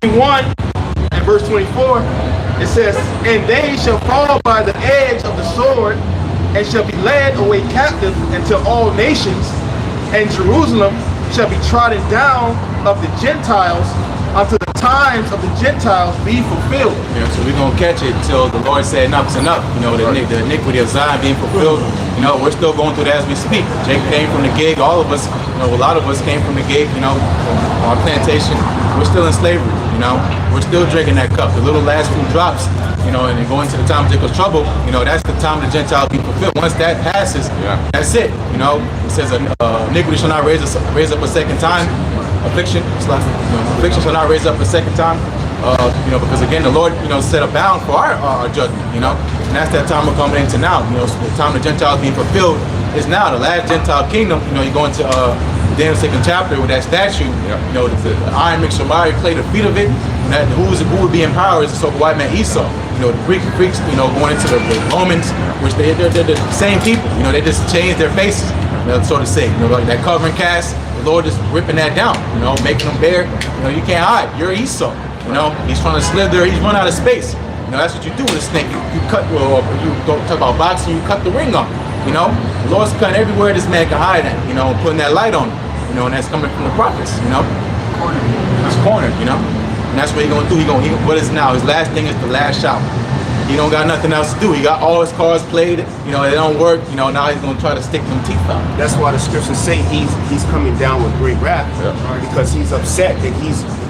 D: 21 and verse 24, it says, and they shall fall by the edge of the sword and shall be led away captive into all nations, and Jerusalem shall be trodden down of the Gentiles until the times of the Gentiles be fulfilled.
E: Yeah, so we're going to catch it until the Lord said enough's enough. You know, the iniquity of Zion being fulfilled. You know, we're still going through that as we speak. Jake came from the gig. All of us, you know, a lot of us came from the gig, you know, on plantation. We're still in slavery, you know. We're still drinking that cup. The little last few drops, you know, and then going to the time of Jacob's trouble, you know, that's the time the Gentiles be fulfilled. Once that passes, that's it, you know. It says iniquity shall not raise up a second time. Affliction shall not raise up a second time. You know, because again, the Lord, you know, set a bound for our judgment, you know, and that's that time we're coming into now. You know, so the time the Gentiles being fulfilled is now. The last Gentile kingdom, you know, you go into Daniel 2nd chapter with that statue, you know, the iron mixture fire clay, the feet of it, and that who would be in power is the so-called white man Esau. You know, the Greeks, you know, going into the Romans, which they're the same people. You know, they just changed their faces, you know, so to say. You know, like that covering cast, the Lord is ripping that down. You know, making them bare. You know, you can't hide. You're Esau. You know, he's trying to slither. He's run out of space. You know, that's what you do with a snake. You cut. Well, you don't talk about boxing. You cut the ring off. You know, the Lord's cutting everywhere this man can hide at. You know, putting that light on him. You know, and that's coming from the prophets. You know, he's cornered. You know, and that's what he's gonna do. What is now? His last thing is the last shout. He don't got nothing else to do. He got all his cards played. You know, they don't work. You know, now he's gonna try to stick them teeth out.
G: That's why the scriptures say he's coming down with great wrath, because he's upset that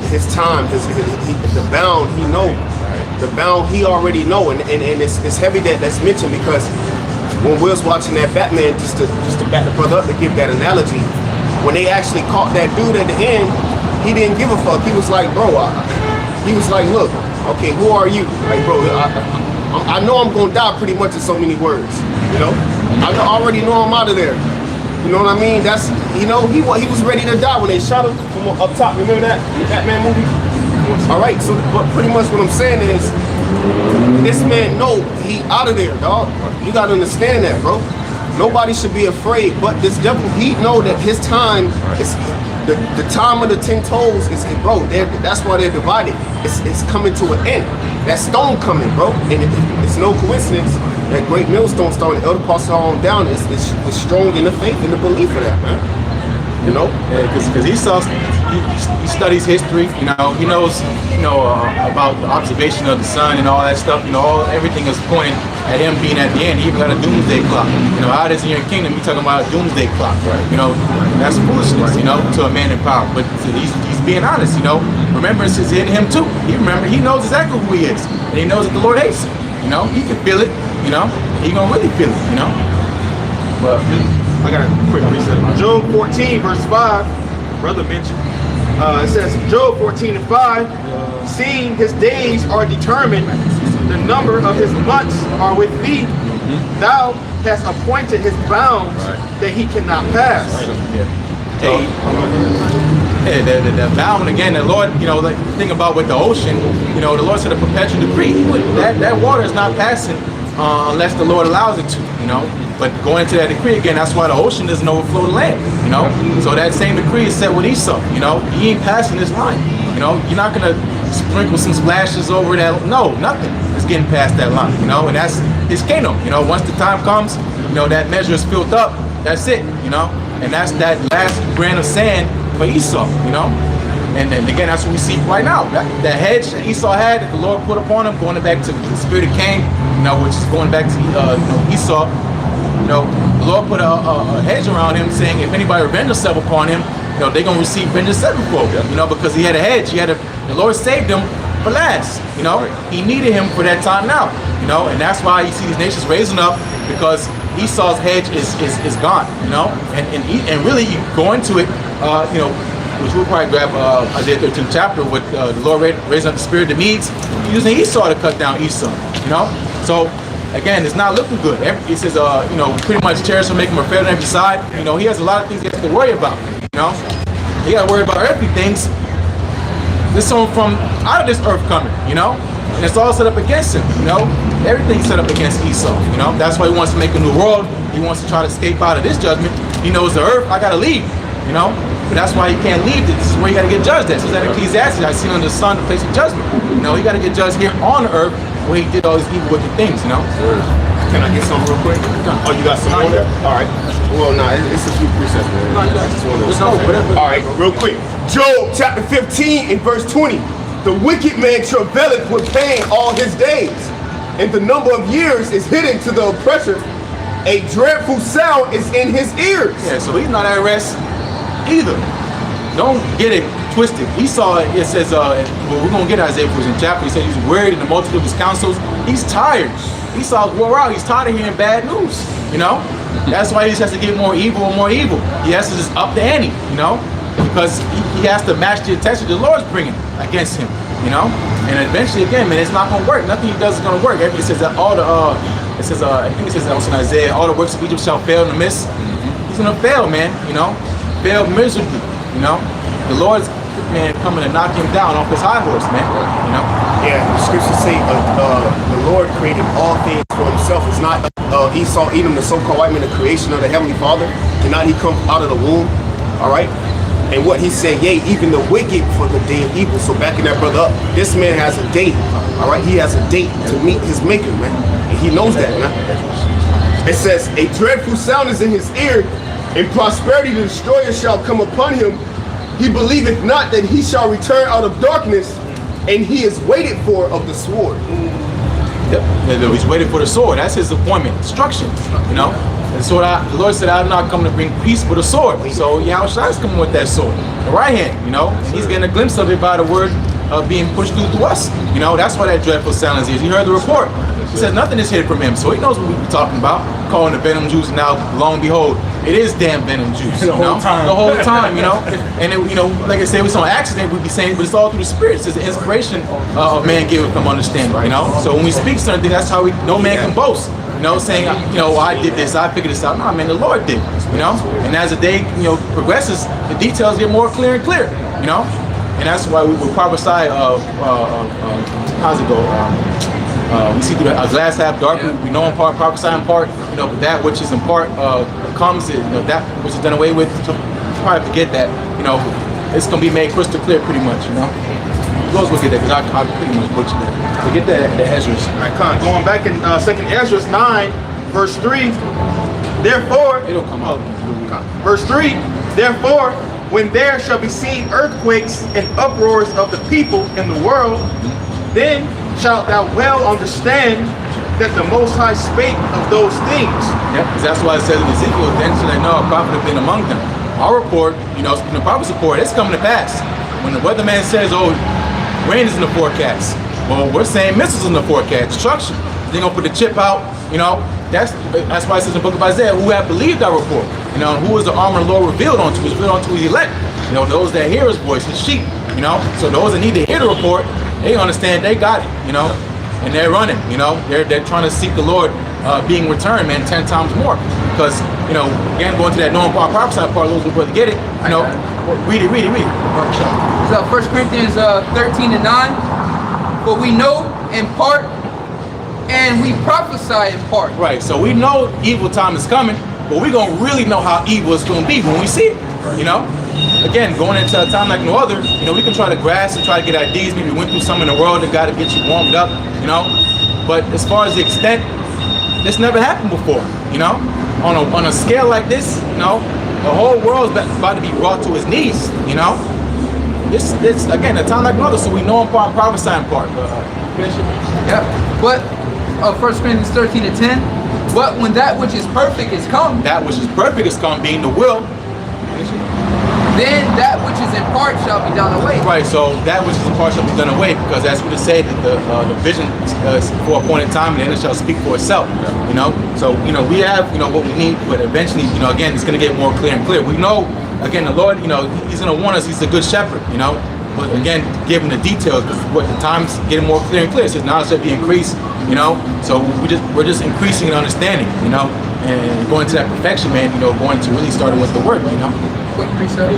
G: his time, the bound he know, the bound he already know, and it's heavy that's mentioned, because when we was watching that Batman, just to back the brother up to give that analogy, when they actually caught that dude at the end, he didn't give a fuck. He was like, bro, he was like, look, okay, who are you? Like, bro, I know I'm gonna die pretty much in so many words, you know? I already know I'm out of there. You know what I mean? That's, you know, he was ready to die when they shot him from up top. Remember that Batman movie? All right, so but pretty much what I'm saying is, this man know he out of there, dog. You gotta understand that, bro. Nobody should be afraid, but this devil, he know that his time is the time of the 10 toes is, bro. That's why they're divided. It's coming to an end. That stone coming, bro, and it's no coincidence that great millstone starting Elder Pastor on down is strong in the faith and the belief of that, man. You know,
E: because he studies history. You know, he knows, about the observation of the sun and all that stuff. You know, everything is pointing at him being at the end. He even got a doomsday clock. You know, how it is in your kingdom, you talking about a doomsday clock. Right. You know, that's foolishness. You know, to a man in power. But he's being honest. You know, remembrance is in him too. He knows exactly who he is, and he knows that the Lord hates him. You know, he can feel it. You know, he gonna really feel it. You know, but.
D: I got a quick reset. Job 14 verse 5, brother mentioned. It says, Job 14 and 5, seeing his days are determined, the number of his months are with thee. Thou hast appointed his bounds that he cannot pass.
E: The bound again, the Lord, like the thing about with the ocean, the Lord said a perpetual decree. That water is not passing unless the Lord allows it to, But going into that decree again, that's why the ocean doesn't overflow the land, So that same decree is set with Esau, He ain't passing this line, You're not gonna sprinkle some splashes over that. No, nothing is getting past that line, And that's his kingdom, Once the time comes, that measure is filled up. That's it, And that's that last grain of sand for Esau, And again, that's what we see right now. That hedge that Esau had, that the Lord put upon him, going back to the spirit of Cain, which is going back to Esau. The Lord put a hedge around him, saying if anybody revenge themselves upon him, they're gonna receive vengeance sevenfold. Because he had a hedge. The Lord saved him for last. He needed him for that time now. And that's why you see these nations raising up, because Esau's hedge is gone. And really you go into it, which we'll probably grab Isaiah 13th chapter with the Lord raising up the spirit of the Medes, using Esau to cut down Esau. So again, it's not looking good. It says, pretty much chariots will make him a fail on every side. He has a lot of things he has to worry about. He got to worry about earthly things. There's someone from out of this earth coming, and it's all set up against him. Everything's set up against Esau. That's why he wants to make a new world. He wants to try to escape out of this judgment. He knows the earth, I got to leave. But that's why he can't leave. This is where you got to get judged at. So that Ecclesiastes, I seen under the sun the place of judgment. He got to get judged here on the earth where he did all these evil wicked things.
G: Can I get some real quick? Oh, you got some more there? All right. Well, no, it's a few precepts, man. All right, real quick. Job chapter 15 and verse 20. The wicked man travaileth with pain all his days, and the number of years is hidden to the oppressor. A dreadful sound is in his ears.
E: Yeah, so he's not at rest either. Don't get it twisted. Esau, it says, we're going to get Isaiah 14th chapter. He said he's worried in the multitude of his counsels. He's tired. Esau's wore out. He's tired of hearing bad news. That's why he just has to get more evil and more evil. He has to just up the ante, because he has to match the attention the Lord's bringing against him, And eventually, again, man, it's not going to work. Nothing he does is going to work. It says that all the, I think it says that also in Isaiah, all the works of Egypt shall fail in the midst. He's going to fail, man, fail miserably, The Lord's, man, coming to knock him down off his high horse, man,
G: Yeah, the scriptures say the Lord created all things for himself. It's not Esau, Edom, the so-called white man, the creation of the Heavenly Father. Did not he come out of the womb? All right. And what he said, yea, even the wicked for the day of evil. So backing that brother up, this man has a date. All right. He has a date to meet his maker, man. And he knows that, man. It says, a dreadful sound is in his ear. In prosperity the destroyer shall come upon him. He believeth not that he shall return out of darkness, and he is waited for of the sword.
E: Yep. He's waiting for the sword. That's his appointment, destruction. And so the Lord said, I'm not coming to bring peace but a sword. So Yahushua is coming with that sword, the right hand. And he's getting a glimpse of it by the word being pushed through to us. That's why that dreadful silence is. He heard the report. He says nothing is hidden from him, so he knows what we're talking about. Calling the venom juice, and now lo and behold, it is damn venom juice. The whole time, And it, like I said, it was on accident. We'd be saying, but it's all through the Spirit. It says the inspiration of man giveth from understanding. So when we speak certain things, that's how no man can boast. Saying, I did this, I figured this out. No, man, the Lord did. And as the day, progresses, the details get more clear and clear. And that's why we prophesy. How's it go? We see through a glass half dark. We know in part, prophesy in part. But that which is in part comes. That which is done away with. So probably forget that. It's gonna be made crystal clear, pretty much. Those will get that because I pretty much butchered that. Forget the Ezra's.
D: All right, going back in 2nd Ezra 9, verse 3. Therefore,
E: it'll come out.
D: Verse 3. Therefore, when there shall be seen earthquakes and uproars of the people in the world, then shalt thou well understand that the Most High spake of those things.
E: Yeah, because that's why it says in Ezekiel, then shall they know a prophet have been among them. Our report, in the prophet's report, it's coming to pass. When the weatherman says, rain is in the forecast, well, we're saying missiles in the forecast, destruction. They're gonna put the chip out, That's why it says in the book of Isaiah, who have believed our report. Who is the armor of the Lord revealed unto? Is revealed unto his elect. Those that hear his voice, his sheep. So those that need to hear the report, they understand they got it. And they're running. They're trying to seek the Lord being returned, man, 10 times more. Because again, going to that knowing part, prophesy part, those who brother get it. Read it.
H: So 1 Corinthians 13 and 9. For we know in part, and we prophesy in part.
E: Right. So we know evil time is coming, but we're gonna really know how evil it's gonna be when we see it. Again, going into a time like no other, we can try to grasp and try to get ideas. Maybe we went through something in the world that got to get you warmed up, But as far as the extent, this never happened before, On a scale like this, the whole world's about to be brought to its knees, it's again a time like no other, so we know in part, prophesy in part.
H: Yeah. But 1 Corinthians 13:10. But when that which is perfect is come,
E: That which is perfect is come, being the will.
H: then that which is in part shall be done away.
E: Right, so that which is in part shall be done away, because as we just said, the vision is for a appointed time, and then it shall speak for itself. You know, so we have what we need, but eventually, again, it's going to get more clear and clear. We know, again, the Lord, He's going to warn us. He's a good shepherd. But again, give him the details, because what the time's getting more clear and clear. It says knowledge shall be increased. So we're just increasing in understanding. And going to that perfection, man. Going to really starting with the word.
H: Quick precept.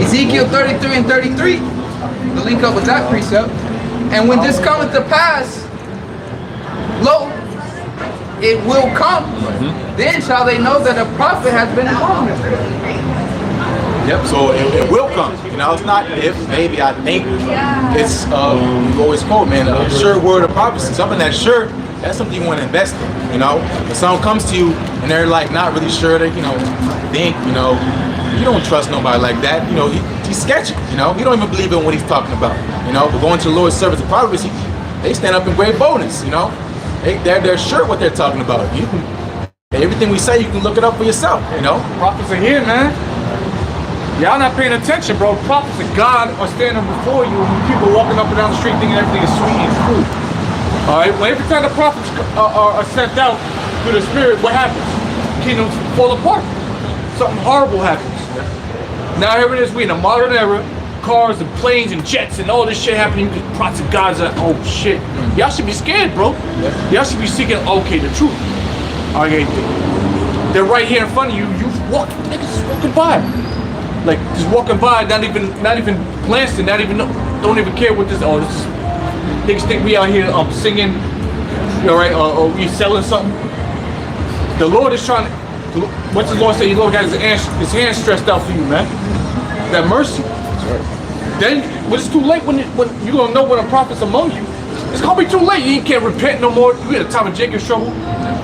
H: Ezekiel 33 and 33. To link up with that precept. And when this cometh to pass, lo, it will come. Then shall they know that a prophet has been among them.
E: Yep. So it will come. It's not if, maybe, I think. It's we always quote, man, a sure word of prophecy. Something that's sure. That's something you want to invest in. If someone comes to you and they're like not really sure, they think you don't trust nobody like that. He's sketchy. He don't even believe in what he's talking about. But going to the Lord's service of prophecy, they stand up in great boldness. They're sure what they're talking about. Everything we say, you can look it up for yourself.
A: Prophets are here, man. Y'all not paying attention, bro. Prophets of God are standing before you, and people walking up and down the street thinking everything is sweet and cool. All right. Well, every time the prophets are sent out through the Spirit, what happens? Kingdoms fall apart. Something horrible happens. Now here it is, we in a modern era, cars and planes and jets and all this shit happening. Prophets of God's like, oh shit. Y'all should be scared, bro. Y'all should be seeking, okay, the truth. Okay, they're right here in front of you. You walk, niggas just walking by. Like just walking by, not even glancing, don't even care what this. Oh, this is niggas think we out here singing, right? Or we selling something. The Lord is trying to. What's the Lord say? The Lord got his hands stretched out for you, man. That mercy. That's right. Then when it's too late, when you gonna know when a prophet's among you, it's gonna be too late. You can't repent no more. You at the time of Jacob's trouble.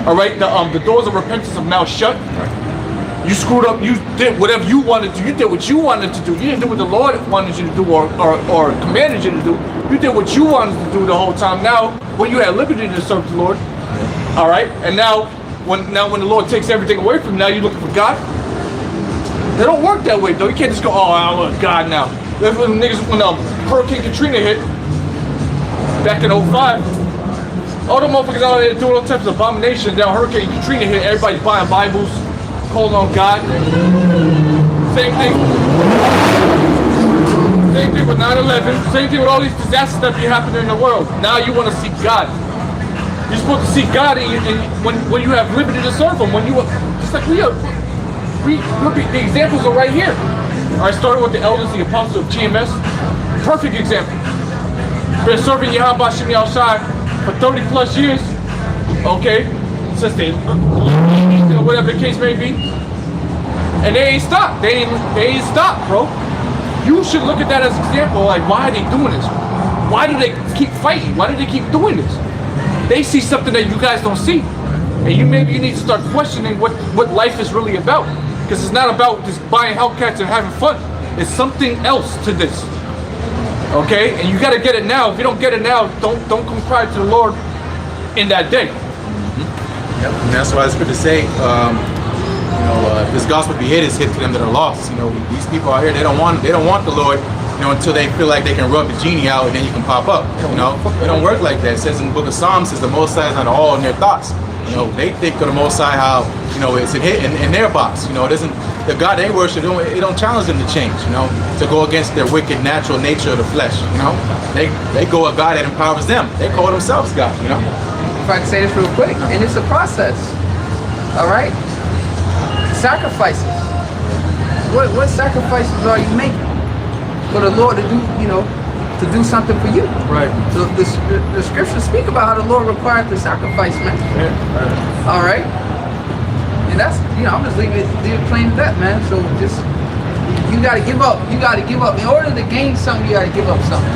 A: All right, the doors of repentance are now shut. You screwed up. You did whatever you wanted to. You did what you wanted to do. You didn't do what the Lord wanted you to do or commanded you to do. You did what you wanted to do the whole time. Now, when you had liberty to serve the Lord, all right, and now when the Lord takes everything away from you, now you're looking for God. They don't work that way, though. You can't just go, oh, I want God now. That's when Hurricane Katrina hit back in 05. All the motherfuckers out there doing all types of abominations. Now Hurricane Katrina hit. Everybody's buying Bibles. Calling on God. Same thing. Same thing with 9/11. Same thing with all these disasters that be happening in the world. Now you want to seek God. You're supposed to seek God, and when you have liberty to serve Him. When you just like the examples are right here. I started with the elders, the apostles of GMS. Perfect example. Been serving Yahweh Shem Yahushai for 30 plus years. Okay, since they. Whatever the case may be, and they ain't stopped. They ain't stopped, bro. You should look at that as an example. Like, why are they doing this? Why do they keep fighting? Why do they keep doing this? They see something that you guys don't see, and maybe you need to start questioning what life is really about. Because it's not about just buying Hellcats and having fun. It's something else to this. Okay, and you got to get it now. If you don't get it now, don't come cry to the Lord in that day.
E: Yep. And that's why it's good to say, if this gospel be hid, it's hid to them that are lost. These people out here, they don't want the Lord, until they feel like they can rub the genie out and then you can pop up. It don't work like that. It says in the book of Psalms, says the Most High is not all in their thoughts. They think of the Most High how, it's in their box. It isn't the God they worship. It don't challenge them to change. To go against their wicked natural nature of the flesh. They go a God that empowers them. They call themselves God.
H: If I can say this real quick, and it's a process. All right, sacrifices. What sacrifices are you making for the Lord to do? To do something for you.
A: Right.
H: So the scriptures speak about how the Lord required the sacrifice, man.
A: Yeah. Right.
H: All right. And that's I'm just leaving it plain to that, man. So just you got to give up. You got to give up in order to gain something. You got to give up something.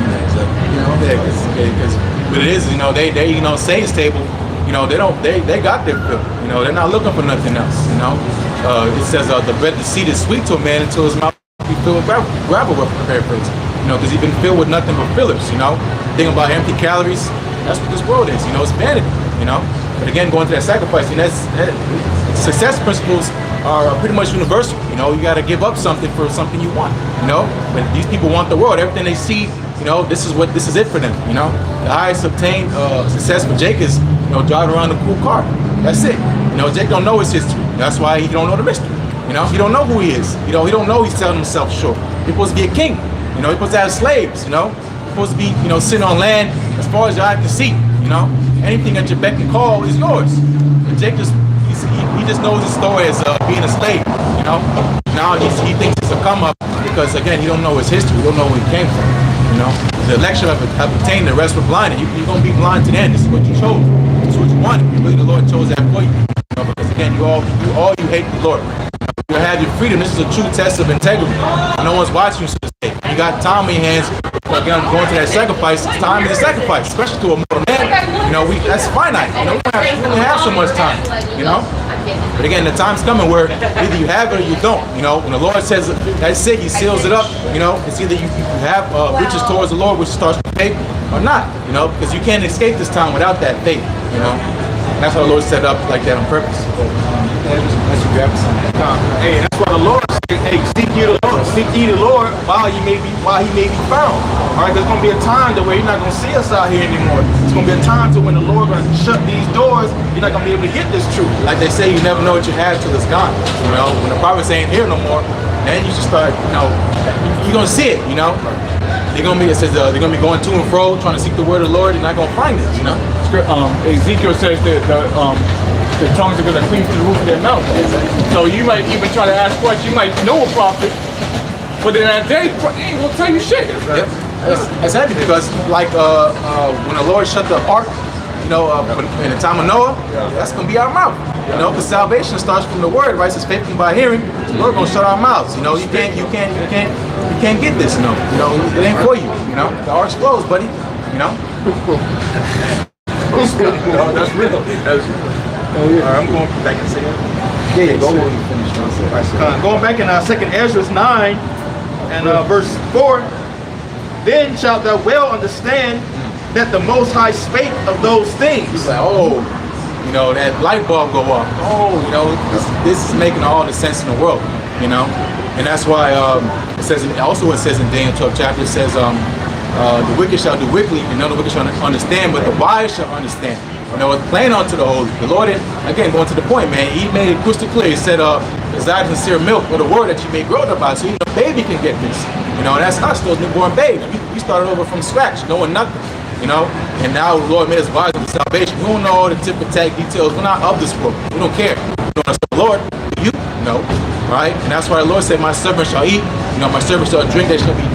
E: Because what it is, they Satan's table, they got their fill. They're not looking for nothing else. It says the seed is sweet to a man until his mouth be filled with gravel, paraphrase. you know, because he's been filled with nothing but fillers, you know. Thinking about empty calories, that's what this world is, you know, it's vanity, you know. But again, going to that sacrifice, and success principles are pretty much universal, you know. You got to give up something for something you want, you know. But these people want the world, everything they see, you know, this is it for them, you know. The highest obtained success for Jake is, you know, driving around a cool car. That's it. You know, Jake don't know his history. That's why he don't know the mystery. You know, he don't know who he is. You know, he don't know he's selling himself short. He's supposed to be a king. You know, he's supposed to have slaves. You know, he's supposed to be, you know, sitting on land as far as your eye can see. You know, anything that your beck and call is yours. And Jake just he just knows his story as being a slave. You know, now he thinks it's a come up because again he don't know his history. He don't know where he came from. You know, the election have obtained, the rest were blinded. You're gonna be blind to the end. This is what you chose. This is what you wanted. Really, the Lord chose that for you. You know, because again, you hate the Lord. You have your freedom. This is a true test of integrity. No one's watching you, so to say. You got time in your hands. Again, going to that sacrifice. Time is a sacrifice, especially to a mortal man. You know, that's finite. You know, we only have so much time. You know. But again, the time's coming where either you have it or you don't. You know, when the Lord says that's it, He seals it up. You know, it's either you have riches towards the Lord, which starts with faith, or not. You know, because you can't escape this time without that faith. You know, and that's why the Lord set up like that on purpose.
D: Hey, that's why the Lord said, hey, seek ye the Lord while he may be found. All right, there's gonna be a time to where you're not gonna see us out here anymore. It's gonna be a time to when the Lord gonna shut these doors. You're not gonna be able to get this truth.
E: Like they say, you never know what you have till it's gone. You know, when the prophets ain't here no more, then you should start. You know, you're gonna see it. You know, they're gonna be. It says they're gonna be going to and fro, trying to seek the word of the Lord. You're not gonna find it. You know.
C: Ezekiel says that the tongues are going to cleave to the roof of their mouth. So you might even try to ask questions. You might know a prophet, but in that day, he ain't going to tell you shit.
E: Yep. That's heavy because, like, when the Lord shut the ark, you know, in the time of Noah, that's going to be our mouth. You know, because salvation starts from the word, right? It says faith comes by hearing. The Lord going to shut our mouths. You know, you can't get this. You know, it ain't for you. You know, the ark's closed, buddy. You know.
D: No, that's real. All right, I'm going back and say that. Going back in 2nd Ezra 9 and verse 4. Then shalt thou well understand that the Most High spake of those things.
E: He's like, oh, you know, that light bulb go off. Oh, you know, this is making all the sense in the world. You know, and that's why it says. Also, it says in Daniel 12 chapter, it says, the wicked shall do wickedly, and none of the wicked shall understand, but the wise shall understand. You know, it's playing on to the holy. The Lord, again, going to the point, man, He made it crystal clear. He said, desire sincere milk or the word that you may grow thereby, so even a baby can get this. You know, that's us, those newborn babes. We started over from scratch, knowing nothing. You know, and now the Lord made us wise of salvation. We don't know all the tip and tag details. We're not of this world. We don't care. We don't know the Lord. You know, right? And that's why the Lord said, my servant shall eat. You know, my servant shall drink. They shall be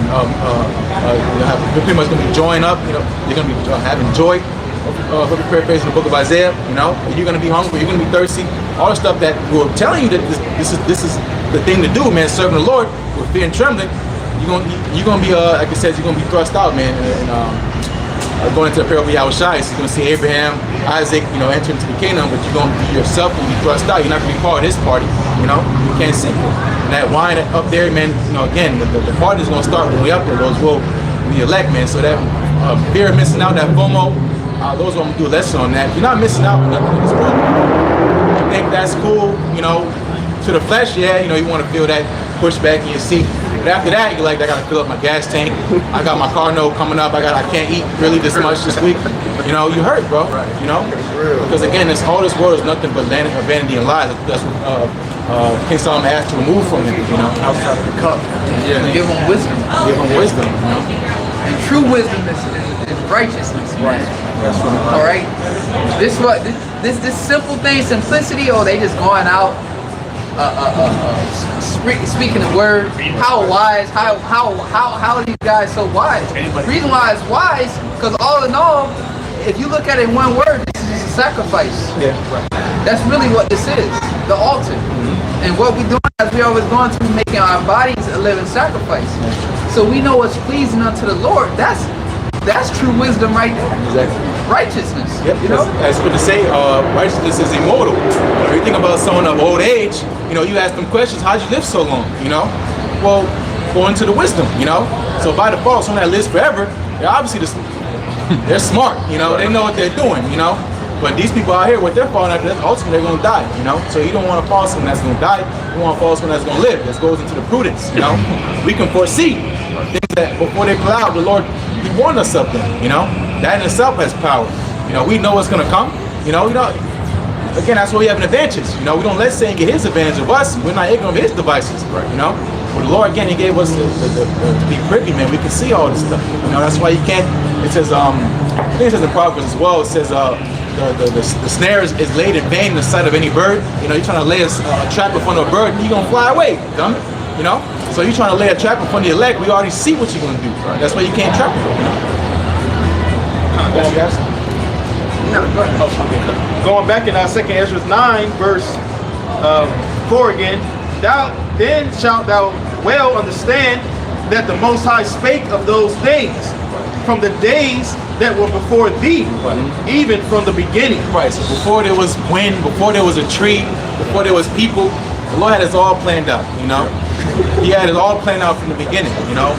E: pretty much going to be joined up. You know, they're going to be having joy. Hope you paraphrasing the book of Isaiah. You know, you're going to be hungry. You're going to be thirsty. All the stuff that we're telling you that this is the thing to do, man. Serving the Lord with fear and trembling. You're going to be like it says, you're going to be thrust out, man. And going into the parable of Yahushua, you're going to see Abraham, Isaac, you know, enter into the kingdom, but you're going to be yourself and be thrust out. You're not going to be part of this party. You know, you can't see it. And that wine up there, man. You know, again, the party is going to start when we up there. Those will be elect, man. So that fear of missing out, that FOMO. Those are going to do a lesson on that. You're not missing out on nothing in this world. You think that's cool, you know, to the flesh, yeah, you know, you want to feel that pushback in your seat. But after that, you're like, I got to fill up my gas tank. I got my car note coming up. I can't eat really this much this week. You know, you hurt, bro. You know? Because again, all this world is nothing but vanity and lies. That's what King Solomon asked to remove from him, you know, outside of the cup.
H: Yeah. Give them wisdom.
E: Give them wisdom, you know?
H: And true wisdom is righteousness.
E: Right. That's right.
H: All right. This simple thing, simplicity, or they just going out speaking the word. How wise? How are these guys so wise? The reason why it's wise, because all in all, if you look at it in one word, this is just a sacrifice.
E: Yeah. Right.
H: That's really what this is, the altar. Mm-hmm. And what we're doing, as we always going through, making our bodies a living sacrifice. So we know what's pleasing unto the Lord. That's true wisdom right there.
E: Exactly.
H: Righteousness.
E: Yep.
H: You know?
E: That's what to say. Righteousness is immortal. If you think about someone of old age, you know, you ask them questions, how'd you live so long? You know? Well, according to the wisdom, you know. So by default, someone that lives forever, they're obviously they're smart, you know. They know what they're doing, you know. But these people out here, what they're falling after, ultimately they're gonna die, you know. So you don't want to fall someone that's gonna die. You want to fall someone that's gonna live. This goes into the prudence, you know. We can foresee things that before they play out, the Lord, He warned us of them, you know. That in itself has power. You know, we know what's gonna come. You know. Again, that's why we have an advantage. You know, we don't let Satan get his advantage of us. We're not ignorant of his devices, right? You know. But the Lord, again, He gave us to be privy, man. We can see all this stuff. You know, that's why you can't. It says, I think it says in Proverbs as well. It says, the snare is laid in vain in the sight of any bird. You know, you're trying to lay a trap in front of a bird, you're gonna fly away, dumb. You know. So you're trying to lay a trap in front of your leg. We already see what you're gonna do. Right? That's why you can't trap it. You know.
D: Going back in our 2nd Ezra 9, verse 4 again. Then shalt thou well understand that the Most High spake of those things from the days that were before thee, even from the beginning.
E: Right. So before there was wind, before there was a tree, before there was people, the Lord had it all planned out. You know, He had it all planned out from the beginning. You know.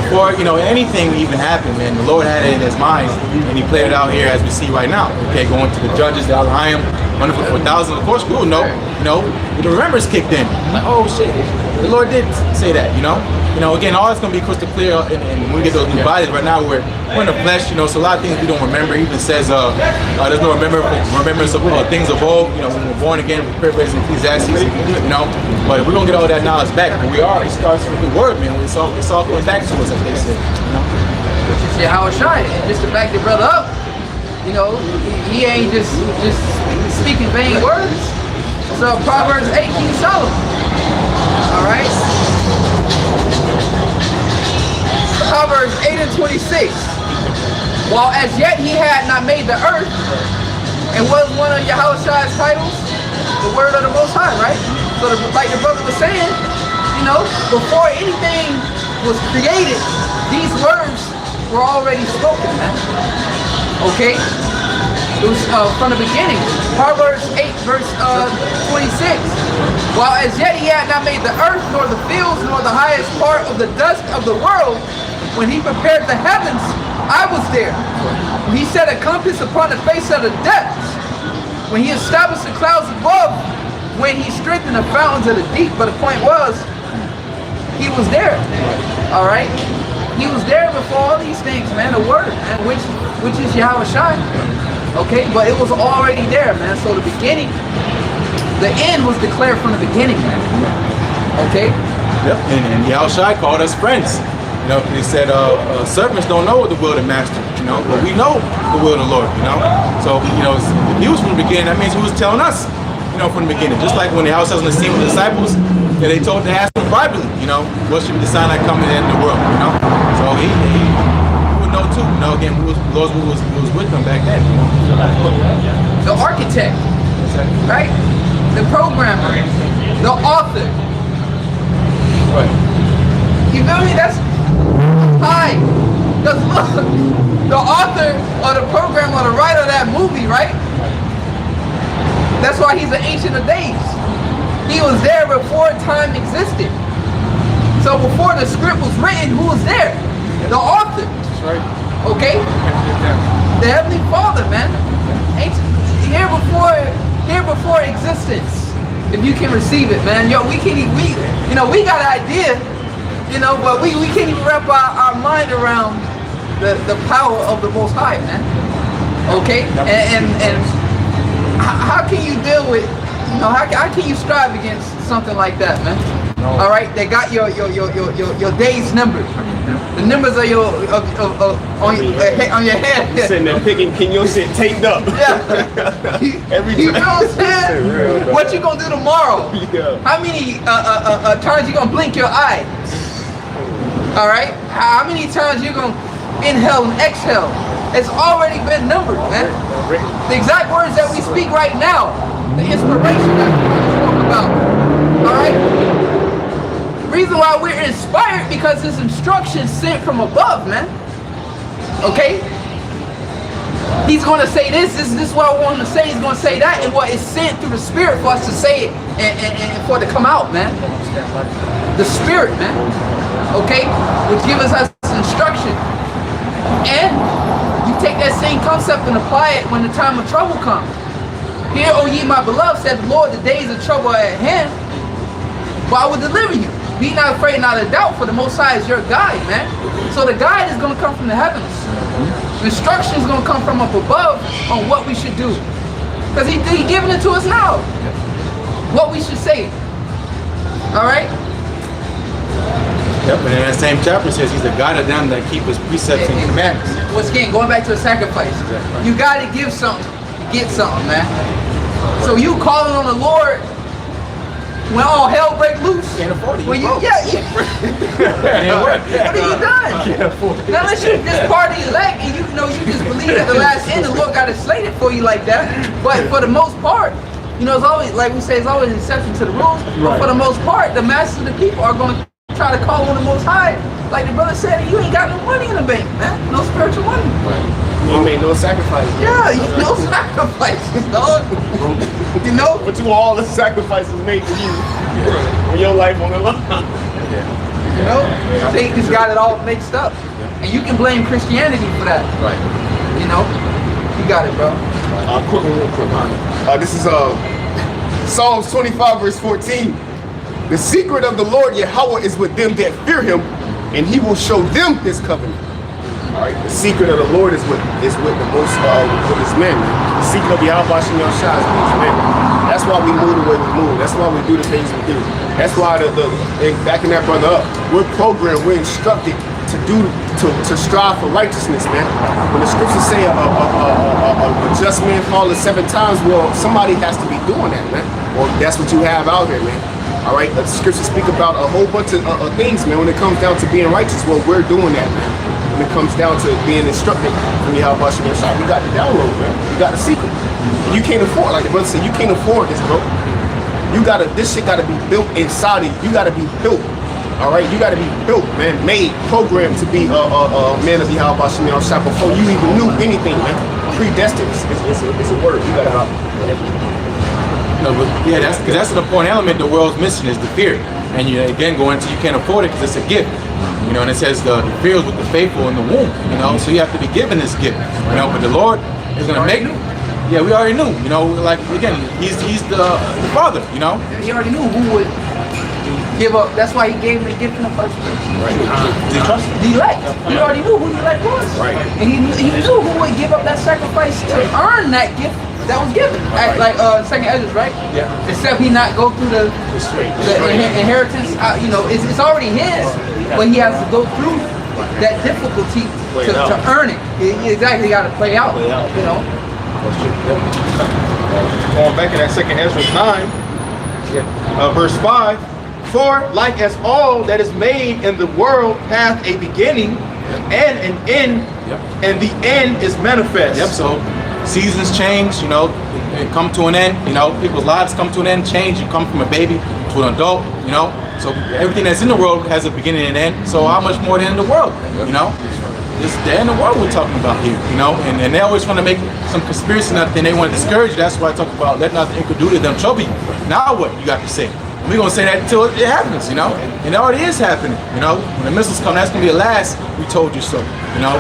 E: Before, you know, anything even happened, man, the Lord had it in His mind, and He played it out here as we see right now. Okay, going to the judges, the Al-Hayim, running for 4,000. Of course, we will know, you know, the remembrance kicked in. Like, oh shit, the Lord did say that, you know. You know, again, all it's gonna be crystal clear, and when we get those new bodies. Right now, we're in the flesh, you know, so a lot of things we don't remember. It even says, there's no remembrance of things of old. You know, when we're born again, we're praise in Ecclesiastes, you know. But we're gonna get all that knowledge back. But we are. It starts with the word, man. It's all going back to us, as they say. You know.
H: Which is Yahushua. And just to back the brother up, you know, he ain't just speaking vain words. So Proverbs 8, King Solomon. All right. Proverbs 8 and 26. While as yet he had not made the earth, and was one of Yahushua's titles, the word of the Most High, right? So like the brother was saying, you know, before anything was created, these words were already spoken, man. Okay? It was from the beginning. Proverbs 8 verse 26. While as yet he had not made the earth, nor the fields, nor the highest part of the dust of the world, when he prepared the heavens, I was there. When he set a compass upon the face of the depths, when he established the clouds above, when he strengthened the fountains of the deep. But the point was, he was there. All right? He was there before all these things, man. The word, man, which is Yahushua. Okay? But it was already there, man. So the beginning, the end was declared from the beginning, man. Okay?
E: Yep. And Yahushua called us friends. You know, He said, servants don't know the will of the master, you know, but we know the will of the Lord, you know. So, you know, if He was from the beginning, that means He was telling us, you know, from the beginning. Just like when the house was on the scene with the disciples, that they told to ask Him privately, you know, what should be the sign that coming in the world, you know. So he would know too, you know. Again, we was with them back then, you know.
H: The architect, right? The programmer, the author.
E: Right.
H: You feel me? That's high. Because look, the author or the programmer or the writer of that movie, right? That's why he's an ancient of days. He was there before time existed. So before the script was written, who was there? The author.
E: That's right.
H: Okay? The Heavenly Father, man. Ancient, here before existence. If you can receive it, man. Yo, we got an idea, you know, but we can't even wrap our mind around the power of the Most High, man. Okay? And how can you deal with, you know, how can you strive against something like that, man? No. All right, they got your days numbered. The numbers of on your head.
G: Sitting there picking, can your shit taped up?
H: Yeah.
G: Every
H: you know what I'm saying? What you gonna do tomorrow?
G: Yeah.
H: How many times you gonna blink your eye? All right. How many times you gonna inhale and exhale? It's already been numbered, man. The exact words that we speak right now, the inspiration that we talk about. All right. Reason why we're inspired, because it's instructions sent from above, man. Okay? He's going to say this is what I want him to say. He's going to say that, and what is sent through the Spirit for us to say it and for it to come out, man. The Spirit, man. Okay? Which gives us instruction. And you take that same concept and apply it when the time of trouble comes. Hear, O ye my beloved, said the Lord, the days of trouble are at hand, but I will deliver you. Be not afraid, not a doubt, for the Most High is your guide, man. So the guide is going to come from the heavens. The instruction is going to come from up above on what we should do. Because He's giving it to us now. What we should say. All right?
E: Yep, and in that same chapter it says he's the God of them that keep his precepts and commandments.
H: Once again, going back to a sacrifice. You got to give something to get something, man. So you calling on the Lord when all hell break loose.
E: Can't afford it.
H: When you, yeah. What have you done? Now unless you just part of the elect and you know you just believe at the last end the Lord got it slated for you like that. But for the most part, you know, it's always, like we say, it's always an exception to the rules. But for the most part, the masses of the people are going to try to call on the Most High. Like the brother said, you ain't got no money in the bank, man. No spiritual money.
G: You made no sacrifice.
H: Yeah, no sacrifices, dog. You know?
G: But you all the sacrifices made for you. For your life on the line.
H: You know? Satan's got it all mixed up. And you can blame Christianity for that.
E: Right.
H: You know? You got it, bro.
G: Quick one, real quick. This is Psalms 25, verse 14. The secret of the Lord Yahweh is with them that fear him, and he will show them his covenant. All right, the secret of the Lord is with the most with his men. The secret of Yahweh Shem Yahshua is with his men. That's why we move the way we move. That's why we do the things we do. That's why backing that brother up, we're programmed, we're instructed to strive for righteousness, man. When the scriptures say a just man falls 7 times, well, somebody has to be doing that, man. Or that's what you have out here, man. All right, the scriptures speak about a whole bunch of things, man. When it comes down to being righteous, well, we're doing that, man. When it comes down to being instructed from Yahweh Shem Yahshua, we got the download, man. We got the secret. You can't afford, like the brother said, you can't afford this, bro. This shit gotta be built inside of you. You gotta be built. All right, you gotta be built, man, made, programmed to be a man of Yahweh Shem Yahshua before you even knew anything, man. Predestined. It's a word. You gotta
E: No, but yeah, that's the important element the world's missing is the fear. And you again go into you can't afford it because it's a gift. You know, and it says the fear is with the faithful in the womb. You know, so you have to be given this gift. You know, but the Lord is gonna make. Yeah, we already knew. You know, like again, he's the Father. You know,
H: he already knew who would give up. That's why he gave him the gift in the first place.
E: right?
H: The elect. He already knew who the elect was.
G: Right.
H: And he knew who would give up that sacrifice to earn that gift that was given. Like second Ezra, right?
E: Yeah.
H: Except he not go through the inheritance. You know, it's already his, but he has to go through that difficulty to earn it. He exactly got to play out. You know.
D: Going back in that second Ezra 9, verse 5. For like as all that is made in the world hath a beginning and an end, and the end is manifest.
E: Yep. So seasons change. You know, they come to an end. You know, people's lives come to an end. Change. You come from a baby to an adult. You know, so everything that's in the world has a beginning and an end. So how much more than in the world? You know. It's the end of the world we're talking about here, you know, and they always want to make some conspiracy nothing. They want to discourage you. That's why I talk about let nothing do to them trouble you. Now what you got to say? We're gonna say that until it happens, you know, and it already is happening, you know. When the missiles come, that's gonna be the last. We told you so, you know,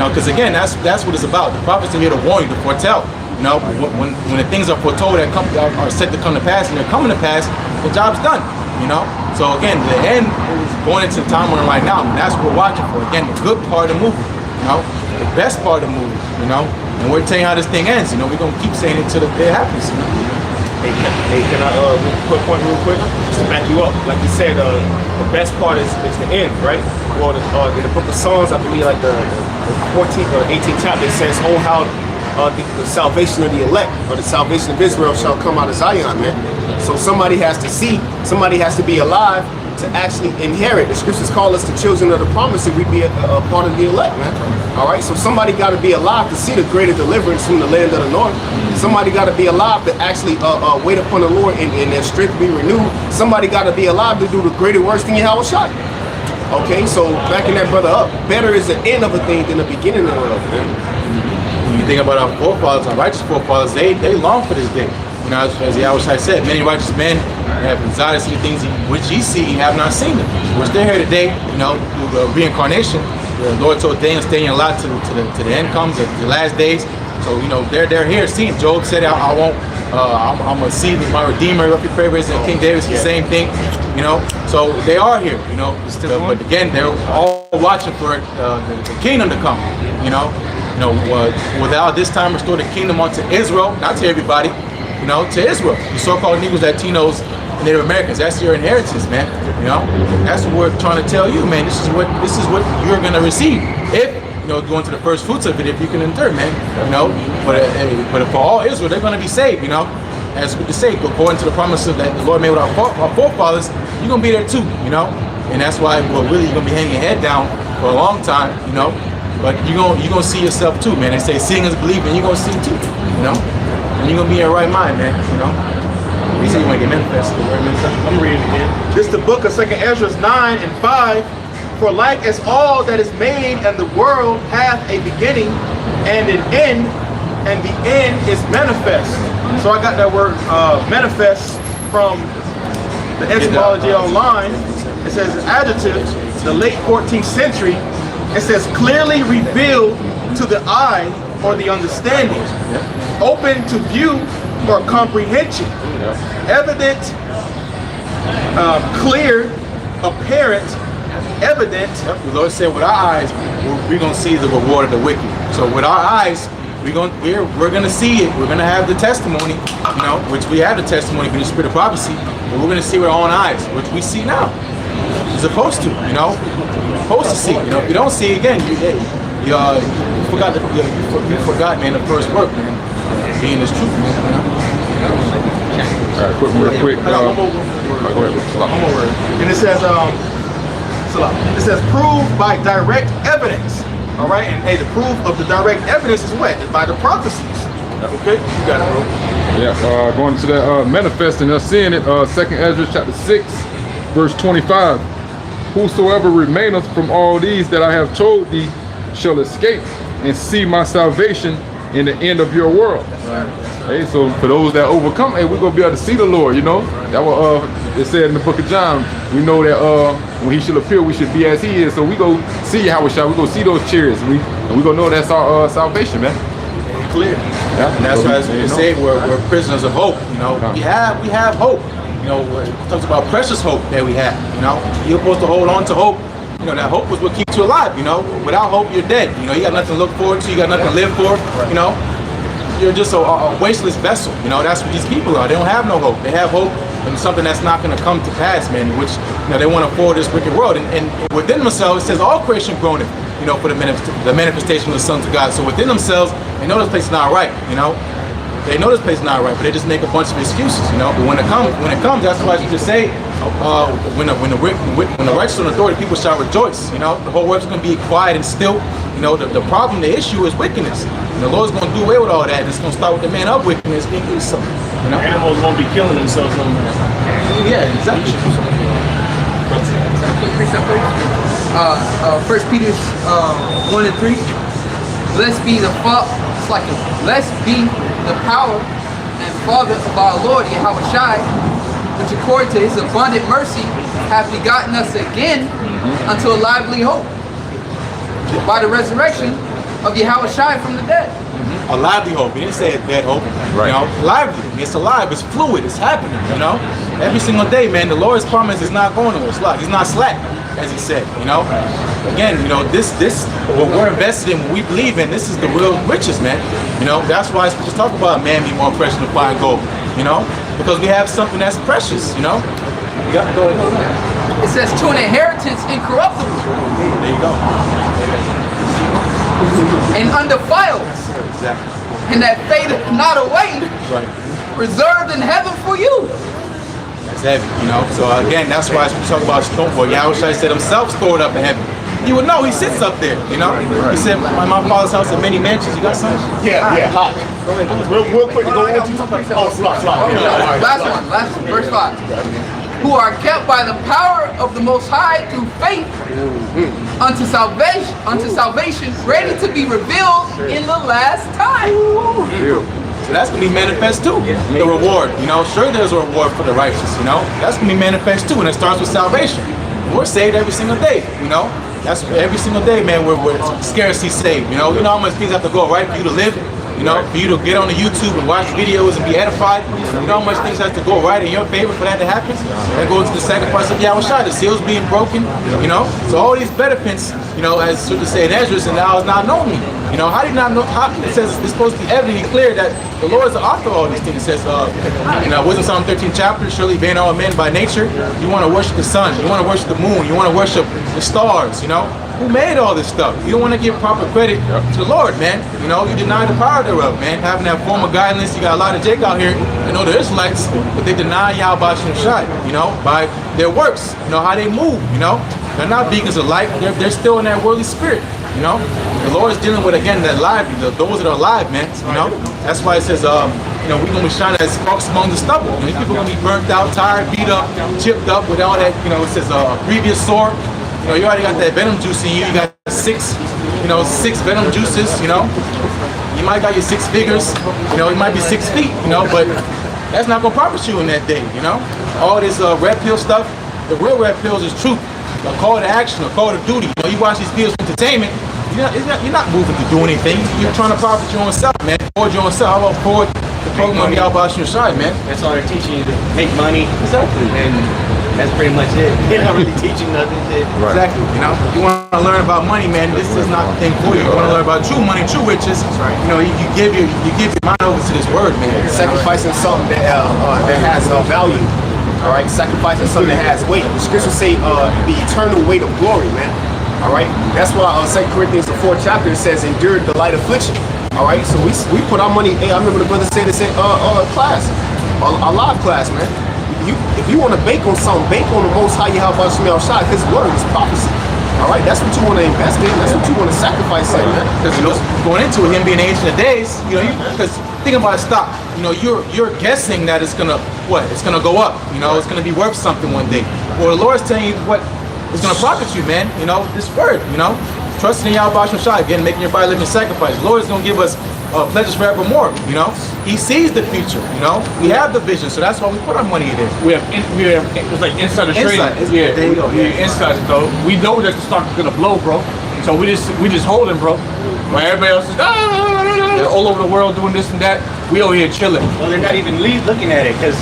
E: because again, that's what it's about. The prophets are here to warn you, to foretell. You know, when the things are foretold that are set to come to pass and they're coming to pass, the job's done, you know. So again, the end is going into the time we're in right now, and that's what we're watching for. Again, the good part of the movie, you know, the best part of the movie, you know, and we're telling you how this thing ends. You know, we're gonna keep saying it till it happens. You know?
G: Hey, can I quick point real quick? Just to back you up, like you said, the best part is the end, right? Well, in the book of Psalms, I believe like the 14th or 18th chapter, it says, "Oh, how the salvation of the elect or the salvation of Israel shall come out of Zion," man. So somebody has to see, somebody has to be alive to actually inherit. The scriptures call us the children of the promise if we be a part of the elect, man. All right, so somebody got to be alive to see the greater deliverance from the land of the north. Somebody got to be alive to actually wait upon the Lord and their strength be renewed. Somebody got to be alive to do the greater works than Yahweh shot. Okay, so backing that brother up, better is the end of a thing than the beginning of it, man.
E: you think about our forefathers, our righteous forefathers, they long for this day. You know, as Yahushua said, many righteous men have desired to see things which ye see, ye have not seen them. Which they're here today, you know, through reincarnation. The Lord told Daniel, staying a lot to the end comes, the last days. So, you know, they're here seeing. Job said, I'm gonna see my Redeemer, up your prayers, and King David, the same thing, you know. So they are here, you know. But again, they're all watching for the kingdom to come, you know. Without this time restore the kingdom unto Israel, not to everybody, you know, to Israel. The so-called Negroes, Latinos, and Native Americans, that's your inheritance, man. You know, that's what we're trying to tell you, man. This is what you're gonna receive if, you know, going to the first fruits of it, if you can endure, man. You know, but for all Israel, they're gonna be saved, you know. As we say, according to the promises that the Lord made with our forefathers, you're gonna be there too, you know. And that's why, well, really, you're gonna be hanging your head down for a long time, you know. But you're gonna see yourself too, man. They say seeing is believing, you're gonna see too, you know. And you're gonna be in your right mind, man, you know. You say you want to get manifested.
D: I'm reading it again. This is the book of 2nd Ezra 9 and 5. For like as all that is made and the world hath a beginning and an end, and the end is manifest. So I got that word manifest from the etymology online. It says adjective, the late 14th century. It says clearly revealed to the eye or the understanding, open to view or comprehension, evident, clear, apparent, evident.
E: The Lord said, with our eyes, we're gonna see the reward of the wicked. So with our eyes, we're gonna see it. We're gonna have the testimony, you know, which we have the testimony from the spirit of prophecy. But we're gonna see with our own eyes, which we see now. You're supposed to, you know, supposed to see. You know, if you don't see again, you forgot, man, the first work, man. Being this truth, man. You know?
F: All right, real quick. Go ahead.
D: And it says proved by direct evidence. All right, and hey, the proof of the direct evidence is what? It's by the prophecies. Okay, you got it, bro.
F: Yeah, going to that manifesting, us seeing it. 2nd Ezra chapter 6, verse 25. Whosoever remaineth from all these that I have told thee shall escape and see my salvation in the end of your world. Hey, so for those that overcome, hey, we're gonna be able to see the Lord, you know. That what it said in the book of John. We know that when he shall appear, we should be as he is. So we go see Yahushua, we go see those chariots, and we gonna know that's our salvation, man.
E: Clear. Yeah. And that's why we say we're prisoners of hope. You know, we have hope. You know, it talks about precious hope that we have. You know, you're supposed to hold on to hope. You know, that hope is what keeps you alive. You know, without hope, you're dead. You know, you got nothing to look forward to. You got nothing to live for. You know, you're just a wasteless vessel. You know, that's what these people are. They don't have no hope. They have hope in something that's not going to come to pass, man. Which, you know, they want to forward this wicked world. And within themselves, it says all creation groaneth, you know, for the manifestation of the sons of God. So within themselves, they know this place is not right. You know, they know this place is not right, but they just make a bunch of excuses. You know, but when it comes, that's why you just say, when the righteous on authority, people shall rejoice. You know, the whole world's going to be quiet and still. You know, the problem, the issue is wickedness. And the Lord's going to do away with all that. And it's going to start with the man of wickedness being so. You know,
C: animals won't be killing themselves no more.
E: Yeah, exactly.
H: 1 Peter 1 and 3. Blessed be the power and Father of our Lord Yahushua, which according to his abundant mercy hath begotten us again unto a lively hope by the resurrection of Yahushua from the dead.
E: A lively hope. He didn't say a dead hope. Right. You know, lively. It's alive. It's fluid. It's happening. You know, every single day, man. The Lord's promise is not going nowhere. He's not slack, as he said. You know, again, you know, this what we're invested in, what we believe in. This is the real riches, man. You know, that's why it's just talk about man being more precious than fine gold. You know, because we have something that's precious. You know. Go ahead.
H: It says to an inheritance incorruptible.
E: There you go.
H: And undefiled.
E: Exactly.
H: And that fadeth not away.
E: Right.
H: Reserved in heaven for you.
E: That's heavy, you know. So again, that's why we talk about stone. For Yahushua said himself stored up in heaven. You would know he sits up there, you know. He said, my father's house had many mansions. You got something?
G: Yeah. Hot. Real quick, go on to slide.
H: Last one, verse 5. who are kept by the power of the Most High through faith unto salvation, ready to be revealed in the last time.
E: So that's gonna be manifest too. The reward, you know, sure there's a reward for the righteous, you know. That's gonna be manifest too, and it starts with salvation. We're saved every single day, you know. That's every single day, man. We're scarcely saved, you know. You know how much things have to go right for you to live. You know, for you to get on the YouTube and watch videos and be edified, you know how much things have to go right in your favor for that to happen? That goes to the sacrifice of Yahushua, the seals being broken, you know? So all these benefits, you know, as Scripture say in Ezra, and thou hast not known me. You know, how do you not know, how, it says it's supposed to be evidently clear that the Lord is the author of all these things. It says, in Wisdom Psalm 13 chapter, surely being all men by nature, you want to worship the sun, you want to worship the moon, you want to worship the stars, you know? Who made all this stuff? You don't want to give proper credit to the Lord, man. You know, you deny the power thereof, man. Having that form of guidance, you got a lot of Jake out here. I know the Israelites, but they deny Yahweh Shai, you know, by their works, you know, how they move, you know. They're not beacons of light. They're still in that worldly spirit, you know. The Lord is dealing with, again, that live, those that are alive, man, you know. That's why it says, you know, we're going to be shining as sparks among the stubble. You know, people are going to be burnt out, tired, beat up, chipped up with all that, you know, it says previous sore. You know, you already got that venom juice in you. You got six venom juices, you know. You might got your 6 figures, you know, it might be 6 feet, you know, but that's not gonna profit you in that day, you know. All this red pill stuff, the real red pills is truth. A call to action, a call to duty. You know, you watch these videos for entertainment, you're not moving to do anything. You're trying to profit your own self, man. Forward your own self. How about forward the program of Yahweh Shai, man?
B: That's all they're teaching you, to make money.
E: Exactly.
B: And that's pretty much it. They're not really teaching nothing.
F: Right.
E: Exactly. You know, you want to learn about money, man. This is not the thing for you. You want to learn about true money, true riches. You know, you give your mind over to this word, man.
G: Sacrificing something that has value. All right, sacrificing something that has weight. The scriptures say the eternal weight of glory, man. All right, that's why 2 Corinthians the 4th chapter says endure the light affliction. All right, so we put our money. Hey, I remember the brother said this in class, a live class, man. If you want to bake on something, bake on the Most High Yahweh Shai. His word is prophecy. All right, that's what you want to invest in. That's what you want to sacrifice in, man.
E: Because you know, going into it, him being Ancient of Days, you know, because think about a stock. You know, you're guessing that it's gonna it's gonna go up. You know, it's gonna be worth something one day. Well, the Lord's telling you what is gonna profit you, man. You know, this word. You know, trusting in Yahweh Shai, again, making your body living sacrifice. The Lord is gonna give us pleasures forevermore. You know, He sees the future. You know, we have the vision, so that's why we put our money in it.
A: We have it's like insider trading.
E: Yeah, there you go.
A: We insiders, though. We know that the stock is gonna blow, bro. So we just holding, bro. While everybody else is they're all over the world doing this and that. We over here chilling.
B: Well, they're not even looking at it because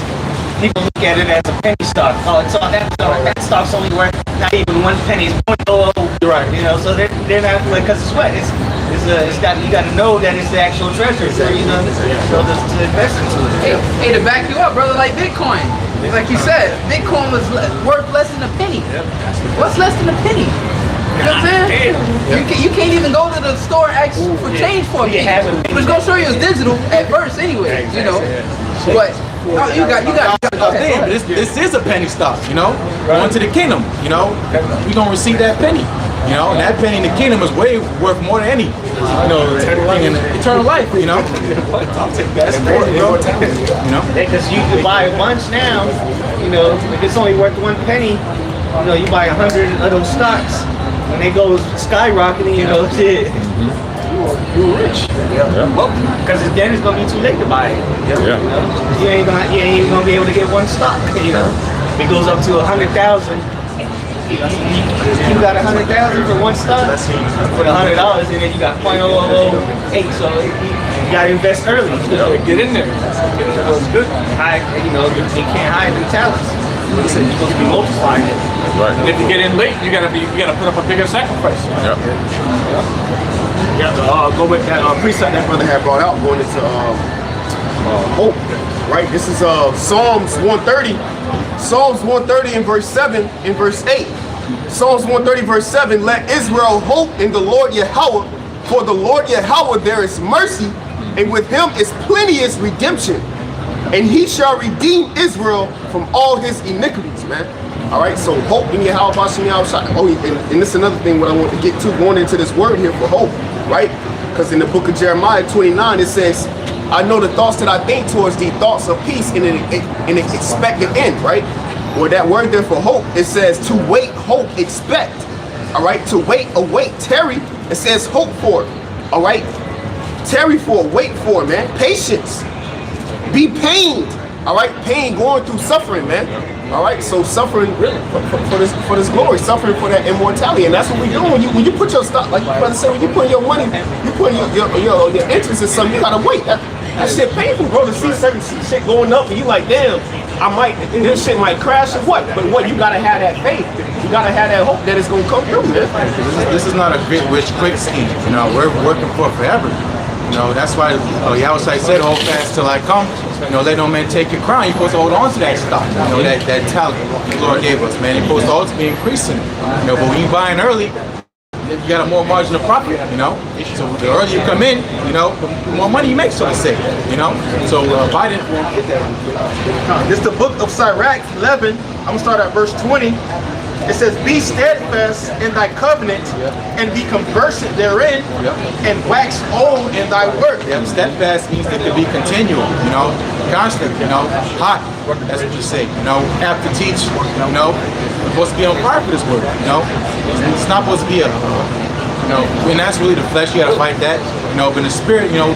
B: people look at it as a penny stock. Oh, it's all that stock. That stock's only worth not even 1 penny. It's 0.00.
E: Right.
B: You know, so they're not like, because it's what you got to know that it's the actual treasure. So you know, so to invest into it.
H: Hey, to back you up, brother, like Bitcoin. Like you said, Bitcoin was worth less than a penny. What's less than a penny? You know what I'm saying? You can't even go to the store and ask for change for it. But it's gonna show you it's digital at first anyway, you know. But you got.
E: But this is a penny stock, you know. Going to the kingdom, you know. We gonna receive that penny, you know. And that penny in the kingdom is way worth more than any, you know, eternal life, you know. That's important, bro. You know.
B: Because you can buy a bunch now, you know. If it's only worth 1 penny, you know, you buy 100 of those stocks. When they go skyrocketing, you know, shit, you're rich. Because then it's gonna be too late to buy it. You know? You ain't gonna be able to get 1 stock. You know, if it goes up to 100,000, you got 100,000 for 1 stock for $100, and then you got 0.008. So you gotta invest early. You know,
A: Get in there.
B: it's good. You know, you can't hide your talents. You're supposed to be multiplying it.
F: Right.
A: And if you get in late, you gotta put up a bigger sacrifice.
F: Yep.
G: Go with that precept that brother had brought out, going into hope. Right. This is Psalms 130. Psalms 130 in verse 7 and verse 8. Psalms 130 verse 7. Let Israel hope in the Lord Yahweh, for the Lord Yahweh there is mercy, and with Him is plenteous redemption, and He shall redeem Israel from all his iniquities, man. All right, so hope in Yahweh. Oh, and this is another thing what I want to get to, going into this word here for hope, right? Because in the book of Jeremiah 29, it says, I know the thoughts that I think towards thee, thoughts of peace and an expected end, right? Well, that word there for hope, it says to wait, hope, expect. All right, to wait, await, tarry. It says hope for. All right, tarry for, wait for, man. Patience. Be pained. All right, pain, going through suffering, man. All right, so suffering for this glory, suffering for that immortality, and that's what we do when you put your stuff, like my brother said, when you put your money, you put your interest in something, you gotta wait. That shit painful, bro. To see certain shit going up, and you like, damn, this shit might crash or what? But what? You gotta have that faith. You gotta have that hope that it's gonna come through, man.
E: This is not a get rich quick scheme. You know, we're working for forever. You know, that's why Yahweh said, hold fast till I come. You know, let no man take your crown. You're supposed to hold on to that stock. You know, that talent the Lord gave us, man. You're supposed to ultimately be increasing. You know, but when you buying early, you got a more margin of profit, you know. So the earlier you come in, you know, the more money you make, so to say, you know. So Biden.
D: This is the book of Sirach 11. I'm gonna start at verse 20. It says, be steadfast in thy covenant and be conversant therein and wax old in thy work.
E: Yeah, steadfast means that to be continual, you know, constant, you know, hot. That's what you say, you know, apt to teach, you know, supposed to be on fire for this word, you know. It's not supposed to be you know, and that's really the flesh, you gotta fight that, you know, but in the spirit, you know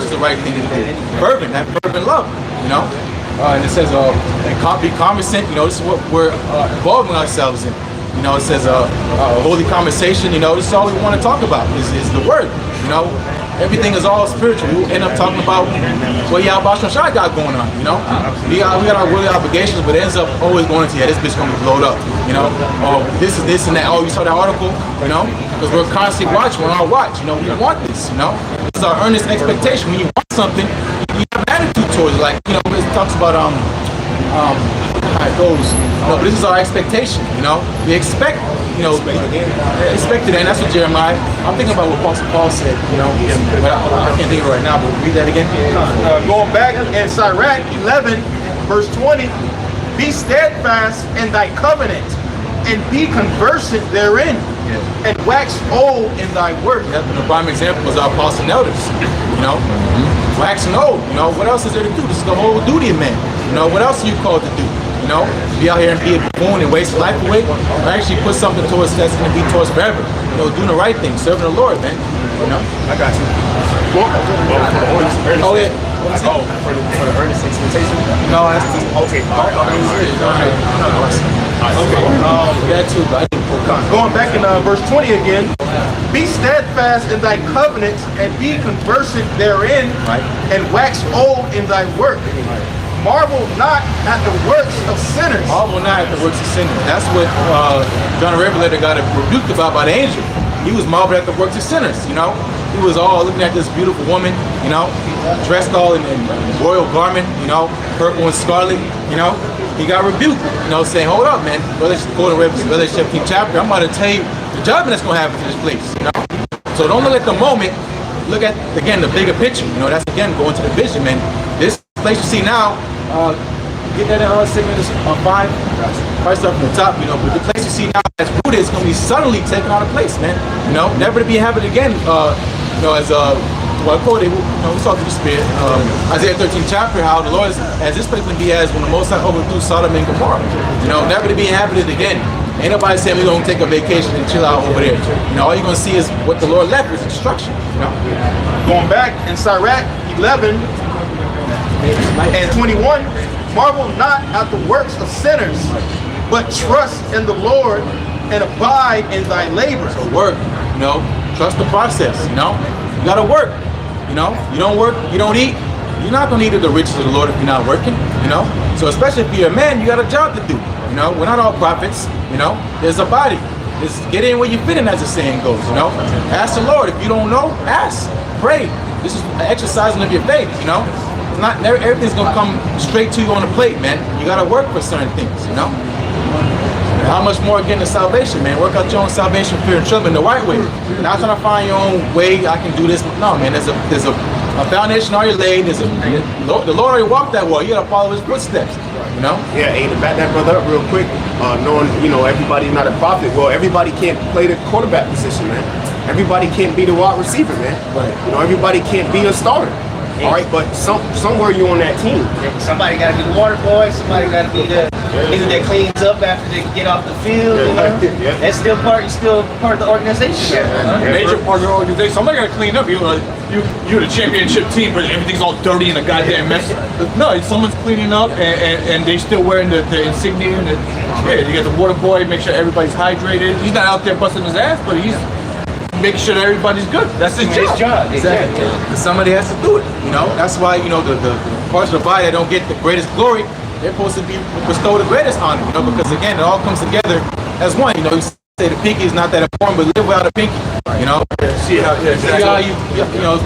E: it's the right thing to do. Fervent, that fervent love, you know. And it says, be conversant, you know, this is what we're involving ourselves in. You know, it says, holy conversation, you know, this is all we want to talk about, is the word, you know. Everything is all spiritual. We end up talking about what Yahweh Shai got going on, you know. We got our worldly obligations, but it ends up always going into, yeah, this bitch gonna be blowed up, you know. Oh, this is this and that. Oh, you saw that article, you know? Because we're constantly watching, we're on our watch, you know. We want this, you know. This is our earnest expectation. When you want something, you have an attitude towards it. Like, you know, it talks about how it goes. You know, but this is our expectation, you know. We expect, you know, expected, and that's what Jeremiah. I'm thinking about what Paul said, you know, but I can't think of it right now. But read that again.
D: Going back in Sirach 11, verse 20, be steadfast in thy covenant and be conversant therein and wax old in thy work.
E: Yeah, the prime example is our apostles and elders, you know, waxing old. You know, what else is there to do? This is the whole duty of man. You know, what else are you called to do? You know, be out here and be a buffoon and waste life away, or actually put something towards that's going to be towards forever. You know, doing the right thing, serving the Lord, man. You know,
G: I got you.
E: Oh yeah.
G: For the earnest expectation.
E: No, that's
G: okay.
E: That too, but
D: going back in verse 20 again, be steadfast in thy covenant and be conversant therein and wax old in thy work. Marvel not at the works of sinners.
E: Marvel not at the works of sinners. That's what John the Revelator got rebuked about by the angel. He was marveling at the works of sinners, you know. He was all looking at this beautiful woman, you know, dressed all in royal garment, you know, purple and scarlet, you know. He got rebuked, you know, saying, hold up, man. Go to Revelation 15th chapter. I'm about to tell you the judgment that's going to happen to this place, you know. So don't look at the moment. Look at, again, the bigger picture. You know, that's, again, going to the vision, man. This place you see now, get that in segment on 5. First up from the top, you know, but the place you see now that's rooted is going to be suddenly taken out of place, man. You know, never to be inhabited again, you know, as well, I quoted, you know, we saw through the Spirit, Isaiah 13th chapter, how the Lord as this place would be as when the Most High overthrew Sodom and Gomorrah. You know, never to be inhabited again. Ain't nobody saying we're going to take a vacation and chill out over there. You know, all you're going to see is what the Lord left is destruction. You know?
D: Going back in Sirach 11 and 21, marvel not at the works of sinners, but trust in the Lord and abide in thy labor.
E: So work, you know, trust the process, you know. You got to work, you know. You don't work, you don't eat. You're not going to eat of the riches of the Lord if you're not working, you know. So especially if you're a man, you got a job to do. You know, we're not all prophets, you know. There's a body. Just get in where you fit in, as the saying goes, you know. Ask the Lord. If you don't know, ask. Pray. This is an exercising of your faith, you know. It's not everything's going to come straight to you on the plate, man. You got to work for certain things, you know. How much more getting to salvation, man? Work out your own salvation, fear and trembling the right way. Not trying to find your own way, I can do this. No, man, there's a foundation already laid. The Lord already walked that way. You got to follow his footsteps. You know?
G: Yeah, to back that brother up real quick, knowing, you know, everybody's not a prophet. Well, everybody can't play the quarterback position, man. Everybody can't be the wide receiver, man.
E: Right.
G: You know, everybody can't be a starter. All right, but somewhere you on that team.
B: Somebody got to be the water boy. Somebody got to be the nigga that cleans up after they get off the field. You know? That's still part of the organization.
A: Major part of your organization. Somebody got to clean up. You're the championship team, but everything's all dirty and a goddamn mess. No, someone's cleaning up and they still wearing the insignia. And you got the water boy, make sure everybody's hydrated. He's not out there busting his ass, but he's making sure that everybody's good. That's his job.
E: Exactly. Somebody has to do it. You know, that's why the parts of the body that don't get the greatest glory, they're supposed to be bestowed the greatest honor. You know, because again, it all comes together as one. You know, you say the pinky is not that important, but live without a pinky. You know, see how you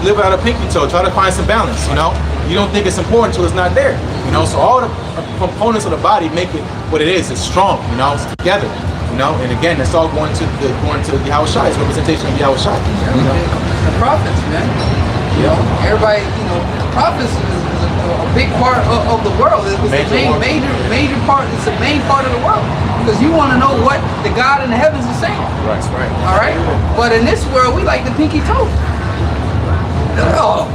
E: live without a pinky toe. Try to find some balance. You know, you don't think it's important until it's not there. You know, so all the components of the body make it what it is. It's strong. You know, it's together. You know, and again, it's all going to the Yahweh Shai. It's representation of Yahweh Shai. You know?
H: The prophets, man. You know, everybody. You know, the prophets is a big part of the world. It's a major part. It's a main part of the world because you want to know what the God in the heavens is saying.
E: Right.
H: All right. But in this world, we like the pinky toe. Oh,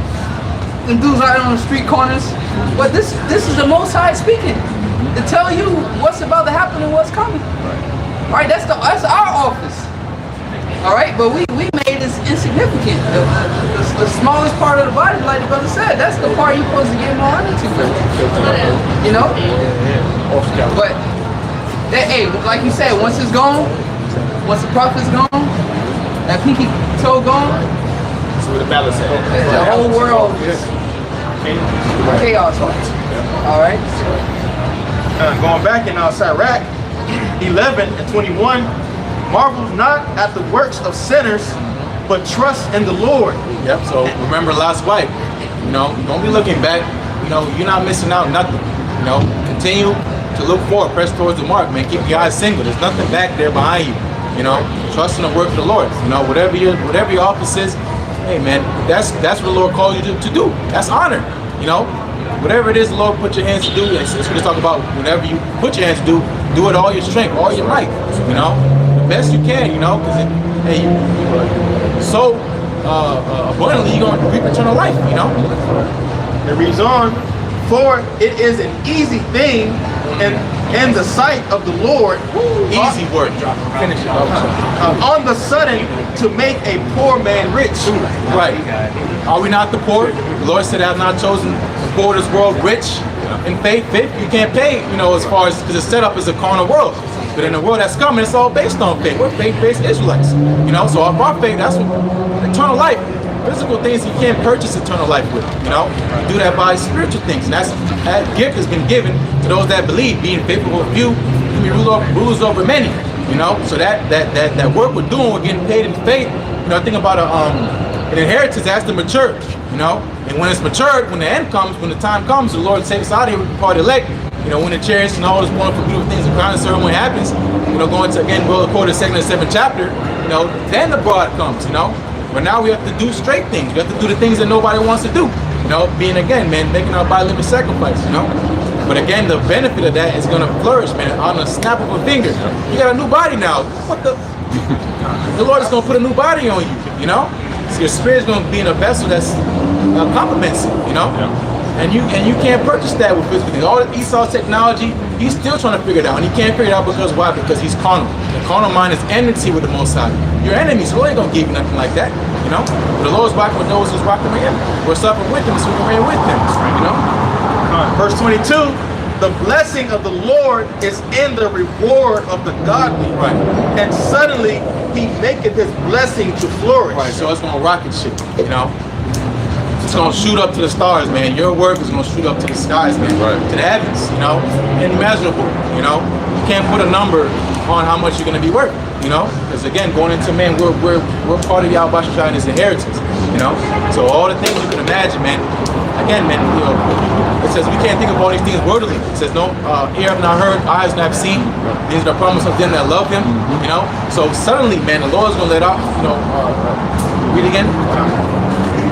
H: the dudes out on the street corners. But this is the Most High speaking to tell you what's about to happen and what's coming. All right, that's our office. All right, but we made this insignificant. The smallest part of the body, like the brother said, that's the part you're supposed to get more honor to. You know? But hey, like you said, once it's gone, once the prophet's gone, that pinky toe gone,
B: That's where the balance is.
H: the whole world is chaos. All right.
D: Going back in Sirach 11 and 21, marvel not at the works of sinners, but trust in the Lord.
E: Yep. So remember Lot's wife. You know, don't be looking back. You know, you're not missing out nothing. You know, continue to look forward, press towards the mark, man. Keep your eyes single. There's nothing back there behind you. You know, trust in the work of the Lord. You know, whatever your office is, hey man, that's what the Lord called you to do. That's honor. You know, whatever it is the Lord put your hands to do. It's what we talk about. Whenever you put your hands to do it all your strength, all your might. You know, the best you can. You know, because you so abundantly you're gonna reap eternal life. You know.
D: It reads on, for it is an easy thing in the sight of the Lord.
E: Easy work. Finish it.
D: On the sudden to make a poor man rich.
E: Right. Are we not the poor? The Lord said, I have not chosen the poor of this world rich in faith. You can't pay, you know, as far as, because the setup is a carnal world. But in the world that's coming, it's all based on faith. We're faith-based Israelites. You know, so our faith, that's what, eternal life. Physical things you can't purchase eternal life with, you know. You do that by spiritual things. And that gift has been given to those that believe, being faithful with few, to be rulers over many. You know, so that work we're doing, we're getting paid in faith. You know, think about an inheritance has to mature, you know, and when it's matured, when the end comes, when the time comes, the Lord takes us out of here with the part elect, you know, when the chariots and all those wonderful, beautiful things, the crowning ceremony happens, you know, going to, again, go according to the 2nd and 7th chapter, you know, then the bride comes, you know, but now we have to do straight things. We have to do the things that nobody wants to do, you know, being, again, man, making our body living sacrifice, you know. But again, the benefit of that is going to flourish, man, on the snap of a finger. You got a new body now. What the? The Lord is going to put a new body on you, you know? So your spirit's going to be in a vessel that's complements it, you know? Yeah. And you can't purchase that with physical things. All the Esau's technology, he's still trying to figure it out. And he can't figure it out because why? Because he's carnal. The carnal mind is enmity with the Most High. Your enemies, so they ain't going to give you nothing like that, you know? But the Lord's rocking with those who's rocking with him. We're suffering with him, so we can reign with him, you know?
D: Verse 22, the blessing of the Lord is in the reward of the godly.
E: Right.
D: And suddenly he maketh his blessing to flourish.
E: Right, so it's gonna rocket shit, you know? It's gonna shoot up to the stars, man. Your work is gonna shoot up to the skies, man. Right. To the heavens, you know? Immeasurable, you know? You can't put a number on how much you're gonna be worth, you know? Because again, going into, man, we're part of Yahweh Shai and his inheritance, you know? So all the things you can imagine, man. Again, man, you know, it says we can't think of all these things worthily. It says no ear have not heard, eyes not seen. These are the promise of them that love him, you know. So suddenly, man, the Lord's gonna let out, you know, read again.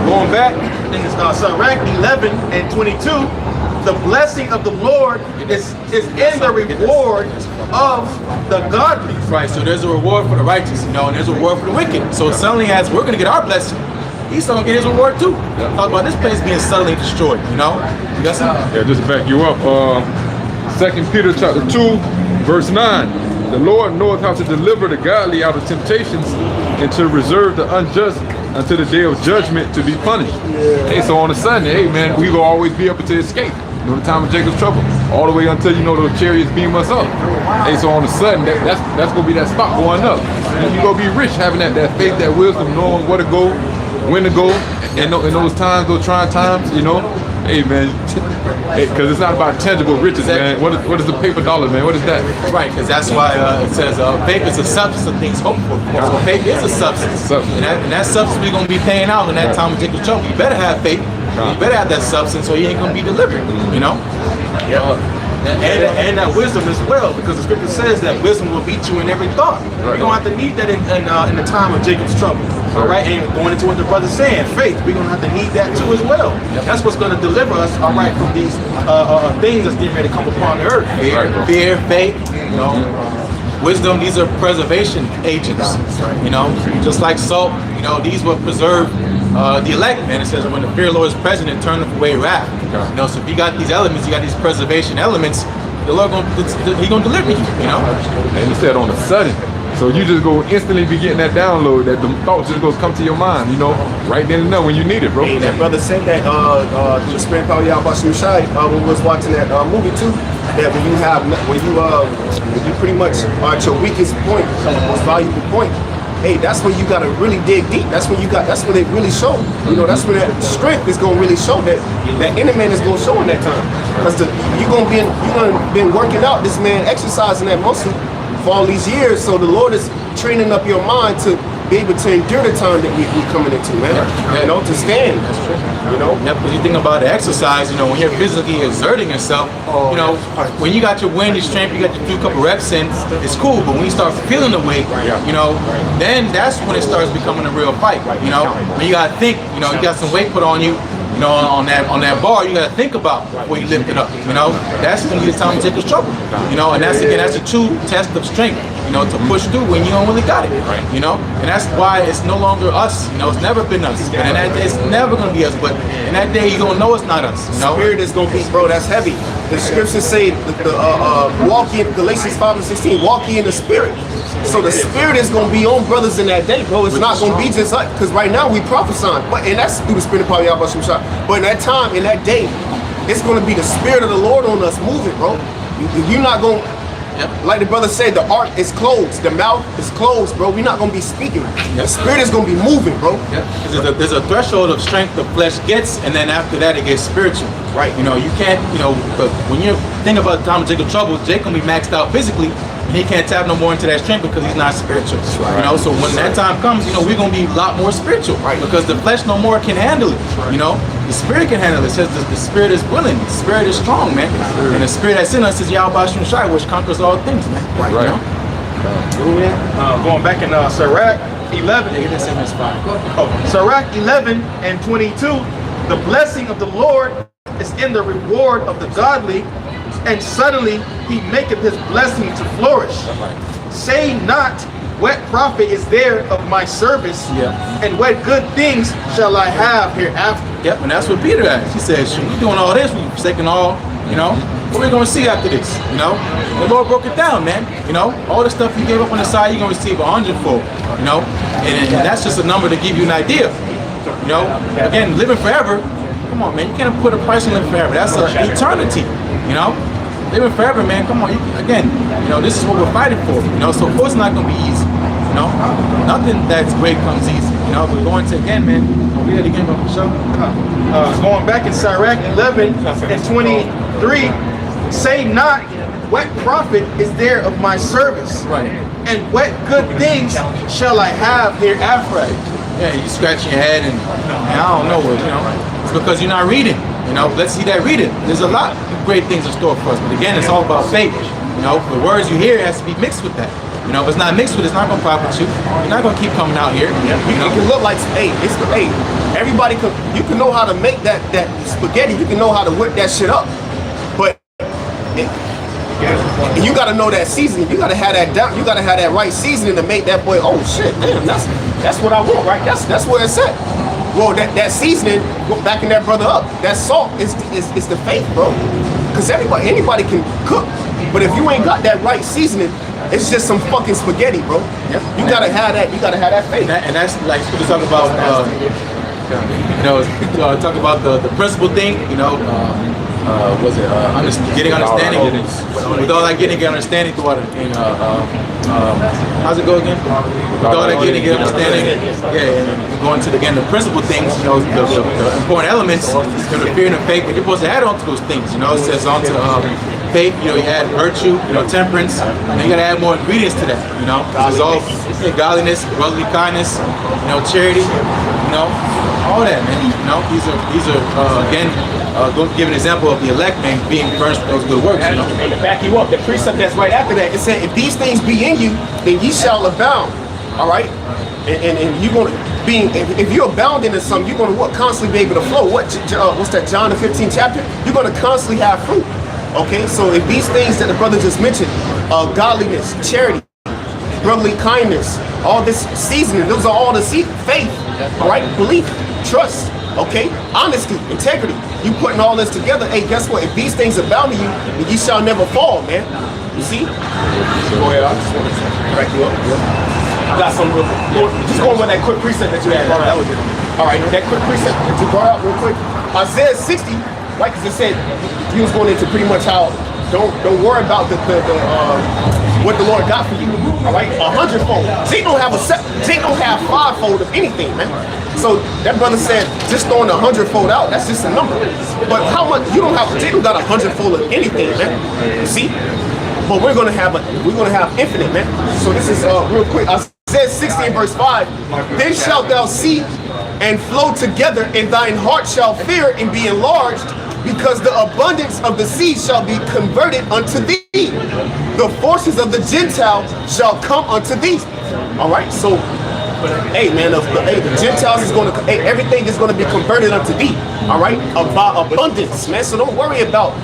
D: Going back in Sirach 11 and 22, the blessing of the Lord is in the reward of the godly.
E: Right, so there's a reward for the righteous, you know, and there's a reward for the wicked. So suddenly as we're gonna get our blessing, he's gonna get his reward too. Talk about this place being suddenly destroyed, you know? You got something?
F: Yeah, just to back you up. 2 Peter chapter 2, verse 9. The Lord knoweth how to deliver the godly out of temptations and to reserve the unjust until the day of judgment to be punished. Hey, so on a Sunday, hey man, we will always be able to escape. You know, the time of Jacob's trouble, all the way until, you know, those chariots beam us up. Hey, so on a sudden, that's gonna be that spot going up. And you gonna be rich having that faith, that wisdom, knowing where to go, when to go, and in those times, those trying times, you know. Hey man, because it's not about tangible riches, man. What is the paper dollar, man? What is that?
E: Right, because that's why it says faith is a substance of things hoped for. So faith is a substance. And that substance we're going to be paying out in that time of Jacob's trouble. You better have faith. You better have that substance, or you ain't going to be delivered, you know? And that wisdom as well, because the scripture says that wisdom will beat you in every thought. We're going to have to need that in the time of Jacob's trouble. All right, and going into what the brother's saying, faith, we're going to have to need that too as well. That's what's going to deliver us, all right, from these things that's getting ready to come upon the earth. Fear, faith, you know, wisdom, these are preservation agents, you know, just like salt, you know, these will preserve the elect, man. It says when the fear of the Lord is present, it turneth away wrath. You know, so if you got these elements, you got these preservation elements, the Lord He's gonna deliver you, you know.
F: And he said on a sudden. So you just go instantly be getting that download, that the thoughts just come to your mind, you know, right then and there when you need it, bro.
G: Hey, that brother said that the Spirit power y'all about Shai when we was watching that movie too. That when you pretty much are at your weakest point, most valuable point. Hey, that's when you gotta really dig deep. That's when it really show. You know, that's when that strength is gonna really show. That inner man is gonna show in that time. Because you're gonna been working out, this man exercising that muscle for all these years. So the Lord is training up your mind to be able to endure the time that we're coming into, man. You know, to stand. You know?
E: Yeah, because you think about the exercise, you know, when you're physically exerting yourself, you know, when you got your wind, your strength, you got your few couple reps in, it's cool. But when you start feeling the weight, you know, then that's when it starts becoming a real fight. You know, when you gotta think, you know, you got some weight put on you. You know, on that bar, you gotta think about where you lift it up. You know, that's gonna be the time to take this trouble. You know, and that's a true test of strength. You know, to push through when you don't really got it. You know, and that's why it's no longer us. You know, it's never been us. And in that day, it's never gonna be us. But in that day, you gonna know it's not us. You know,
G: Spirit is gonna be, bro. That's heavy. The scriptures say walk in Galatians 5:16. Walk ye in the Spirit. So the Spirit is gonna be on brothers in that day, bro. It's not gonna be just like, because right now we prophesying, and that's through the Spirit of power, y'all about some shot. But in that time, in that day, it's gonna be the Spirit of the Lord on us moving, bro. You're not gonna. Like the brother said, the art is closed, the mouth is closed, bro. We're not gonna be speaking. The Spirit is gonna be moving, bro.
E: There's a threshold of strength the flesh gets, and then after that it gets spiritual. Right. You know, you can't, you know, but when you think about the time of Jacob's trouble, Jacob can be maxed out physically, and he can't tap no more into that strength because he's not spiritual. You know, so when that time comes, you know, we're gonna be a lot more spiritual, because the flesh no more can handle it. You know, the Spirit can handle it. It says the Spirit is willing, the Spirit is strong, man, and the Spirit that's in us is Yahweh Shai, which conquers all things, man. You know?
D: Going back in Sirach 11. Sirach 11 and 22. The blessing of the Lord is in the reward of the godly, and suddenly he maketh his blessing to flourish. Say not, what profit is there of my service, and what good things shall I have hereafter?
E: Yep, and that's what Peter asked. He said, shoot, we doing all this, we forsaking all, you know, what we gonna see after this, you know? The Lord broke it down, man, you know? All the stuff you gave up on the side, you're gonna receive 100-fold, you know? And that's just a number to give you an idea, you know? Again, living forever, come on, man, you can't put a price on living forever. That's an eternity, you know? Living forever, man, come on, again, you know, this is what we're fighting for, you know? So of course it's not gonna be easy, you know? Nothing that's great comes easy, you know? But going to, again, man, we had again about the show.
D: Going back in Sirach 11 and 23, say not, what profit is there of my service? And what good things shall I have hereafter?
E: Yeah, you scratching your head and I don't know what, you know. It's because you're not reading. You know, let's see that reading. There's a lot of great things in store for us. But again, it's all about faith. You know, the words you hear has to be mixed with that. You know, if it's not mixed with it, it's not gonna profit you. You're not gonna keep coming out here.
G: You can look like, everybody you can know how to make that spaghetti. You can know how to whip that shit up. But you gotta know that seasoning. You gotta have that down. You gotta have that right seasoning to make that boy. Oh shit, damn, that's what I want, right? That's where it's at. Well, that seasoning, backing that brother up, that salt is the faith, bro. Because anybody can cook, but if you ain't got that right seasoning, it's just some fucking spaghetti, bro. You gotta have that. You gotta have that faith.
E: And that's like we talk about, talk about the principal thing. Getting understanding? With all that getting understanding throughout it. How's it go again? With all that getting understanding, and going to the principal things. The important elements. The fear and the faith. But you're supposed to add on to those things. It says on to faith. You add virtue. Temperance. And you gotta add more ingredients to that. It's all godliness, brotherly kindness. Charity. All that, man. These are again. Go give an example of the elect man being first with those good works.
G: And to back you up, the precept that's right after that, it said, if these things be in you, then ye shall abound. All right? And you're going to be, if you're abounding in something, you're going to constantly be able to flow. What's that, John the 15th chapter? You're going to constantly have fruit. Okay? So if these things that the brother just mentioned, godliness, charity, brotherly kindness, all this seasoning, those are all the faith, all right? Belief, trust. Okay, honesty, integrity. You putting all this together. Hey, guess what? If these things abound to you, then you shall never fall, man. You see? Go ahead. I just want to crack you up. I got some real. Just going with that quick precept that you had. That was it. All right, that quick precept that you brought out real quick. Isaiah 60, right? Because it said he was going into pretty much how don't worry about what the Lord got for you. All right, 100-fold. They don't have fivefold of anything, man. So that brother said, just throwing 100-fold out, that's just a number. But how much, they don't got 100-fold of anything, man. You see? But we're gonna have infinite, man. So this is real quick. Isaiah 60 verse 5. Then shalt thou see and flow together, and thine heart shall fear and be enlarged, because the abundance of the sea shall be converted unto thee. The forces of the Gentiles shall come unto thee. All right, so hey man, the Gentiles is going to, everything is going to be converted unto thee. All right, about abundance, man. So don't worry about.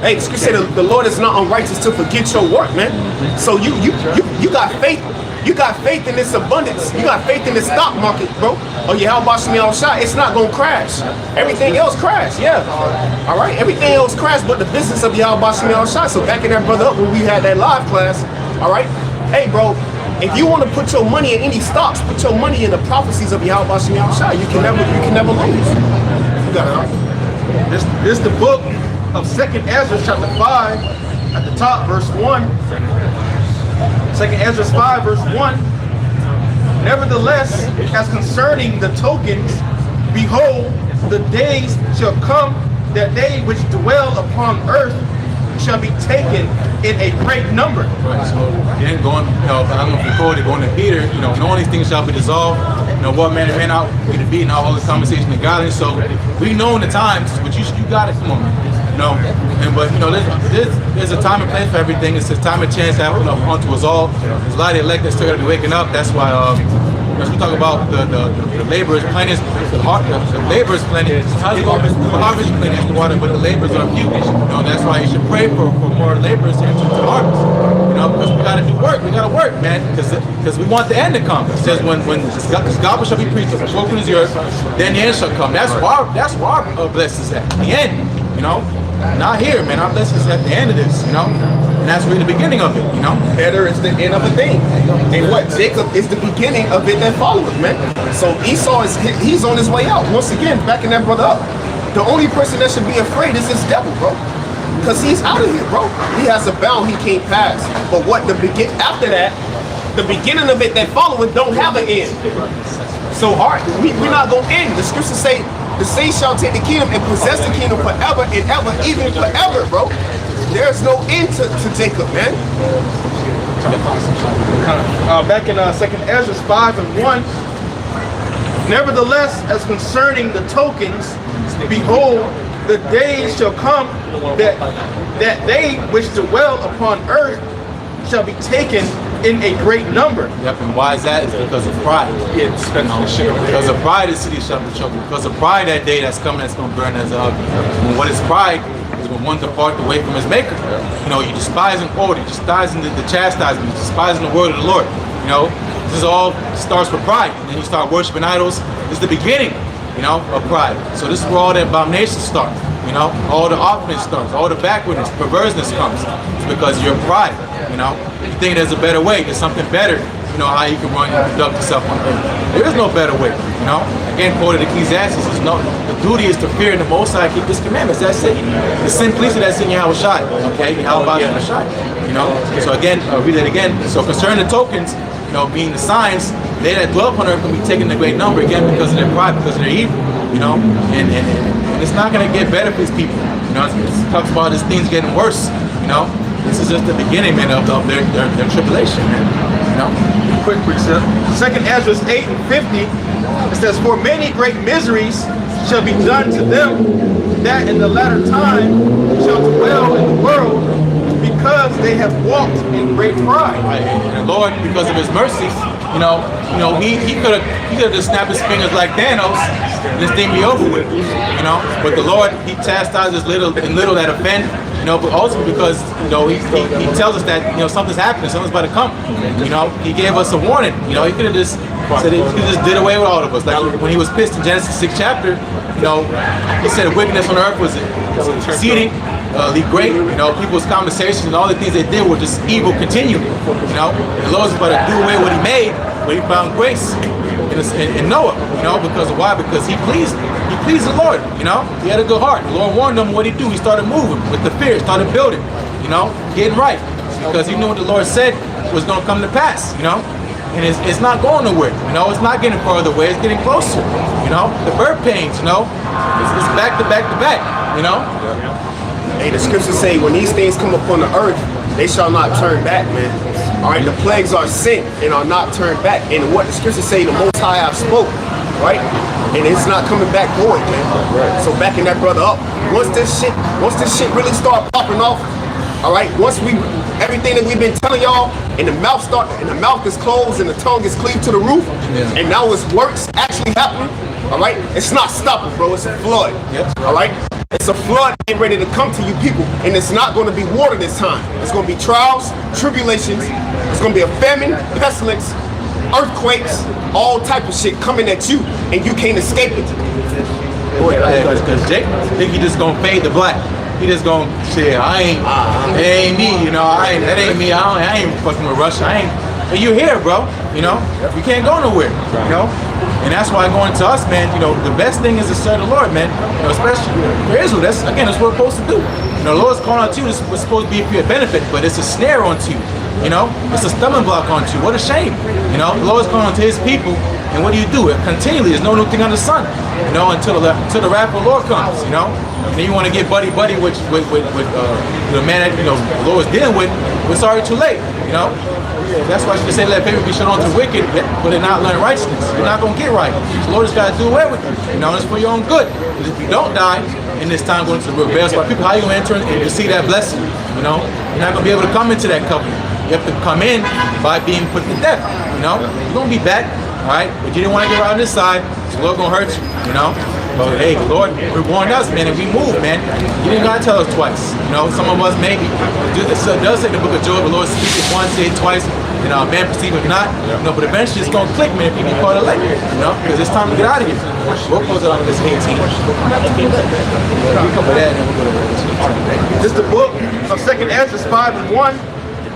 G: Excuse me, the Lord is not unrighteous to forget your work, man. So you got faith. You got faith in this abundance. You got faith in the stock market, bro. Oh yeah, how about me outside? It's not gonna crash. Everything else crash, yeah. All right, everything else crash, but the business of Yahweh me outside. So backing that brother up when we had that live class. All right, hey bro, if you want to put your money in any stocks, put your money in the prophecies of Yahweh me outside. You can never lose. You got it.
D: This the book of 2nd Ezra chapter 5 at the top, verse 1. 2nd Ezra 5 verse 1. Nevertheless, as concerning the tokens, behold, the days shall come that they which dwell upon earth shall be taken in a great number.
E: Right. So then going, I don't know if you quoted going to Peter, knowing these things shall be dissolved. What man and man out be to be, and all this conversation of godliness. So we know in the times, but you got it. Come on, man. But there's a time and place for everything. It's a time and chance happening onto us all. There's a lot of the elect that's still going to be waking up. That's why as we talk about the laborers plenty, the laborers plenty, the harvest plenty as the water, but the laborers are few. That's why you should pray for more laborers to enter the harvest. Because we got to do work. We got to work, man. Because we want the end to come. It says when this gospel shall be preached, the spoken is the earth, then the end shall come. That's where our blessings at the end. Not here, man. Our blessings at the end of this, and that's really the beginning of it,
G: Better is the end of the thing, and what Jacob is the beginning of it that followeth, man. So Esau he's on his way out. Once again, backing that brother up. The only person that should be afraid is this devil, bro, because he's out of here, bro. He has a bound he can't pass. But after that, the beginning of it that followeth don't have an end. So we're not gonna end. The scriptures say, the saints shall take the kingdom and possess the kingdom forever and ever, even forever, bro. There's no end to Jacob, man.
D: Back in 2nd Ezra 5 and 1. Nevertheless, as concerning the tokens, behold, the days shall come that they which dwell upon earth shall be taken in a great number.
E: Yep, and why is that? It's because of pride. Because of pride, the city shall be troubled. Because of pride, that day that's coming, that's going to burn as a oven. And what is pride? Is when one depart away from his maker. You despising order, you despising the chastisement, you despising the word of the Lord. This is all starts with pride. And then you start worshiping idols. This is the beginning, you know, of pride. So this is where all the abominations start. You know, all the offense starts, all the backwardness, perverseness comes. It's because you're pride. You know, you think there's a better way, there's something better. You know how you can run and conduct yourself on earth. There is no better way. You know, again, quoted Ecclesiastes. The duty is to fear the Most High, keep His commandments. That's it. The simplicity that's in Yahweh Shai. Okay, Yahweh Shai. You know. So again, read it again. So concerning the tokens, you know, being the signs, they that dwell upon earth can be taken in a great number again because of their pride, because of their evil. You know, and it's not going to get better for these people. You know, it talks about this things getting worse. You know, this is just the beginning, man, of their tribulation, man. You know.
D: Quick precept. 2nd Ezra 8 and 50. It says, "For many great miseries shall be done to them that in the latter time shall dwell in the world, because they have walked in great pride."
E: Right. And the Lord, because of His mercy, you know, He could have just snapped His fingers like Thanos, and this thing be over with. You know, but the Lord, He chastises little that offend. You know, but also because, you know, he tells us that, you know, something's happening, something's about to come. You know, He gave us a warning. You know, He could have just said He just did away with all of us. Like when He was pissed in Genesis 6th chapter, you know, He said wickedness on earth was exceeding great. You know, people's conversations and all the things they did were just evil continuing. You know, the Lord's about to do away what He made, but He found grace in Noah. You know, because of why? Because he pleased the Lord. You know, he had a good heart. The Lord warned him what He'd do. He started moving with the fear, started building. You know, getting right, because He knew what the Lord said was going to come to pass. You know, and it's not going nowhere. You know, it's not getting further away. It's getting closer. You know, the birth pains. You know, it's back to back to back. You know.
G: Hey, the scriptures say when these things come upon the earth, they shall not turn back, man. All right, the plagues are sent and are not turned back. And what the scriptures say, the Most High have spoke, right? And it's not coming back void, man. Right. So backing that brother up. Once this shit really start popping off, all right. Once everything that we've been telling y'all, and the mouth is closed and the tongue is cleaved to the roof, and now it's works actually happening. All right, it's not stopping, bro. It's a flood. All right. It's a flood getting ready to come to you people, and it's not going to be water this time. It's going to be trials, tribulations. It's going to be a famine, pestilence, earthquakes, all type of shit coming at you, and you can't escape it.
E: Because Jake think he just gonna fade to black. He just gonna say, it ain't me, you know, that ain't me. I ain't fucking with Russia. And you're here, bro. You know, you can't go nowhere. You know. And that's why going to us, man, you know, the best thing is to serve the Lord, man. You know, especially for Israel, that's what we're supposed to do. You know, the Lord's calling out to you, it's supposed to be for your benefit, but it's a snare onto you. You know, it's a stumbling block onto you. What a shame. You know, the Lord's calling out to His people, and what do? It continually, there's no new thing under the sun. You know, until the wrath of the Lord comes. You know, and then you want to get buddy with the man that, you know, the Lord's dealing with. It's already too late. You know. That's why she say let favor be shown on to wicked, but they're not learning righteousness. You're not gonna get right. The Lord just gotta do away with you. You know, it's for your own good. Because if you don't die in this time going to the rebellious by people, how are you gonna enter and see that blessing? You know, you're not gonna be able to come into that covenant. You have to come in by being put to death. You know, you're gonna be back, all right? But you didn't want to get right on this side, so the Lord gonna hurt you. You know. But hey, the Lord warned us, man, and we move, man. He didn't gotta tell us twice. You know, some of us maybe. It does say in the book of Job, the Lord speaks once, say it twice. You know, man perceive it not. You know, but eventually it's gonna click, man, if you be part of life. You know, because it's time to get out of here. We'll close it on this 18. We cover that and then we'll go to 18.
D: This is the book of 2nd Ezra 5 and 1.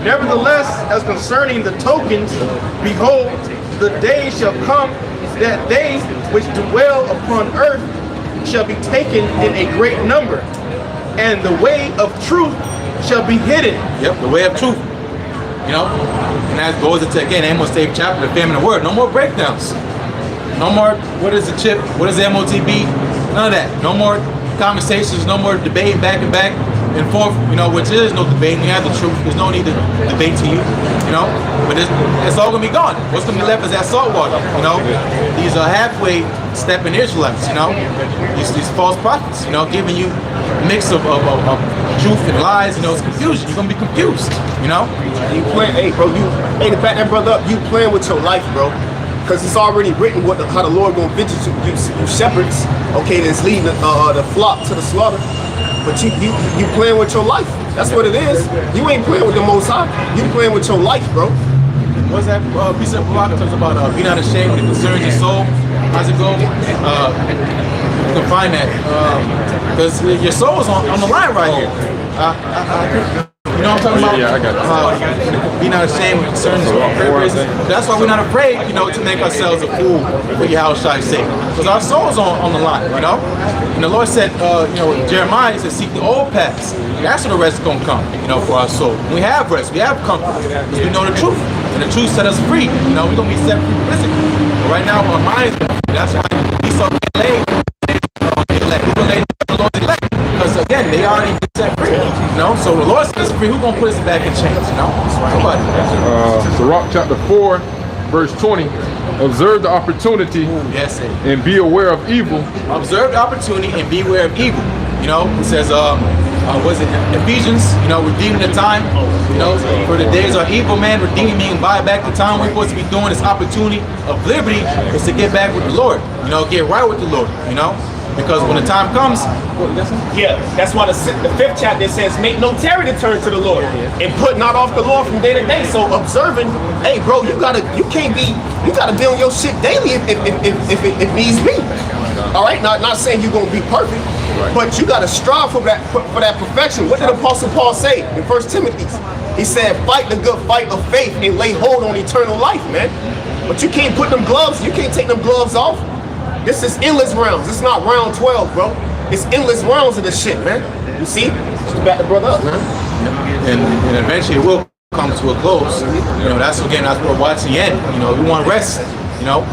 D: Nevertheless, as concerning the tokens, behold, the day shall come that they which dwell upon earth shall be taken in a great number, and the way of truth shall be hidden.
E: Yep, the way of truth. You know, and that goes into, again, Amos 8th chapter, the famine of the word. No more breakdowns. No more, what is the chip? What is the MOTB? None of that. No more conversations, no more debating back and back and forth, you know, which is no debating. You have the truth. There's no need to debate to you know, but it's all going to be gone. What's going to be left is that salt water, you know. These are halfway stepping Israelites, you know, these false prophets, you know, giving you a mix of truth and lies, you know, it's confusion. You're going to be confused, you know.
G: You playing, hey, bro, to back that brother up, you playing with your life, bro. Because it's already written how the Lord gonna visit you shepherds, okay, that's leading the flock to the slaughter. But you playing with your life. That's what it is. You ain't playing with the Most High. You playing with your life, bro.
E: what's that precept block talks about be not ashamed when it concerns your soul. How's it go? You can find that because your soul is on the line right here. You know what I'm talking about?
F: Yeah, I got it.
E: Be not ashamed when it concerns your soul. That's why we're not afraid, you know, to make ourselves a fool for Yahweh's sake, because our soul's on the line, you know. And the Lord said, you know, Jeremiah said, seek the old paths. That's where the rest is gonna come, you know, for our soul. We have rest, we have comfort, because we know the truth, and the truth set us free. You know, we're gonna be set free physically. But right now, our minds, that's why we saw delayed. People laid the Lord's elect, because again, they already been set free. You know, so the Lord set us free. Who's gonna put us back in chains? You know, nobody.
F: Sirach chapter 4, verse 20. Observe the opportunity and be aware of evil.
E: Observe the opportunity and be aware of evil. You know, it says, was it Ephesians? You know, redeeming the time. You know, for the days are evil, man. Redeeming meaning buy back the time. We're supposed to be doing this opportunity of liberty is to get back with the Lord. You know, get right with the Lord. You know, because when the time comes,
G: Yeah, that's why the 5th chapter says, make no tarry to turn to the Lord and put not off the Lord from day to day. So observing, hey bro, you gotta be on your shit daily if needs be. All right, not saying you're gonna be perfect, but you gotta strive for that perfection. What did Apostle Paul say in 1 Timothy? He said, fight the good fight of faith and lay hold on eternal life, man. But you can't put them gloves, you can't take them gloves off. This is endless rounds. It's not round 12, bro. It's endless rounds of this shit, man. You see? Just back the brother up, man.
E: and eventually it will come to a close. You know, that's what we're watching the end. You know, we want rest. You know,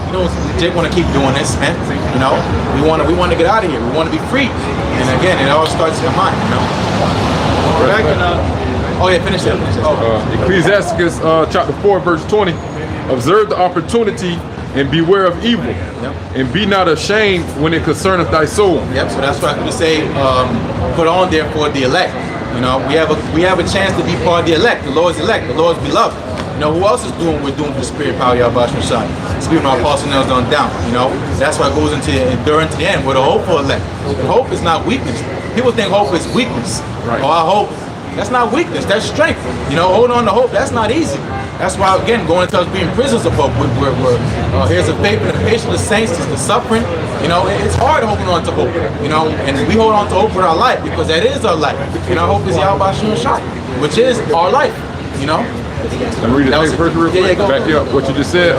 E: Jake want to keep doing this, man. You know, we want to get out of here. We want to be free. And again, it all starts in the mind. You know. Oh yeah, finish that.
F: Ecclesiastes chapter 4, verse 20. Observe the opportunity and beware of evil, and be not ashamed when it concerneth thy soul.
E: Yep. So that's what I could say. Put on therefore the elect. You know, we have a chance to be part of the elect, the Lord's elect, the Lord's beloved. You know, who else is doing what we're doing for the Spirit power Yahweh Shai? Spirit of our apostle nails on down. You know, that's why it goes into enduring to the end. With a hope for elect. Hope is not weakness. People think hope is weakness. Right. Or I hope. That's not weakness. That's strength. You know, hold on to hope. That's not easy. That's why, again, going into us being prisoners of hope. Here's a faith and a patience of the saints, is the suffering. You know, it's hard holding on to hope. You know, and we hold on to hope with our life because that is our life. And our hope is Yahweh Shai, which is our life. You know.
F: Let me read the next verse real quick. Back you up. What you just said,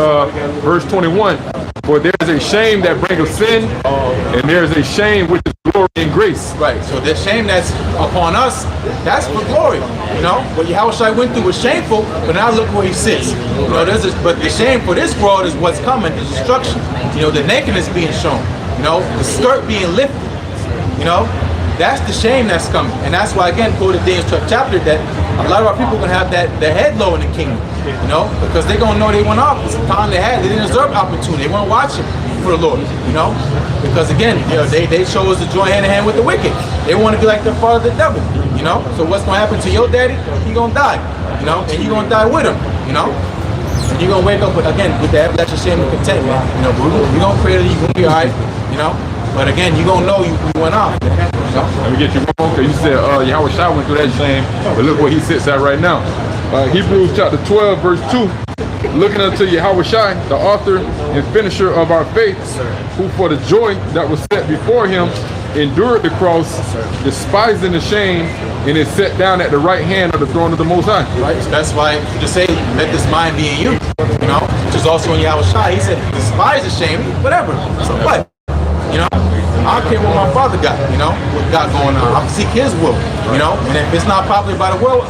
F: verse 21. For there is a shame that bringeth sin, and there is a shame which is glory and grace.
E: Right. So the shame that's upon us, that's for glory. You know, what Yahweh went through was shameful, but now look where he sits. You know, but the shame for this world is what's coming, the destruction. You know, the nakedness being shown. You know, the skirt being lifted. You know, that's the shame that's coming, and that's why again, go to Daniel's 12th chapter, that a lot of our people are gonna have their head low in the kingdom. You know, because they're gonna know they went off. It's the time they had. They didn't deserve opportunity. They want to watch it for the Lord. You know, because again, you know, they chose to join hand in hand with the wicked. They want to be like the father, the devil. You know, so what's gonna happen to your daddy? He gonna die. You know, and you gonna die with him. You know, and you're gonna wake up with the everlasting shame and content. You know, but we're gonna pray that you gonna be alright. You know, but again, you gonna know you went off. You know?
F: Let me get you wrong, because you said Yahweh Shai went through that shame, but look where he sits at right now. Hebrews chapter 12, verse 2. Looking unto Yahweh Shai, the author and finisher of our faith, who for the joy that was set before him endured the cross, despising the shame, and is set down at the right hand of the throne of the Most High.
E: Right. So that's why you just say, let this mind be in you. You know, which is also in Yahweh Shai. He said, despise the shame, whatever. So what? You know, I don't care what my father got. You know, what got going on. I'll seek His will. You know, and if it's not popular by the world,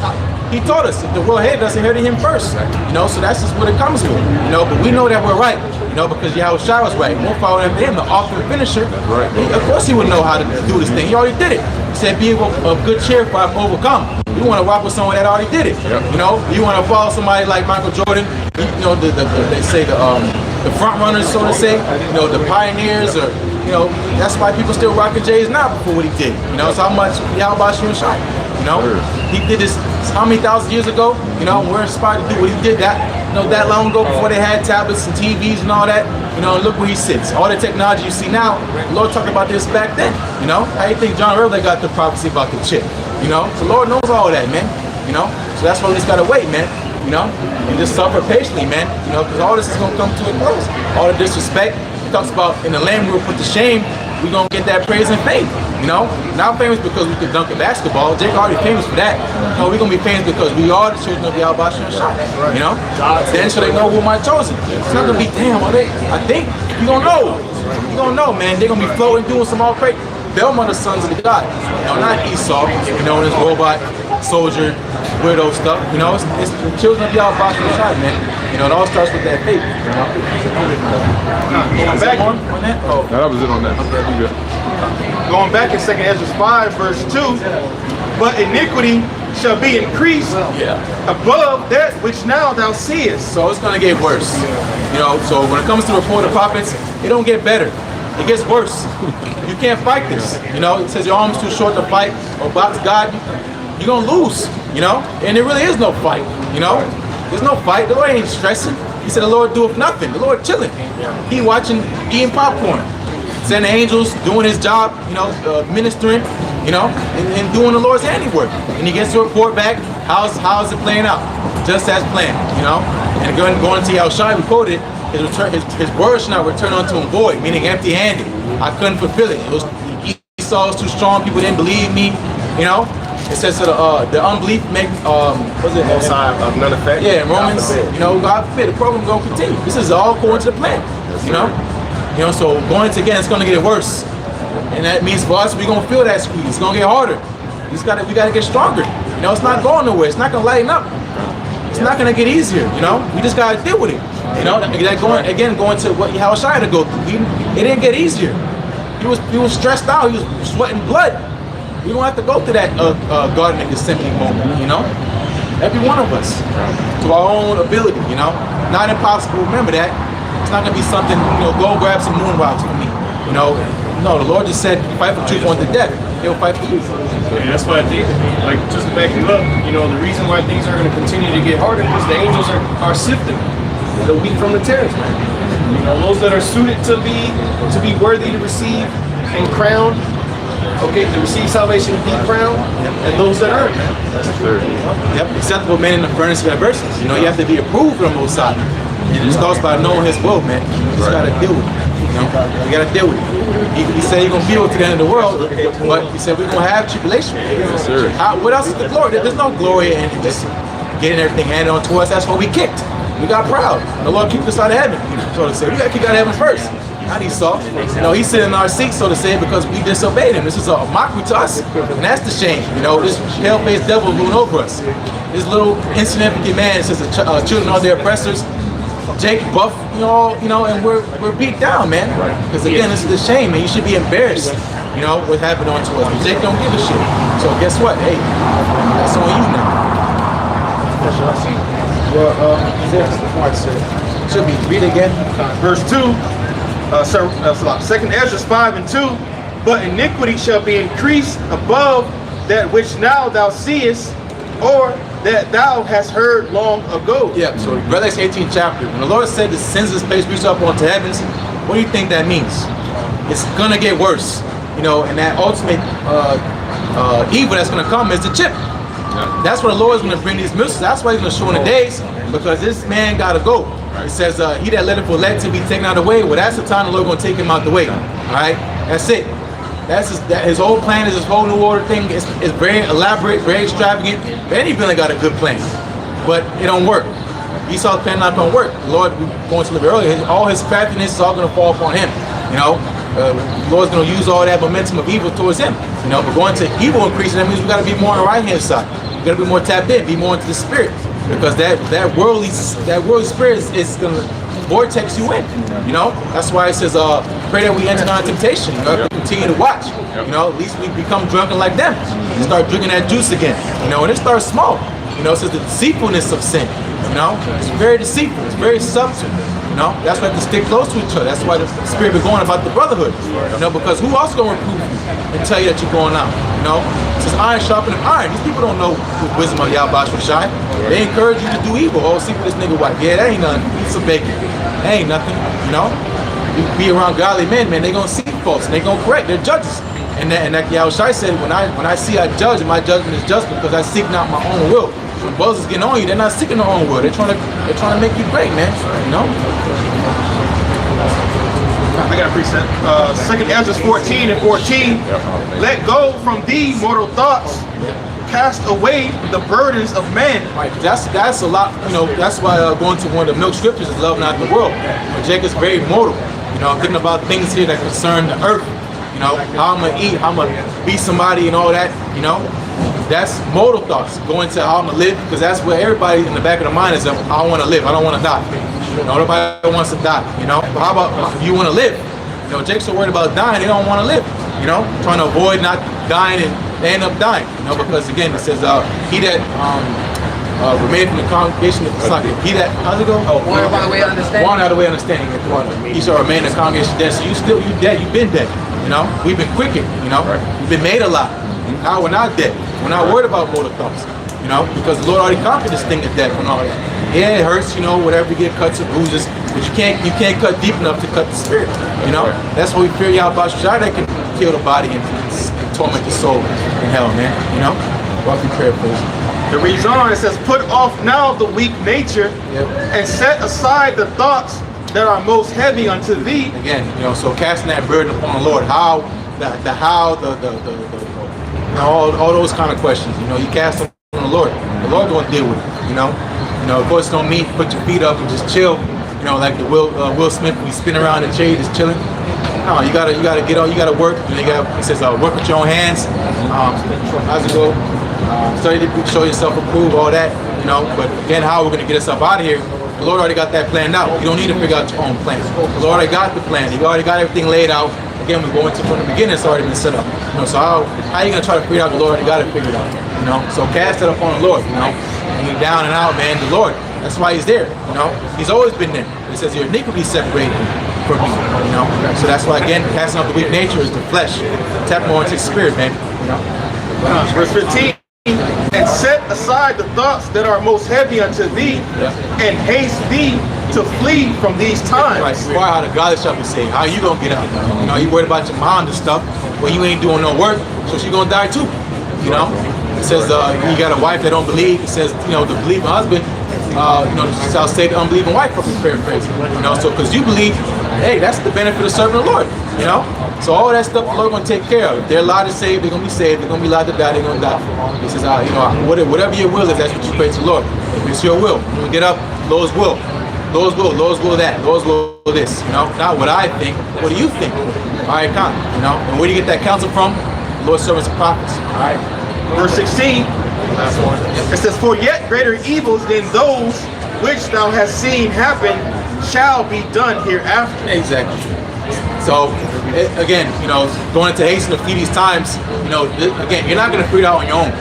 E: He taught us if the world hated us, it hated Him first. You know, so that's just what it comes with. You know, but we know that we're right. You know, because Yahweh Shai was right. We'll follow after Him, the author and finisher. Right. Of course, He would know how to do this thing. He already did it. He said, "Be of good cheer, for I've overcome." You want to walk with someone that already did it. Yep. You know, you want to follow somebody like Michael Jordan. You know, they say the front runners, so to say. You know, the pioneers, or you know, that's why people still rocking J's now before what he did. You know, so how much Yahweh Shai. You know, he did this how many thousand years ago? You know, we're inspired to do what he did that long ago, before they had tablets and TVs and all that. You know, and look where he sits. All the technology you see now, the Lord talked about this back then. You know, how you think John Early got the prophecy about the chip? You know, the Lord knows all that, man. You know, so that's why we just gotta wait, man. You you know, and just suffer patiently, man, you know, because all this is going to come to a close. All the disrespect. He talks about in the land we will put to shame, we're going to get that praise and fame, you know. Not famous because we could dunk a basketball. Jake already famous for that. No, we're going to be famous because we are the children of the Al-Bashir and Shah, you know. Then so they know who am I chosen. It's not going to be, damn, are they? I think you're going to know. You're going to know, man. They're going to be floating, doing some all crazy. Them are the sons of the God. You know, not Esau, you know, this robot, soldier, weirdo stuff. You know, it's the children of the Al-Bashir and Shah, man. You know, it all starts with that faith, you know.
D: Going back
E: on that? Oh.
F: No, that was it on that. You good.
D: Going back in 2nd Ezra 5, verse 2, but iniquity shall be increased above that which now thou seest.
E: So it's gonna get worse. You know, so when it comes to report of prophets, it don't get better. It gets worse. You can't fight this. You know, it says your arm's too short to fight or box God, you're gonna lose, you know? And there really is no fight, you know? There's no fight. The Lord ain't stressing. He said the Lord doeth nothing. The Lord chilling. He watching, eating popcorn. Sending angels, doing his job, you know, ministering, you know, and doing the Lord's handiwork. And he gets to report back, how's it playing out? Just as planned, you know? And going to Yahushua, we quoted, his word should not return unto him void, meaning empty-handed. I couldn't fulfill it. Esau was too strong, people didn't believe me, you know? It says the unbelief make what's it?
G: No sign of none effect.
E: Yeah, in Romans, you know, God forbid, the program gonna continue. This is all according to the plan. You know? You know, so going to again, it's gonna get worse. And that means for us, we're gonna feel that squeeze. It's gonna get harder. We gotta get stronger. You know, it's not going nowhere, it's not gonna lighten up. It's not gonna get easier, you know? We just gotta deal with it. You know, going to what Yahushua had to go through. It didn't get easier. He was stressed out, he was sweating blood. We don't have to go through that Garden of Gethsemane moment, you know? Every one of us, to our own ability, you know? Not impossible, remember that. It's not gonna be something, you know, go grab some moon rocks with me, you know? No, the Lord just said, fight for truth unto death. He'll fight for you.
C: And that's why I think, like, just to back you up, you know, the reason why things are going to continue to get harder is the angels are sifting the wheat from the tares, man. You know, those that are suited to be worthy to receive and crowned, okay, to receive salvation and be crowned, and those that aren't.
E: Yep, acceptable men in the furnace of adversity. You know, you have to be approved from both sides. And it starts by knowing his will, man. You just gotta deal with it. You know, you gotta deal with it. He said he's gonna be with to the end of the world, but he said we're gonna have tribulation.
F: Yes, sir.
E: What else is the glory? There's no glory in just getting everything handed on to us. That's what we kicked. We got proud. The Lord kicked us out of heaven. So to say, we gotta kick out of heaven first. Not Esau. You know, he's sitting in our seat, so to say, because we disobeyed him. This is a mockery to us, and that's the shame. You know, this pale-faced devil ruling over us. This little insignificant man says the children are their oppressors. Jake buff, you know, and we're beat down, man. Because again, this is the shame, man. You should be embarrassed, you know, what happened onto us. But Jake don't give a shit. So guess what? Hey, that's on you now. Well, should be read again.
D: Verse 2, 2nd Ezra 5 and 2, but iniquity shall be increased above that which now thou seest, or that thou hast heard long ago.
E: Yeah, so Revelation 18th chapter, when the Lord said the sins of this place reach up onto heavens, what do you think that means? It's gonna get worse, you know, and that ultimate evil that's gonna come is the chip. That's where the Lord is gonna bring these missiles. That's why he's gonna show in the days, because this man gotta go. It says, he that letteth will let to be taken out of the way. Well, that's the time the Lord gonna take him out the way. All right, that's it. That's his whole plan is this whole new order thing. It's very elaborate, very extravagant. Any villain got a good plan, but it don't work. Esau's plan not gonna work. The Lord, we were going to live earlier, all his craftiness is all gonna fall upon him. You know, the Lord's gonna use all that momentum of evil towards him. You know, but going to evil increasing, that means we gotta be more on the right hand side. We gotta be more tapped in, be more into the spirit, because that worldly spirit is gonna vortex you in. You know, that's why it says, pray that we enter not temptation. You know, continue to watch. You know, at least we become drunken like them. We start drinking that juice again. You know, and it starts small. You know, it says the deceitfulness of sin. You know, it's very deceitful. It's very subtle. You know, that's why we have to stick close to each other. That's why the spirit be going about the brotherhood. You know, because who else gonna reprove you and tell you that you're going out? You know, it says iron sharpening iron. These people don't know the wisdom of Yahweh Shai. They encourage you to do evil. Oh, see what this nigga white. Yeah, that ain't nothing. Eat some bacon. That ain't nothing. You know, you be around godly men, man. They gonna see folks and they gonna correct. They're judges. And that Yahushua said, when I see I judge, my judgment is just because I seek not my own will, When brothers is getting on you, they're not seeking their own will. They're trying to make you great, man. You know?
D: I got a precept. 2 Ezra 14 and 14. Let go from thee mortal thoughts. Cast away the burdens of man.
E: Right, that's a lot, you know, that's why going to one of the milk scriptures is love not the world. But Jacob's very mortal, you know, thinking about things here that concern the earth, you know, how I'm gonna eat, how I'm gonna be somebody and all that, you know. That's mortal thoughts, going to how I'm gonna live, because that's where everybody in the back of the mind is, I wanna live, I don't wanna die. You know, nobody wants to die, you know. But how about you wanna live? You know, Jake's so worried about dying, they don't wanna live, you know, trying to avoid not dying and they end up dying, you know, because again it says he that remained from the congregation of he that, how's it go?
H: One out of the way of understanding.
E: One out of the way of understanding. He shall remain in the congregation dead. So you dead, you've been dead. You know, we've been quickened, you know, we've been made alive. Now we're not dead. We're not worried about mortal thoughts, you know, because the Lord already conquered this thing of death and all that. Yeah, it hurts, you know, whatever, you get cuts and bruises, but you can't cut deep enough to cut the spirit, you know. That's why we fear Yahweh Shai that can kill the body and torment the soul in hell, man, you know. Walk in prayer, please.
D: It reads on, it says, put off now the weak nature and set aside the thoughts that are most heavy unto thee.
E: Again, you know, so casting that burden upon the Lord, how, all those kind of questions, you know, you cast them on the Lord gonna deal with it, you know. You know, of course, don't mean put your feet up and just chill, you know, like the Will Smith, we spin around in the shade, just chilling. No, you gotta get on, you gotta work. He says, work with your own hands. How's it go? Study to show yourself approved, all that, you know. But again, how we're gonna get ourselves out of here? The Lord already got that planned out. You don't need to figure out your own plan. The Lord already got the plan. He already got everything laid out. Again, we're going to from the beginning. It's already been set up. You know, so how are you gonna try to figure it out? The Lord already got it figured out. You know, so cast it upon the Lord. You know, and you're down and out, man. The Lord. That's why He's there. You know, He's always been there. He says your iniquity separated from me. You know, so that's why again, casting out the weak nature is the flesh. Tap more into the spirit, man. You know.
D: Verse 15. And set aside the thoughts that are most heavy unto thee, and haste thee to flee from these times.
E: Right, inquire how the godly shall be saved. How you gonna get out? You know, you worried about your mom and stuff, but you ain't doing no work, so she gonna die too. You know, it says you got a wife that don't believe. It says, you know, the believing husband, you know, shall save the unbelieving wife from paraphrase. You know, so because you believe, hey, that's the benefit of serving the Lord. You know, so all that stuff the Lord gonna take care of. If they're allowed to save, they're gonna be saved. They're gonna be allowed to die, they're gonna die. He says, you know, whatever your will is, that's what you pray to the Lord. If it's your will, when we get up, Lord's will. Lord's will that, Lord's will this, you know, not what I think, what do you think? All right, come, you know, and where do you get that counsel from? Lord's servants and prophets, all right.
D: Verse 16, it says, for yet greater evils than those which thou hast seen happen shall be done hereafter.
E: Exactly. So, again, you know, going into hasten to feed these times, you know, again, you're not going to figure it out on your own.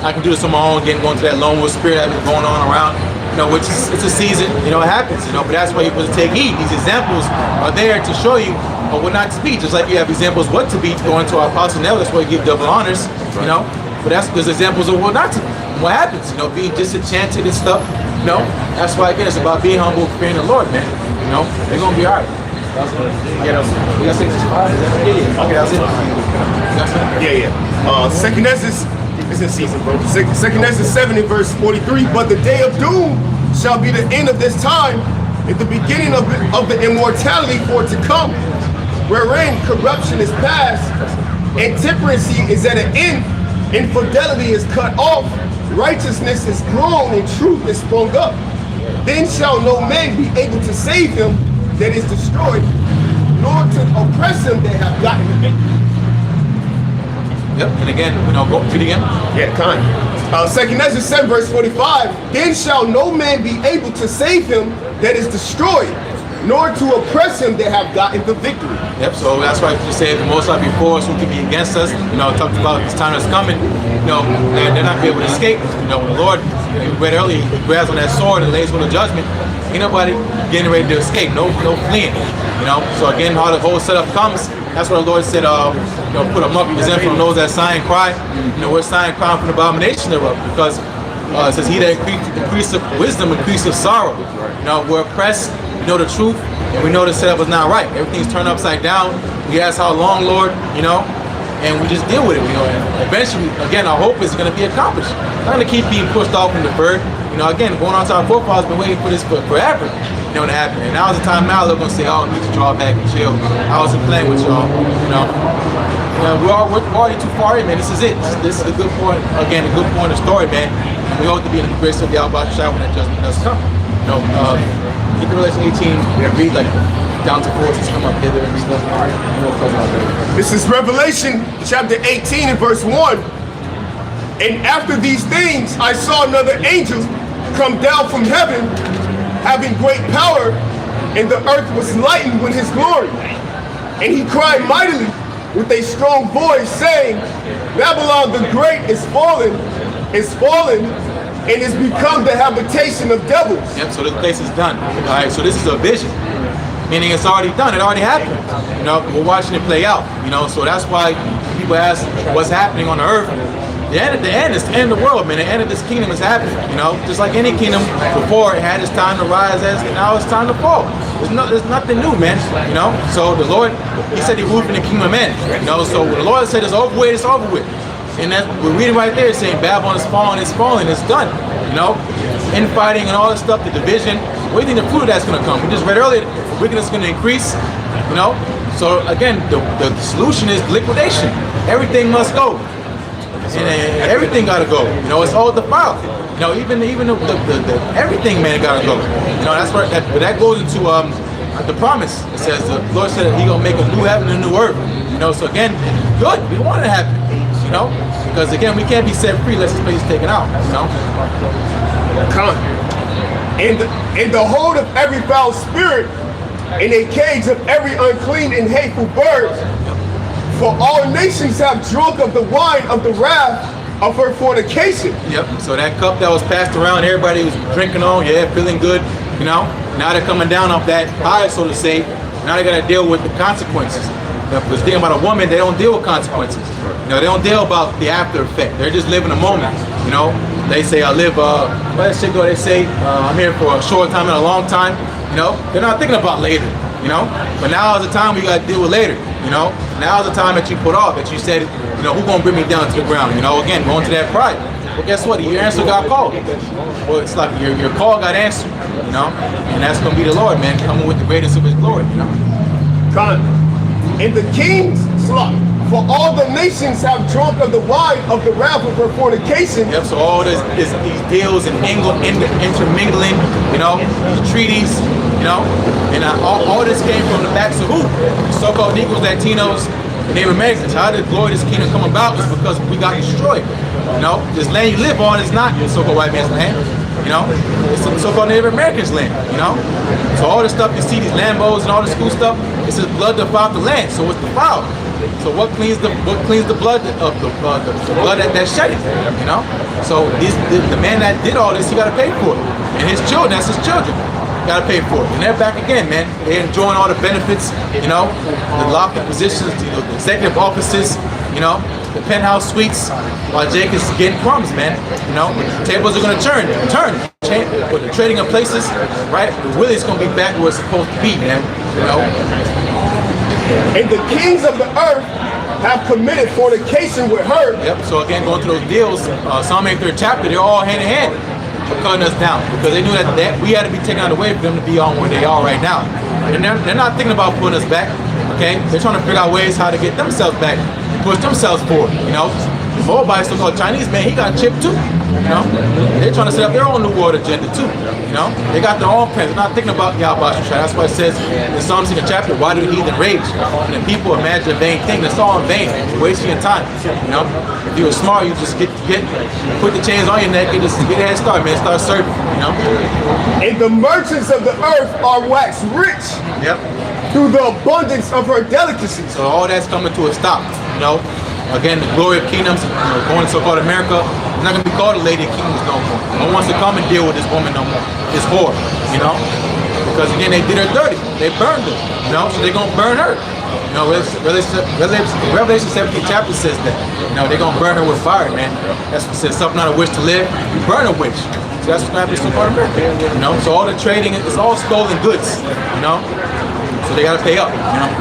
E: I can do this on my own, again, going to that lone wolf spirit that's been going on around. You know, which is, it's a season, you know, it happens, you know, but that's why you're supposed to take heed. These examples are there to show you what not to be, just like you have examples what to be going to our apostle now, that's why you give double honors, you know, but there's examples of what not to be, and what happens, you know, being disenchanted and stuff, you know, that's why, again, it's about being humble, fearing the Lord, man, you know, they're going to be all right. We got 6 Yeah. Okay, that's it.
G: Yeah. Second Ezra. It's in season, bro. Second Ezra 7 in verse 43. But the day of doom shall be the end of this time, at the beginning of the immortality for to come, wherein corruption is past, and temperancy is at an end, infidelity is cut off, righteousness is grown, and truth is sprung up. Then shall no man be able to save him that is destroyed, nor to oppress him that have gotten the victory.
E: Yep, and again, you know, go read again.
G: Yeah, kind. Second Ezra 7 verse 45. Then shall no man be able to save him that is destroyed, nor to oppress him that have gotten the victory.
E: Yep, so that's why you say the Most High before us, who can be against us. You know, talked about this time that's coming. You know, they're not be able to escape. You know, the Lord, you read earlier, he grabs on that sword and lays on the judgment. Ain't nobody getting ready to escape. No fleeing. You know, so again, how the whole setup comes. That's what the Lord said, you know, put a monkey exempt from those that sigh and cry. You know, we're sighing and crying from the abomination thereof, because it says, he that increaseth wisdom increaseth sorrow. You know, we're oppressed, we know the truth, and we know the setup is not right. Everything's turned upside down. We ask how long, Lord, you know, and we just deal with it, you know. And eventually, again, our hope is going to be accomplished. Not going to keep being pushed off and deferred. You know, again, going on to our forefathers, been waiting for this for forever, you know, to happen. And now's the time now they're going to say, oh, we need to draw back and chill. I wasn't playing with y'all, you know. We're already too far in, man. This is it. This is a good point, again, a good point of the story, man. And we hope to be in the grace of the Yahweh Shai when that judgment does come. You know, get the Revelation 18, read like down to 4, just come up hither and read that.
G: This is Revelation chapter 18 and verse 1. And after these things, I saw another angel come down from heaven, having great power, and the earth was lightened with his glory. And he cried mightily with a strong voice, saying, Babylon the Great is fallen, and is become the habitation of devils.
E: Yep, so this place is done. All right, so this is a vision, meaning it's already done. It already happened. You know, we're watching it play out. You know, so that's why people ask what's happening on the earth. The end is the end of the world, man. The end of this kingdom is happening. You know, just like any kingdom before, it had its time to rise, and now it's time to fall. There's nothing new, man. You know, so the Lord, He said He ruled in the kingdom of men. You know, so when the Lord said it's over with, it's over with. And that we're reading right there saying Babylon is falling, it's done. You know, infighting and all this stuff, the division. Where do you think the fruit of that's going to come? We just read earlier, wickedness is going to increase. You know, so again, the solution is liquidation. Everything must go. And everything gotta go. You know, it's all defiled. You know, even the everything, man, gotta go. You know, that's where that goes into the promise. It says the Lord said that He gonna make a new heaven and a new earth. You know, so again, good. We want it to happen. You know, because again, we can't be set free unless this place is taken out. You know.
G: Come. In the hold of every foul spirit, in a cage of every unclean and hateful bird. For all nations have drunk of the wine of the wrath of her fornication.
E: Yep, so that cup that was passed around, everybody was drinking on, yeah, feeling good, you know. Now they're coming down off that high, so to say. Now they gotta deal with the consequences. If it's thinking about a woman, they don't deal with consequences. You know, they don't deal about the after effect. They're just living a moment, you know. They say, I live, what shit go, they say, I'm here for a short time and a long time, you know. They're not thinking about later, you know. But now is the time we gotta deal with later. You know, now's the time that you put off, that you said, you know, who's gonna bring me down to the ground? You know, again, going to that pride. Well, guess what? Your answer got called. Well, it's like your call got answered, you know, and that's gonna be the Lord, man, coming with the greatness of His glory, you know.
G: Come. In the king's slaughter, for all the nations have drunk of the wine of the wrath of her fornication.
E: Yep, so all these deals and intermingling, you know, these treaties, you know, and all this came from the backs of who? So-called Negroes, Latinos, and Native Americans. How did glory this kingdom come about? Is because we got destroyed. You know, this land you live on is not the so-called white man's land. You know, it's the so-called Native Americans' land. You know, so all the stuff you see, these Lambos and all this cool stuff, it's just blood defiled the land. So it's defiled. So what cleans the blood of the blood that shed it? You know, so the man that did all this, he got to pay for it, and his children, that's his children. Gotta pay for it. And they're back again, man. They're enjoying all the benefits, you know, the lofty positions, the executive offices, you know, the penthouse suites, while Jake is getting crumbs, man. You know, tables are gonna turn, with the trading of places, right? Willie's gonna be back where it's supposed to be, man. You know.
G: And the kings of the earth have committed fornication with her.
E: Yep, so again, going through those deals, Psalm 83rd chapter, they're all hand in hand. For cutting us down, because they knew that we had to be taken out of the way for them to be on where they are right now. And they're not thinking about putting us back, okay? They're trying to figure out ways how to get themselves back, push themselves forward, you know? The Moabite, so-called Chinese man, he got chipped too, you know? They're trying to set up their own new world agenda too, you know? They got their own plans. They're not thinking about Yahweh. That's why it says in Psalm 6 chapter, why do the heathen rage? And the people imagine a vain thing. It's all in vain. You're wasting your time, you know? If you were smart, you just put the chains on your neck and just get a head start, man. Start serving, you know?
G: And the merchants of the earth are waxed rich.
E: Yep.
G: Through the abundance of her delicacies.
E: So all that's coming to a stop, you know? Again, the glory of kingdoms, you know, going to so-called America, it's not going to be called a lady of kingdoms no more. No one wants to come and deal with this woman no more. This whore, you know? Because again, they did her dirty. They burned her, you know? So they're going to burn her. You know, Revelation 17 chapter says that. You know, they're going to burn her with fire, man. That's what it says, something not a wish to live, you burn a wish. So that's what's going to happen to so-called America, you know? So all the trading, it's all stolen goods, you know? So they got to pay up, you know?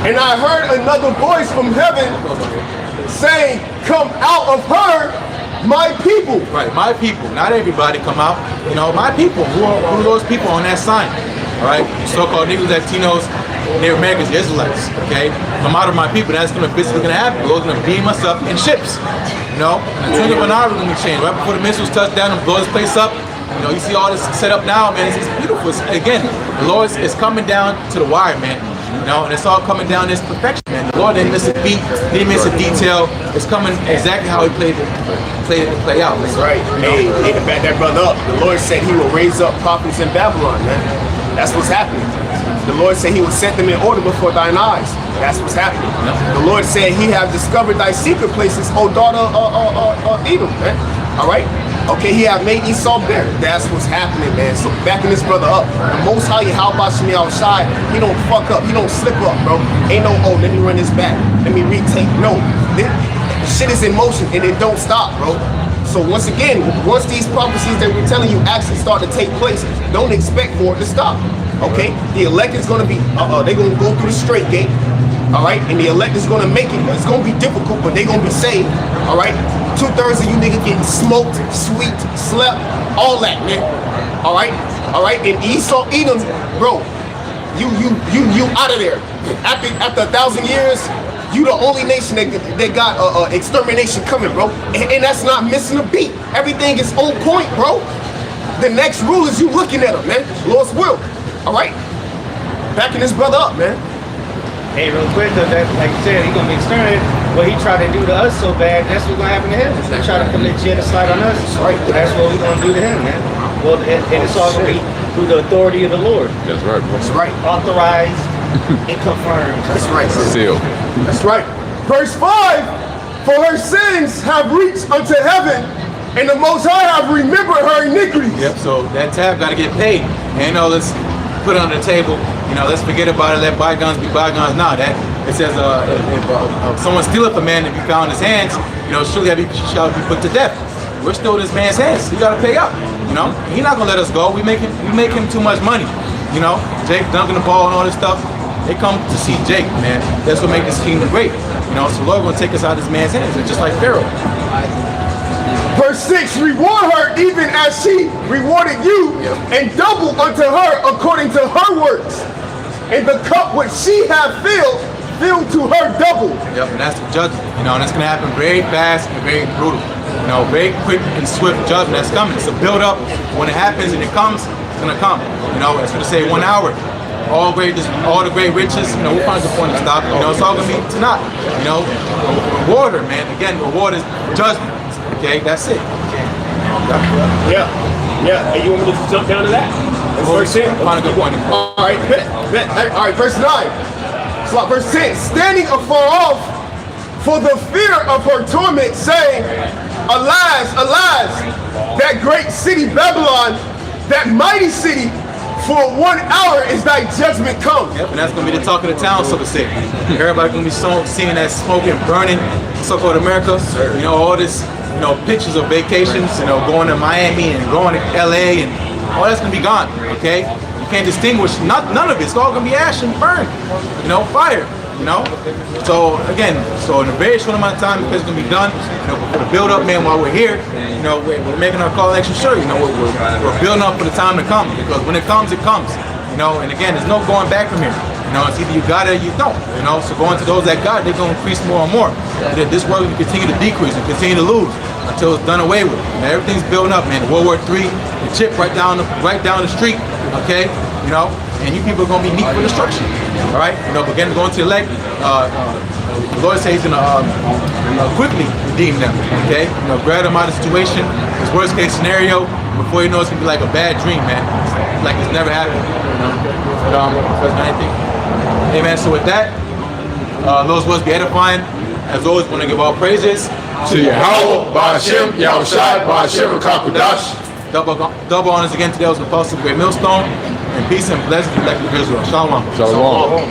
G: And I heard another voice from heaven saying, come out of her, my people.
E: Right, my people, not everybody come out. You know, my people. Who are those people on that sign? All right, so-called Negroes, Latinos, Native Americans, the Israelites. Okay, come out of my people. That's going to physically going to happen. God's going to beam us up in ships. You know, and the tune of an hour is going to be changed. Right before the missiles touch down and blow this place up. You know, you see all this set up now, man. It's beautiful. Again, the Lord is coming down to the wire, man. You know, and it's all coming down this perfection, man. The Lord didn't miss a beat, didn't miss a detail. It's coming exactly how He play out.
G: That's right. Hey, to back that brother up, the Lord said He will raise up prophets in Babylon, man. That's what's happening. The Lord said He will set them in order before thine eyes. That's what's happening. The Lord said He have discovered thy secret places, O daughter of Edom, man. All right. Okay, He have made Esau bare. That's what's happening, man. So backing this brother up. The Most High, how about me outside? He don't fuck up. He don't slip up, bro. Ain't no, oh, let me run this back. Let me retake. No, this shit is in motion and it don't stop, bro. So once again, once these prophecies that we're telling you actually start to take place, don't expect for it to stop. Okay, the elect is gonna be, they're gonna go through the straight gate. All right, and the elect is gonna make it. It's gonna be difficult, but they're gonna be saved. All right, 2/3 of you niggas getting smoked, sweet, slept, all that, man. All right, and Esau, Edom, bro, you out of there. After 1,000 years, you the only nation that got extermination coming, bro. And that's not missing a beat. Everything is on point, bro. The next rule is you looking at them, man. Lord's will. All right, backing this brother up, man.
B: Hey, real quick, though, that, like you said, he's gonna be exterminated. What he tried to do to us so bad, that's what's gonna happen to him. He try to commit genocide on us. Right. That's what we're gonna do to him, man. Well, and it's all gonna be through the authority of the Lord.
F: That's right, bro.
G: That's right.
B: Authorized and confirmed.
G: That's right.
F: Seal.
G: That's right. Verse 5, for her sins have reached unto heaven, and the Most High have remembered her iniquities.
E: Yep, so that tab got to get paid. And, let's put it on the table. Let's forget about it. Let bygones be bygones. Now that it says, if someone stealeth a man to be found in his hands, surely he shall be put to death. We're still in this man's hands. He got to pay up. He's not gonna let us go. We make him too much money. Jake dunking the ball and all this stuff. They come to see Jake, man. That's what makes this kingdom great. So the Lord gonna take us out of this man's hands, just like Pharaoh.
G: Verse 6, reward her even as she rewarded you, and double unto her according to her works. And the cup which she hath filled to her double.
E: Yep, and that's the judgment. And it's gonna happen very fast and very brutal. Very quick and swift judgment that's coming. It's a build up. When it happens and it comes, it's gonna come. It's gonna say 1 hour. All the great riches, we'll find the point to stop. It's all gonna be tonight. Reward her, man. Again, reward is judgment. Okay, that's it.
G: Yeah. Hey, you want me to jump down to that? That's verse 10.
E: Find a good point.
G: All right, bet. All right, verse 9. So verse 10. Standing afar off for the fear of her torment, saying, alas, alas, that great city Babylon, that mighty city, for 1 hour is thy judgment come.
E: Yep, and that's gonna be the talk of the town, so to say. Everybody gonna be seeing that smoke and burning, so-called America. All this, pictures of vacations, going to Miami and going to LA, and all that's gonna be gone. Okay, you can't distinguish none of it. It's all gonna be ash and burn. Fire. So again, in a very short amount of time, it's gonna be done. For the build up, man, while we're here, we're making our call extra sure. We're building up for the time to come, because when it comes, it comes. And again, there's no going back from here. It's either you got it or you don't. So going to those that got it, they're gonna increase more and more. This world will continue to decrease and continue to lose until it's done away with. Everything's building up, man. World War III, the chip right down the street. Okay, and you people are gonna be meat for destruction. All right, again, going to elect. The Lord says He's gonna quickly redeem them. Okay, grab them out of the situation. This worst case scenario, before you know, it's gonna be like a bad dream, man. Like it's never happened. But anything. Hey, man. So with that, those words be edifying. As always, want to give all praises
F: To Yahweh, Ba'ashem, Yahushai, Ba'ashem, and Kakudash.
E: Double honors again today was the apostle of the great millstone, and peace and blessings to the elect of Israel. Shalom.
F: Shalom.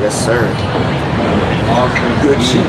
G: Yes, sir. Good shit.